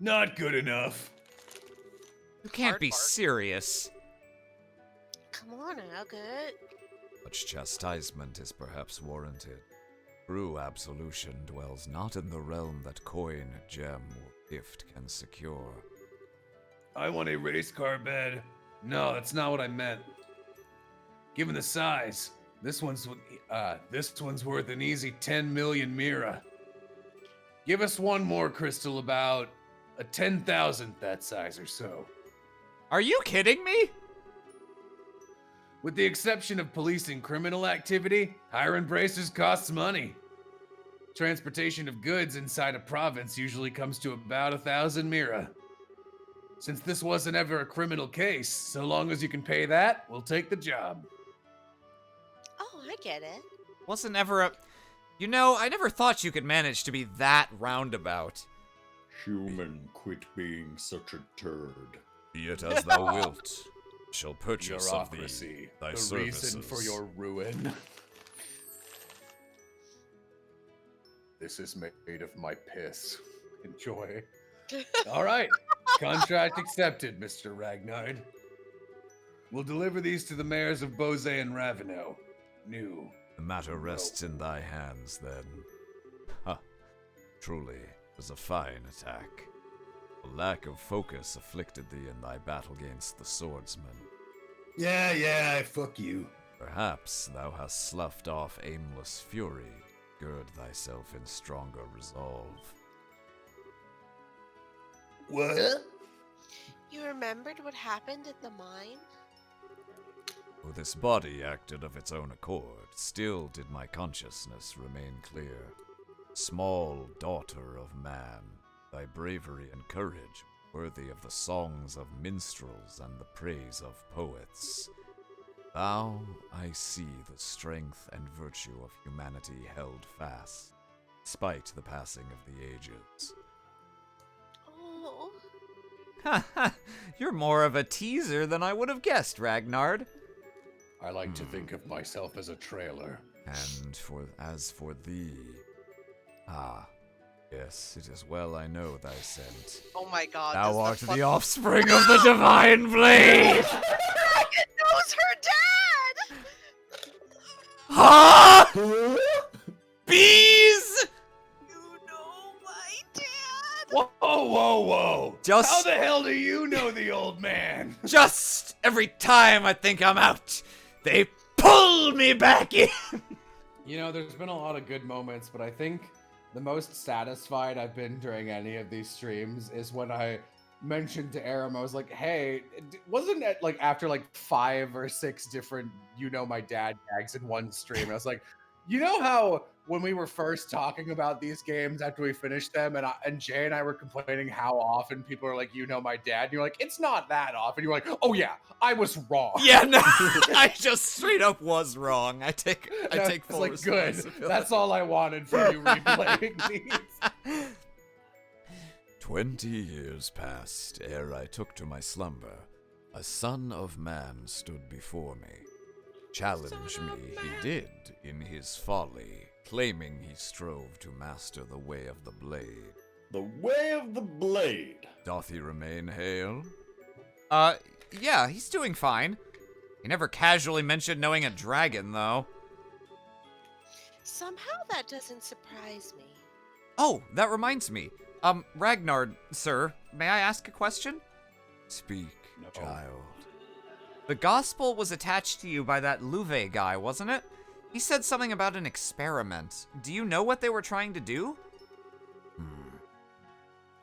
not good enough.
You can't
Hard
be
part.
serious.
Come on, Agate.
Such chastisement is perhaps warranted. True absolution dwells not in the realm that coin, gem, or gift can secure.
I want a race car bed. No, that's not what I meant. Given the size, this one's worth an easy 10 million mira. Give us one more crystal about a 10,000th that size or so.
Are you kidding me?
With the exception of police and criminal activity, hiring bracers costs money. Transportation of goods inside a province usually comes to about 1,000 mira. Since this wasn't ever a criminal case, so long as you can pay that, we'll take the job.
Oh, I get it.
Wasn't ever a... You know, I never thought you could manage to be that roundabout.
Human, quit being such a turd.
Be it as thou wilt. Shall purchase of thee
Bureaucracy,
thy
the
services.
reason for your ruin. This is made of my piss. Enjoy.
All right, contract accepted, Mr. Ragnard. We'll deliver these to the mayors of Bose and Raveno. New.
The matter rests in thy hands, then. Ha! Truly, it was a fine attack. A lack of focus afflicted thee in thy battle against the swordsman.
Yeah, fuck you.
Perhaps thou hast sloughed off aimless fury. Gird thyself in stronger resolve.
What?
You remembered what happened at the mine?
Though this body acted of its own accord, still did my consciousness remain clear. Small daughter of man, thy bravery and courage worthy of the songs of minstrels and the praise of poets. Thou, I see the strength and virtue of humanity held fast, despite the passing of the ages.
Oh,
You're more of a teaser than I would have guessed, Ragnard.
I like to think of myself as a trailer.
And as for thee, yes, it is well I know thy scent.
oh my God!
Thou
does
art
fuck-
the offspring of the divine blade!
Dragon knows her dad.
Ha! Bees!
You know my dad.
Whoa, whoa, whoa!
Just-
How the hell do you know the old man?
Just every time I think I'm out, they pull me back in.
You know, there's been a lot of good moments, but I think the most satisfied I've been during any of these streams is when I mentioned to Aram, I was like, hey, wasn't it like after like 5 or 6 different "you know my dad" gags in one stream? I was like, you know how when we were first talking about these games after we finished them, and Jay and I were complaining how often people are like, "you know my dad," and you're like, it's not that often. You're like, oh yeah, I was wrong.
Yeah, no, I just straight up was wrong. I take full
like, good.
responsibility.
That's all I wanted from you replaying these.
20 years passed ere I took to my slumber. A son of man stood before me. Challenge me he did in his folly, claiming he strove to master the way of the blade.
The way of the blade.
Doth he remain hale?
Yeah, he's doing fine. He never casually mentioned knowing a dragon, though.
Somehow that doesn't surprise me.
Oh, that reminds me. Ragnar, sir, may I ask a question?
Speak, child.
The gospel was attached to you by that Louvet guy, wasn't it? He said something about an experiment. Do you know what they were trying to do?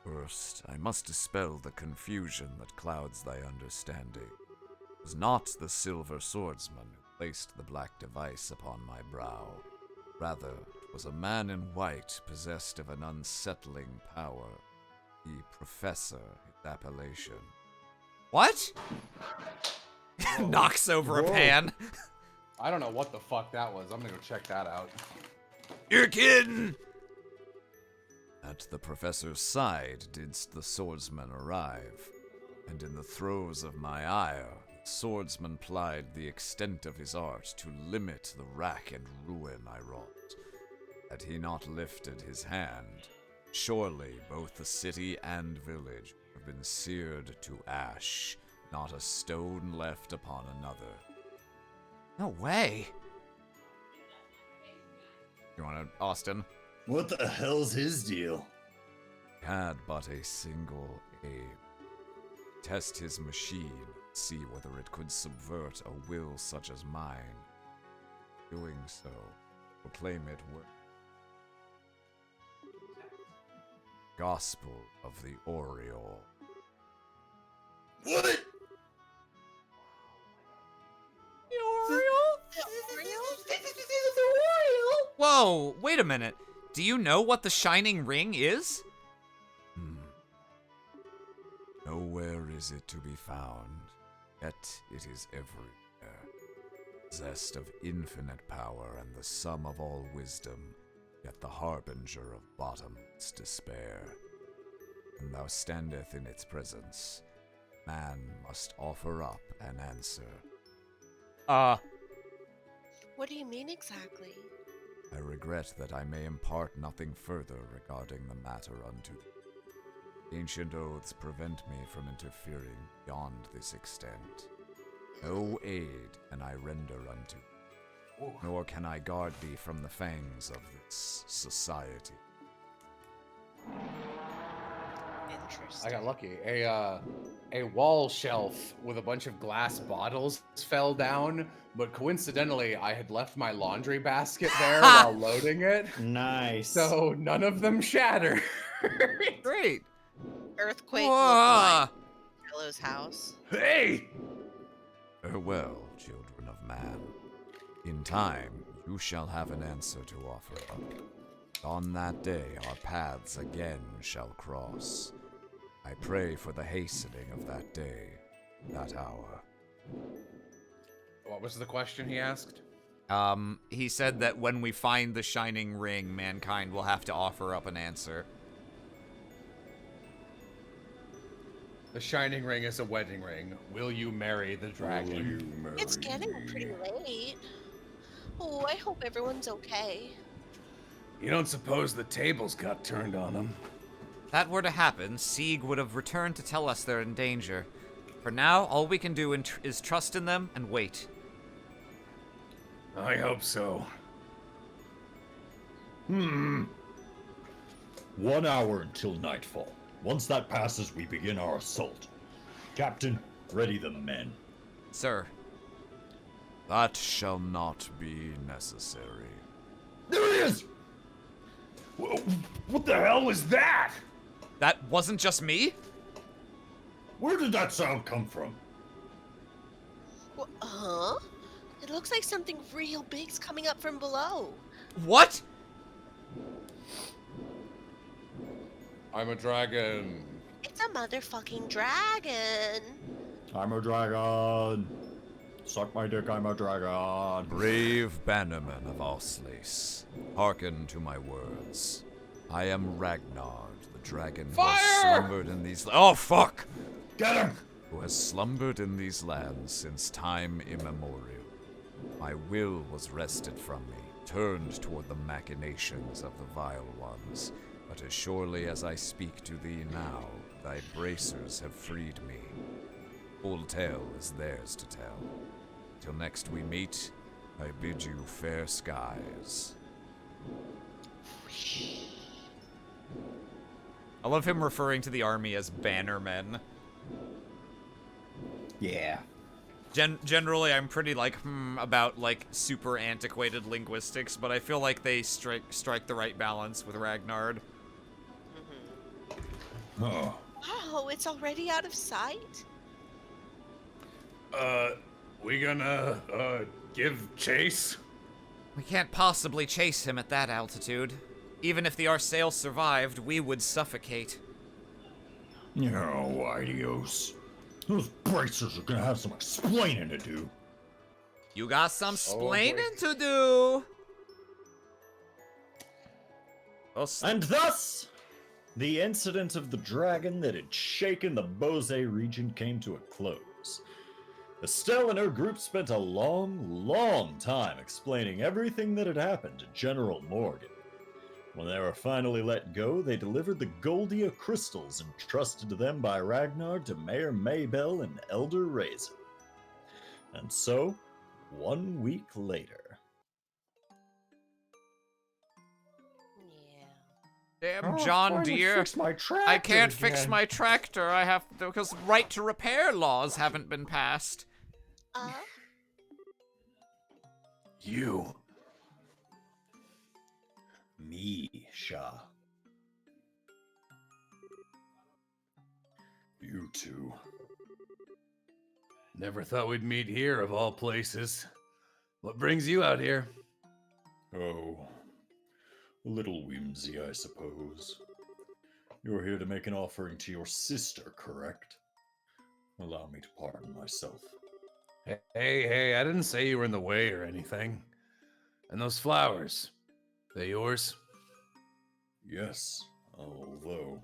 First, I must dispel the confusion that clouds thy understanding. It was not the silver swordsman who placed the black device upon my brow. Rather, it was a man in white possessed of an unsettling power. The professor, his appellation.
What? Knocks over a pan.
I don't know what the fuck that was. I'm gonna go check that out.
You're kidding!
At the professor's side didst the swordsman arrive, and in the throes of my ire, the swordsman plied the extent of his art to limit the rack and ruin I wrought. Had he not lifted his hand, surely both the city and village would have been seared to ash, not a stone left upon another.
No way. You want to, Austin?
What the hell's his deal?
Had but a single aim. Test his machine, see whether it could subvert a will such as mine. Doing so, proclaim it work. Gospel of the Oriole.
What?
Whoa, wait a minute. Do you know what the Shining Ring is?
Nowhere is it to be found, yet it is everywhere. Possessed of infinite power and the sum of all wisdom, yet the harbinger of bottomless despair. When thou standeth in its presence, man must offer up an answer.
What do you mean exactly?
I regret that I may impart nothing further regarding the matter unto thee. Ancient oaths prevent me from interfering beyond this extent. No aid can I render unto thee, nor can I guard thee from the fangs of this society.
Interesting.
I got lucky. A wall shelf with a bunch of glass bottles fell down, but coincidentally, I had left my laundry basket there while loading it,
Nice.
so none of them shattered.
Great.
Earthquake
Whoa.
looked like Hello's house.
Hey!
Farewell, children of man. In time, you shall have an answer to offer up. On that day, our paths again shall cross. I pray for the hastening of that day, that hour.
What was the question he asked?
He said that when we find the Shining Ring, mankind will have to offer up an answer.
The Shining Ring is a wedding ring. Will you marry the dragon?
It's getting pretty late. Oh, I hope everyone's okay.
You don't suppose the tables got turned on them?
If that were to happen, Sieg would have returned to tell us they're in danger. For now, all we can do is trust in them and wait.
I hope so.
1 hour until nightfall. Once that passes, we begin our assault. Captain, ready the men.
Sir.
That shall not be necessary.
There he is!
What the hell was that?
That wasn't just me?
Where did that sound come from?
Huh? It looks like something real big's coming up from below.
What?
I'm a dragon.
It's a motherfucking dragon.
I'm a dragon. Suck my dick, I'm a dragon.
Brave bannerman of Oslis, hearken to my words. I am Ragnar, the dragon who has slumbered in these. Oh fuck!
Get him!
Who has slumbered in these lands since time immemorial. My will was wrested from me, turned toward the machinations of the vile ones. But as surely as I speak to thee now, thy bracers have freed me. Full tale is theirs to tell. Till next we meet, I bid you fair skies.
I love him referring to the army as bannermen.
Yeah.
Generally, I'm pretty about super antiquated linguistics, but I feel like they strike the right balance with Ragnar.
Oh.
Oh, it's already out of sight?
We gonna, give chase?
We can't possibly chase him at that altitude. Even if the Arsail survived, we would suffocate.
No, adios. Those bracers are gonna have some explaining to do.
You got some splaining to do.
And thus, the incident of the dragon that had shaken the Bose region came to a close. Estelle and her group spent a long time explaining everything that had happened to General Morgan. When they were finally let go, they delivered the Goldia crystals entrusted to them by Ragnar to Mayor Maybell and Elder Razor. And so, 1 week later...
Damn, John Deere.
Fix my tractor
I can't fix
again.
my tractor. I have to, because right to repair laws haven't been passed.
You.
Me, Shah. You two.
Never thought we'd meet here, of all places. What brings you out here?
Oh, a little whimsy, I suppose. You're here to make an offering to your sister, correct? Allow me to pardon myself.
Hey, I didn't say you were in the way or anything. And those flowers, they yours?
Yes, although,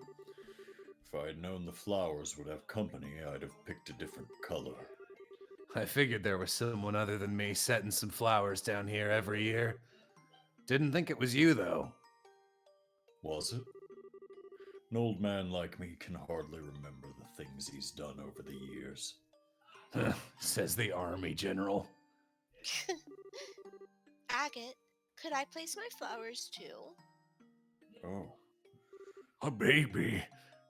if I'd known the flowers would have company, I'd have picked a different color.
I figured there was someone other than me setting some flowers down here every year. Didn't think it was you, though.
Was it? An old man like me can hardly remember the things he's done over the years.
Says the army general.
Agate, could I place my flowers too?
Oh.
A baby.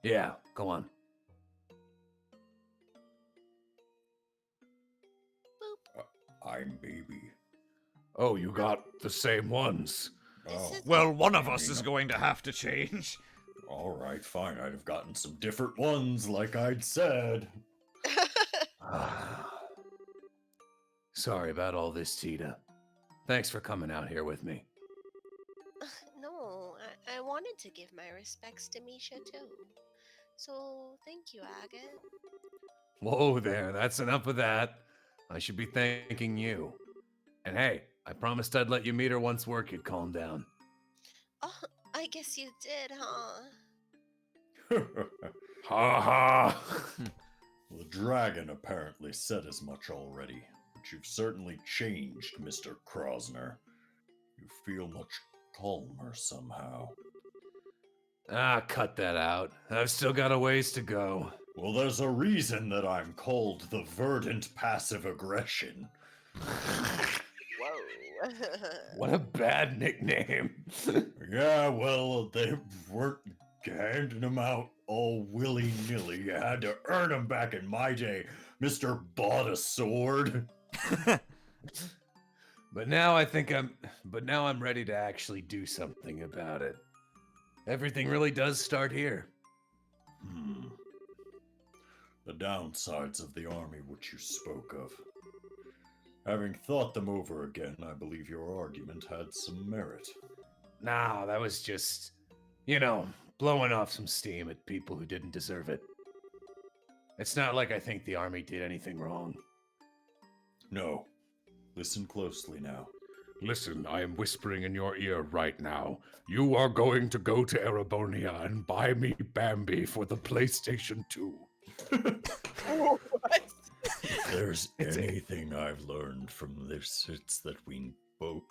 Yeah, go on.
I'm baby.
Oh, you got the same ones.
Oh.
Well, one of us is going to have to change.
Alright, fine. I'd have gotten some different ones, like I'd said.
Sorry about all this, Tita. Thanks for coming out here with me.
No, I wanted to give my respects to Misha too. So, thank you, Agate.
Whoa there, that's enough of that. I should be thanking you. And hey, I promised I'd let you meet her once work had calmed down.
Oh, I guess you did, huh?
Ha ha!
The dragon apparently said as much already, but you've certainly changed, Mr. Krosner. You feel much calmer somehow.
Ah, cut that out. I've still got a ways to go.
Well, there's a reason that I'm called the Verdant Passive Aggression.
Whoa.
What a bad nickname.
Yeah, well, they weren't handing them out all willy-nilly. You had to earn them back in my day, Mr. Bought a Sword.
But now I'm ready to actually do something about it. Everything really does start here.
The downsides of the army which you spoke of. Having thought them over again, I believe your argument had some merit.
Nah, that was just, blowing off some steam at people who didn't deserve it. It's not like I think the army did anything wrong.
No. Listen closely now.
Listen, I am whispering in your ear right now. You are going to go to Erebonia and buy me Bambi for the PlayStation 2.
What?
If there's anything I've learned from this, it's that we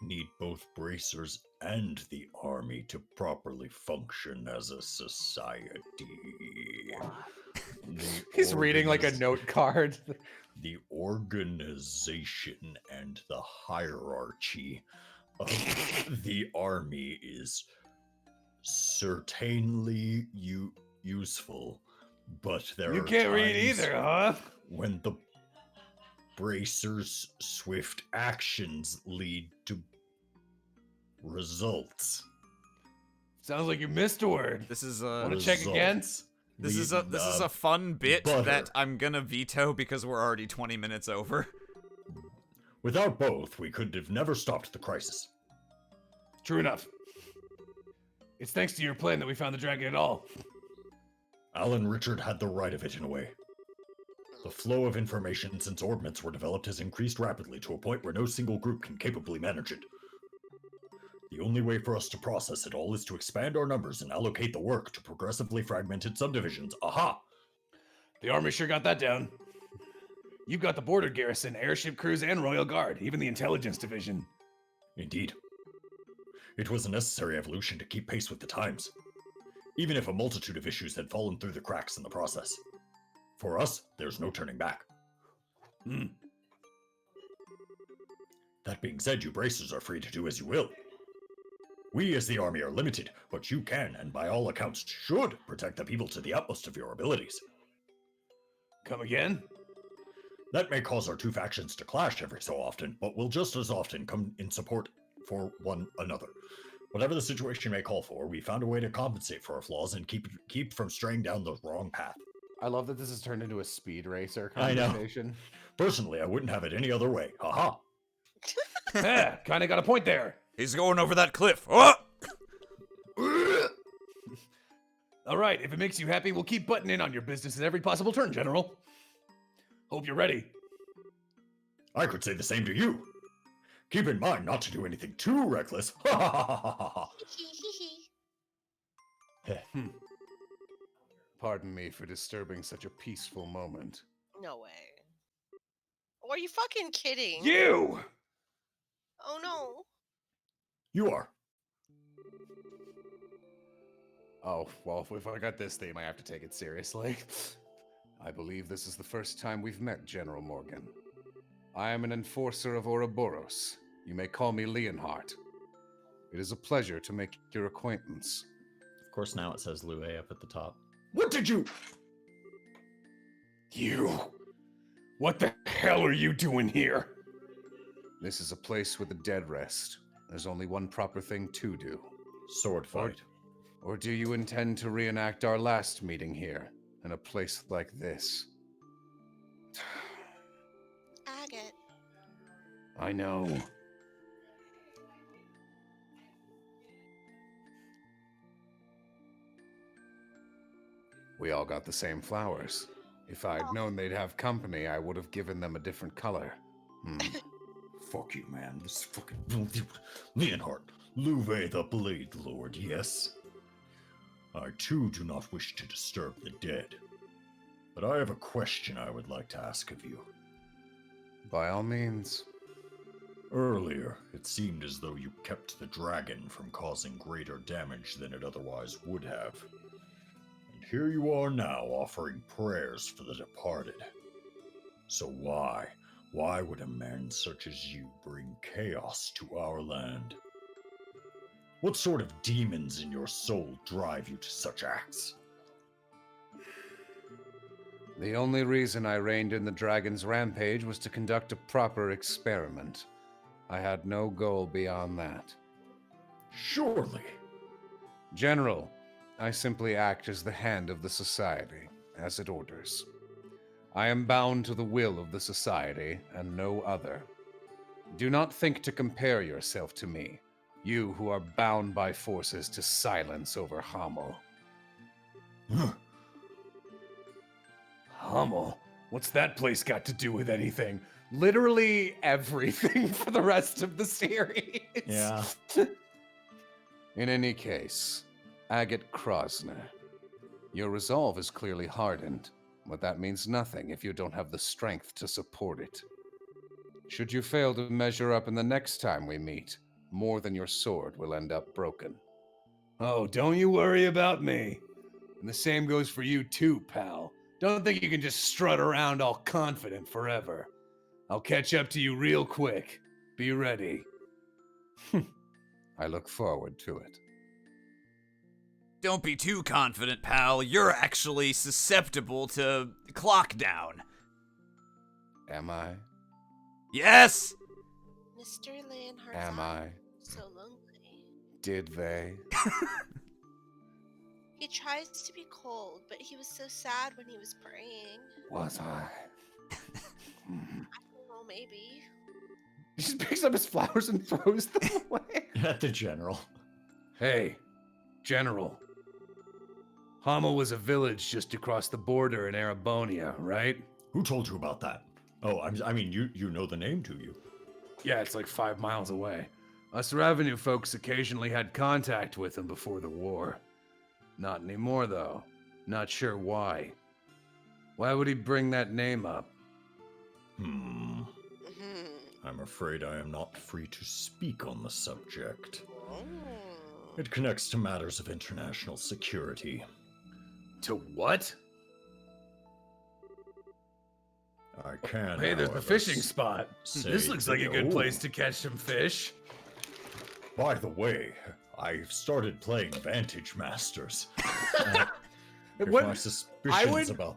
need both bracers and the army to properly function as a society.
He's reading like a note card.
The organization and the hierarchy of the army is certainly useful, but there
You
are
can't read
times
either, huh?
when the bracers' swift actions lead to results.
Sounds like you missed a word.
This is
Want
a
to check again?
this is a fun bit that I'm gonna veto because we're already 20 minutes over.
Without both, we could have never stopped the crisis.
True enough. It's thanks to your plan that we found the dragon at all.
Alan Richard had the right of it in a way. The flow of information since orbments were developed has increased rapidly to a point where no single group can capably manage it. The only way for us to process it all is to expand our numbers and allocate the work to progressively fragmented subdivisions. Aha!
The army sure got that down. You've got the border garrison, airship crews, and royal guard, even the intelligence division.
Indeed. It was a necessary evolution to keep pace with the times, even if a multitude of issues had fallen through the cracks in the process. For us, there's no turning back. That being said, you bracers are free to do as you will. We as the army are limited, but you can, and by all accounts should, protect the people to the utmost of your abilities.
Come again?
That may cause our two factions to clash every so often, but will just as often come in support for one another. Whatever the situation may call for, we found a way to compensate for our flaws and keep from straying down the wrong path.
I love that this has turned into a speed racer
I know.
conversation.
Personally, I wouldn't have it any other way. Haha.
Yeah, kinda got a point there.
He's going over that cliff. Oh!
Alright, if it makes you happy, we'll keep butting in on your business at every possible turn, General. Hope you're ready.
I could say the same to you. Keep in mind not to do anything too reckless. Ha ha ha ha ha ha.
Pardon me for disturbing such a peaceful moment.
No way. Oh, are you fucking kidding?
You!
Oh no.
You are.
Oh, well, if I got this theme, I have to take it seriously.
I believe this is the first time we've met, General Morgan. I am an enforcer of Ouroboros. You may call me Leonhardt. It is a pleasure to make your acquaintance.
Of course, now it says Lue up at the top.
What did you...
You! What the hell are you doing here?
This is a place where the dead rest. There's only one proper thing to do.
Sword fight.
Or do you intend to reenact our last meeting here, in a place like this?
Agate.
I know.
We all got the same flowers. If I'd known they'd have company, I would have given them a different color.
Fuck you, man. This fucking... Leonhardt, Louve the Blade Lord, yes? I too do not wish to disturb the dead. But I have a question I would like to ask of you.
By all means.
Earlier, it seemed as though you kept the dragon from causing greater damage than it otherwise would have. And here you are now offering prayers for the departed. So why would a man such as you bring chaos to our land? What sort of demons in your soul drive you to such acts?
The only reason I reigned in the dragon's rampage was to conduct a proper experiment. I had no goal beyond that.
Surely.
General, I simply act as the hand of the society, as it orders. I am bound to the will of the society and no other. Do not think to compare yourself to me, you who are bound by forces to silence over Hamel.
Hummel? What's that place got to do with anything?
Literally everything for the rest of the series.
Yeah.
In any case, Agate Krosner, your resolve is clearly hardened, but that means nothing if you don't have the strength to support it. Should you fail to measure up in the next time we meet, more than your sword will end up broken.
Oh, don't you worry about me. And the same goes for you too, pal. Don't think you can just strut around all confident forever. I'll catch up to you real quick. Be ready.
I look forward to it.
Don't be too confident, pal. You're actually susceptible to clock down.
Am I?
Yes!
Mr. Leonhardt's
Am I?
so lonely.
Did they?
He tries to be cold, but he was so sad when he was praying.
Was I?
I don't know, maybe.
He just picks up his flowers and throws them away.
At the general.
Hey, General. Hamel was a village just across the border in Arabonia, right?
Who told you about that? Oh, I mean, you know the name, do you?
Yeah, it's like 5 miles away. Us revenue folks occasionally had contact with him before the war. Not anymore, though. Not sure why. Why would he bring that name up?
I'm afraid I am not free to speak on the subject. It connects to matters of international security.
To what?
I can.
Hey, there's the
however,
fishing spot.
say
This looks like a good
oh.
place to catch some fish.
By the way, I've started playing Vantage Masters. If
What-
my suspicions about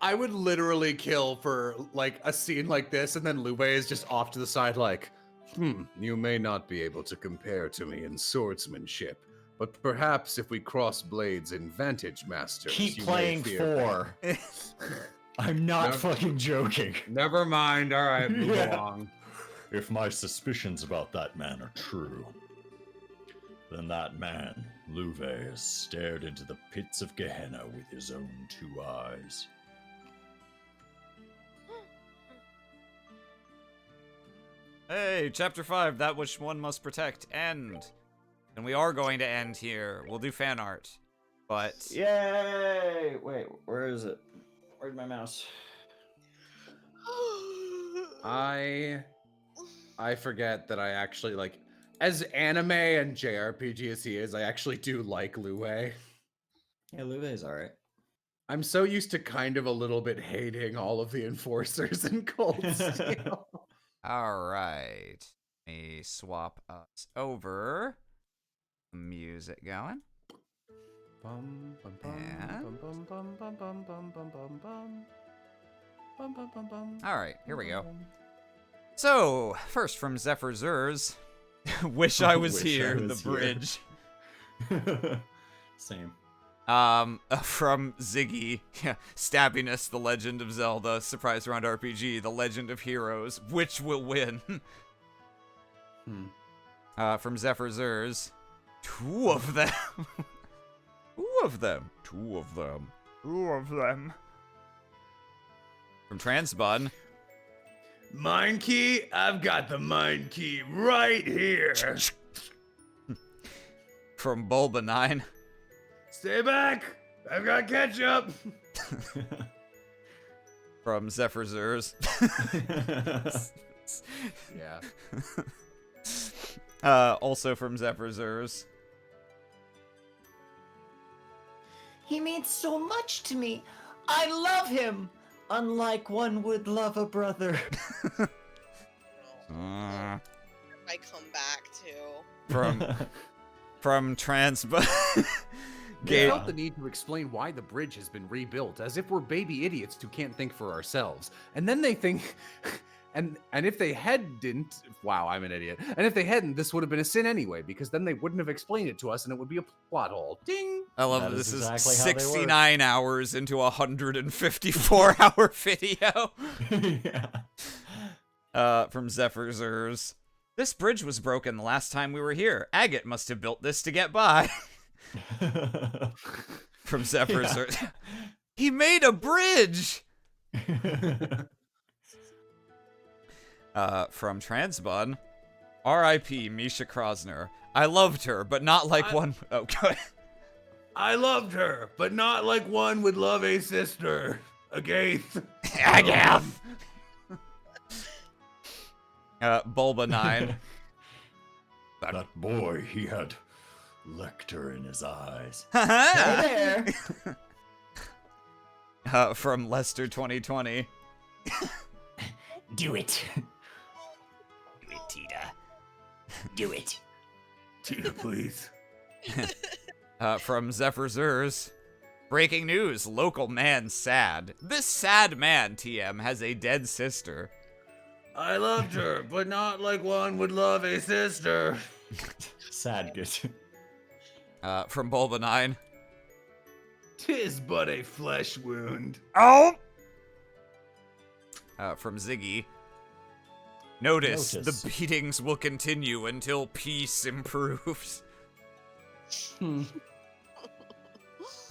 I would literally kill for like a scene like this, and then Lube is just off to the side, like,
You may not be able to compare to me in swordsmanship, but perhaps if we cross blades in Vantage Masters,
keep
you may
playing
fear-
4. I'm not
No.
fucking joking.
never mind. All right, move
Yeah.
along.
If my suspicions about that man are true, then that man, Luve, has stared into the pits of Gehenna with his own 2 eyes.
Hey, chapter 5, that which one must protect, end. And we are going to end here. We'll do fan art. But
Yay! Wait, where is it? Where's my mouse?
I forget that I actually like, as anime and JRPG as he is, I actually do like Lue.
Yeah, Luve's alright.
I'm so used to kind of a little bit hating all of the enforcers in Cold Steel.
alright. Let me swap us over. Music going.
Bum, bum, bum,
And-
bum, bum, bum, bum, bum, bum, bum, bum, bum. Bum, bum, bum, bum.
Alright, here we go. So, first from Zephyr Zers. Wish I was
Wish I
here,
was
the
here.
bridge.
Same.
From Ziggy, Stabbiness, The Legend of Zelda, Surprise Round RPG, The Legend of Heroes, which will win? From Zephyr Zers, 2 of them. 2 of them. 2 of them. 2 of them. From Transbun,
Mine key? I've got the mine key right here.
from Bulba9,
Stay back. I've got ketchup.
from Zephyr Zers,
Yeah.
also from Zephyr Zers.
He means so much to me. I love him, unlike one would love a brother.
Uh,
I come back to.
from Transbun.
They
Gabe,
felt the need to explain why the bridge has been rebuilt, as if we're baby idiots who can't think for ourselves. And then they think, and if they hadn't, wow, I'm an idiot. And if they hadn't, this would have been a sin anyway, because then they wouldn't have explained it to us, and it would be a plot hole. Ding.
I love
That
that
is
this is
exactly how they work.
69 hours into a 154-hour video.
Yeah.
From Zephyr Zers. This bridge was broken the last time we were here. Agate must have built this to get by. From Zephyr
Yeah.
Zers. He made a bridge! From Transbun. R.I.P. Misha Krosner. I loved her, but not like one... Oh, good.
I loved her, but not like one would love a sister. Agaith.
Agath! Bulba 9.
That boy, he had Lecter in his eyes.
Hey there.
From Lester 2020.
Do it. Do it, Tita. Do it.
Tina, please.
From Zephyr Zers. Breaking news, local man sad. This sad man, TM, has a dead sister.
I loved her, but not like one would love a sister.
Sad good.
From Bulba 9.
'Tis but a flesh wound.
Oh! From Ziggy. Notice the beatings will continue until peace improves. From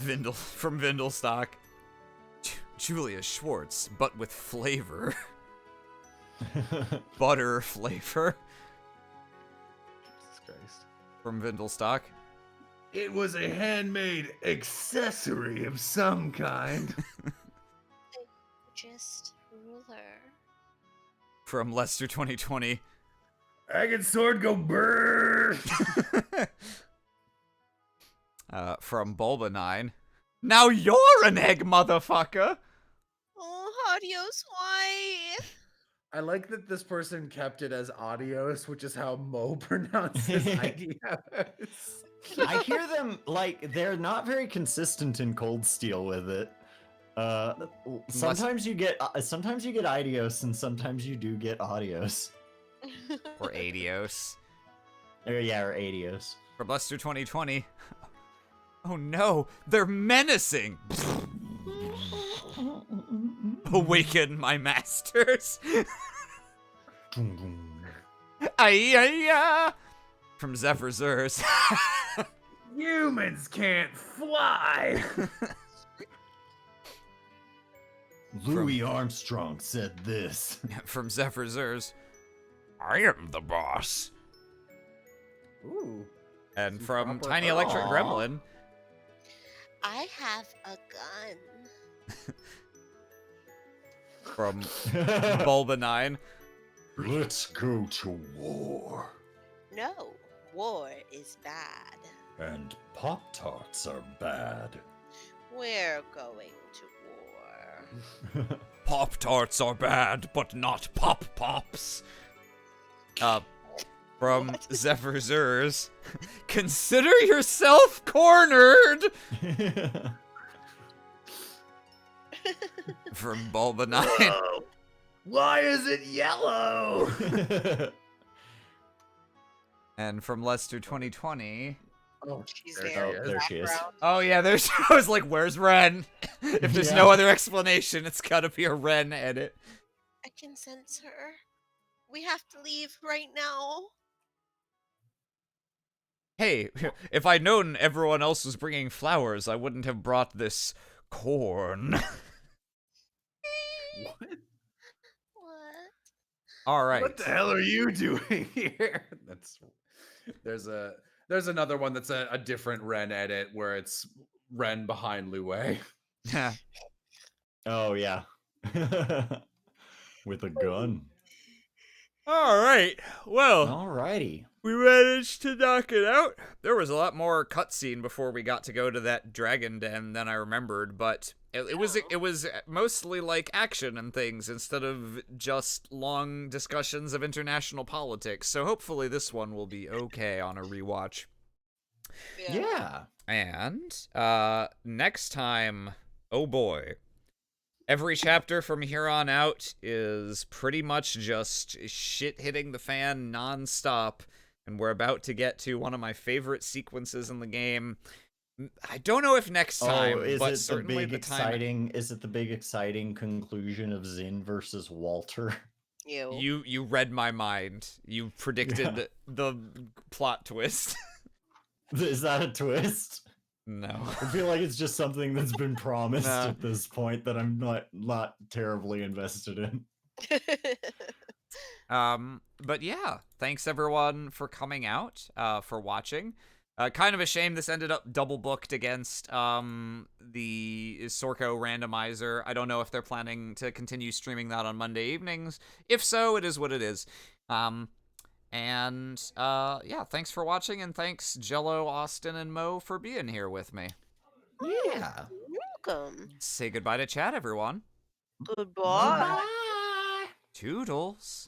Vindelstock. Julia Schwartz, but with flavor. Butter flavor.
Jesus Christ.
From Vindelstock.
It was a handmade accessory of some kind.
Just ruler.
From Lester 2020.
Agate sword go brrr.
From Bulba 9. Now you're an egg, motherfucker!
Oh, adios, why?
I like that this person kept it as adios, which is how Mo pronounces ideos.
I hear them like they're not very consistent in Cold Steel with it. Sometimes you get idios and sometimes you do get audios.
Or adios.
Or adios.
From Lester 2020. Oh no, they're menacing! Awaken my masters! Ay-ya-ya! From Zephyr Zers.
Humans can't fly.
Louis Armstrong said this.
From Zephyr Zers. I am the boss.
Ooh.
And
Some
from
proper-
Tiny Electric
Aw.
Gremlin.
I have a gun.
From Bulba 9.
Let's go to war.
No, war is bad.
And Pop-Tarts are bad.
We're going to war.
Pop-Tarts are bad, but not Pop-Pops. From Zephyr Zers. Consider yourself cornered! From Bulba 9.
Whoa. Why is it yellow?
And from Lester 2020.
Oh,
She's
there
there.
she is.
There she is.
Oh yeah, there's I was like, where's Ren? If there's no other explanation, it's gotta be a Ren edit.
I can sense her. We have to leave right now.
Hey, if I'd known everyone else was bringing flowers, I wouldn't have brought this corn.
What?
What?
All right.
What the hell are you doing here?
There's another one that's a different Ren edit where it's Ren behind Lue.
Oh yeah. With a gun.
All right. Well,
Alrighty.
we managed to knock it out. There was a lot more cutscene before we got to go to that dragon den than I remembered, but it was mostly like action and things instead of just long discussions of international politics. So hopefully this one will be okay on a rewatch.
Yeah.
And next time, oh boy. Every chapter from here on out is pretty much just shit hitting the fan nonstop. And we're about to get to one of my favorite sequences in the game. I don't know if next time,
Oh, is
but
it the
certainly
big
the time.
exciting? Is it the big exciting conclusion of Zin versus Walter?
You read my mind. You predicted
Yeah.
the plot twist.
Is that a twist?
No.
I feel like it's just something that's been promised
Nah.
at this point that I'm not terribly invested in.
But yeah, thanks everyone for coming out, for watching. Kind of a shame this ended up double booked against the Sorko randomizer. I don't know if they're planning to continue streaming that on Monday evenings. If so, it is what it is. Yeah, thanks for watching, and thanks Jello, Austin, and Mo for being here with me.
Yeah.
Welcome.
Say goodbye to chat, everyone.
Goodbye.
Toodles.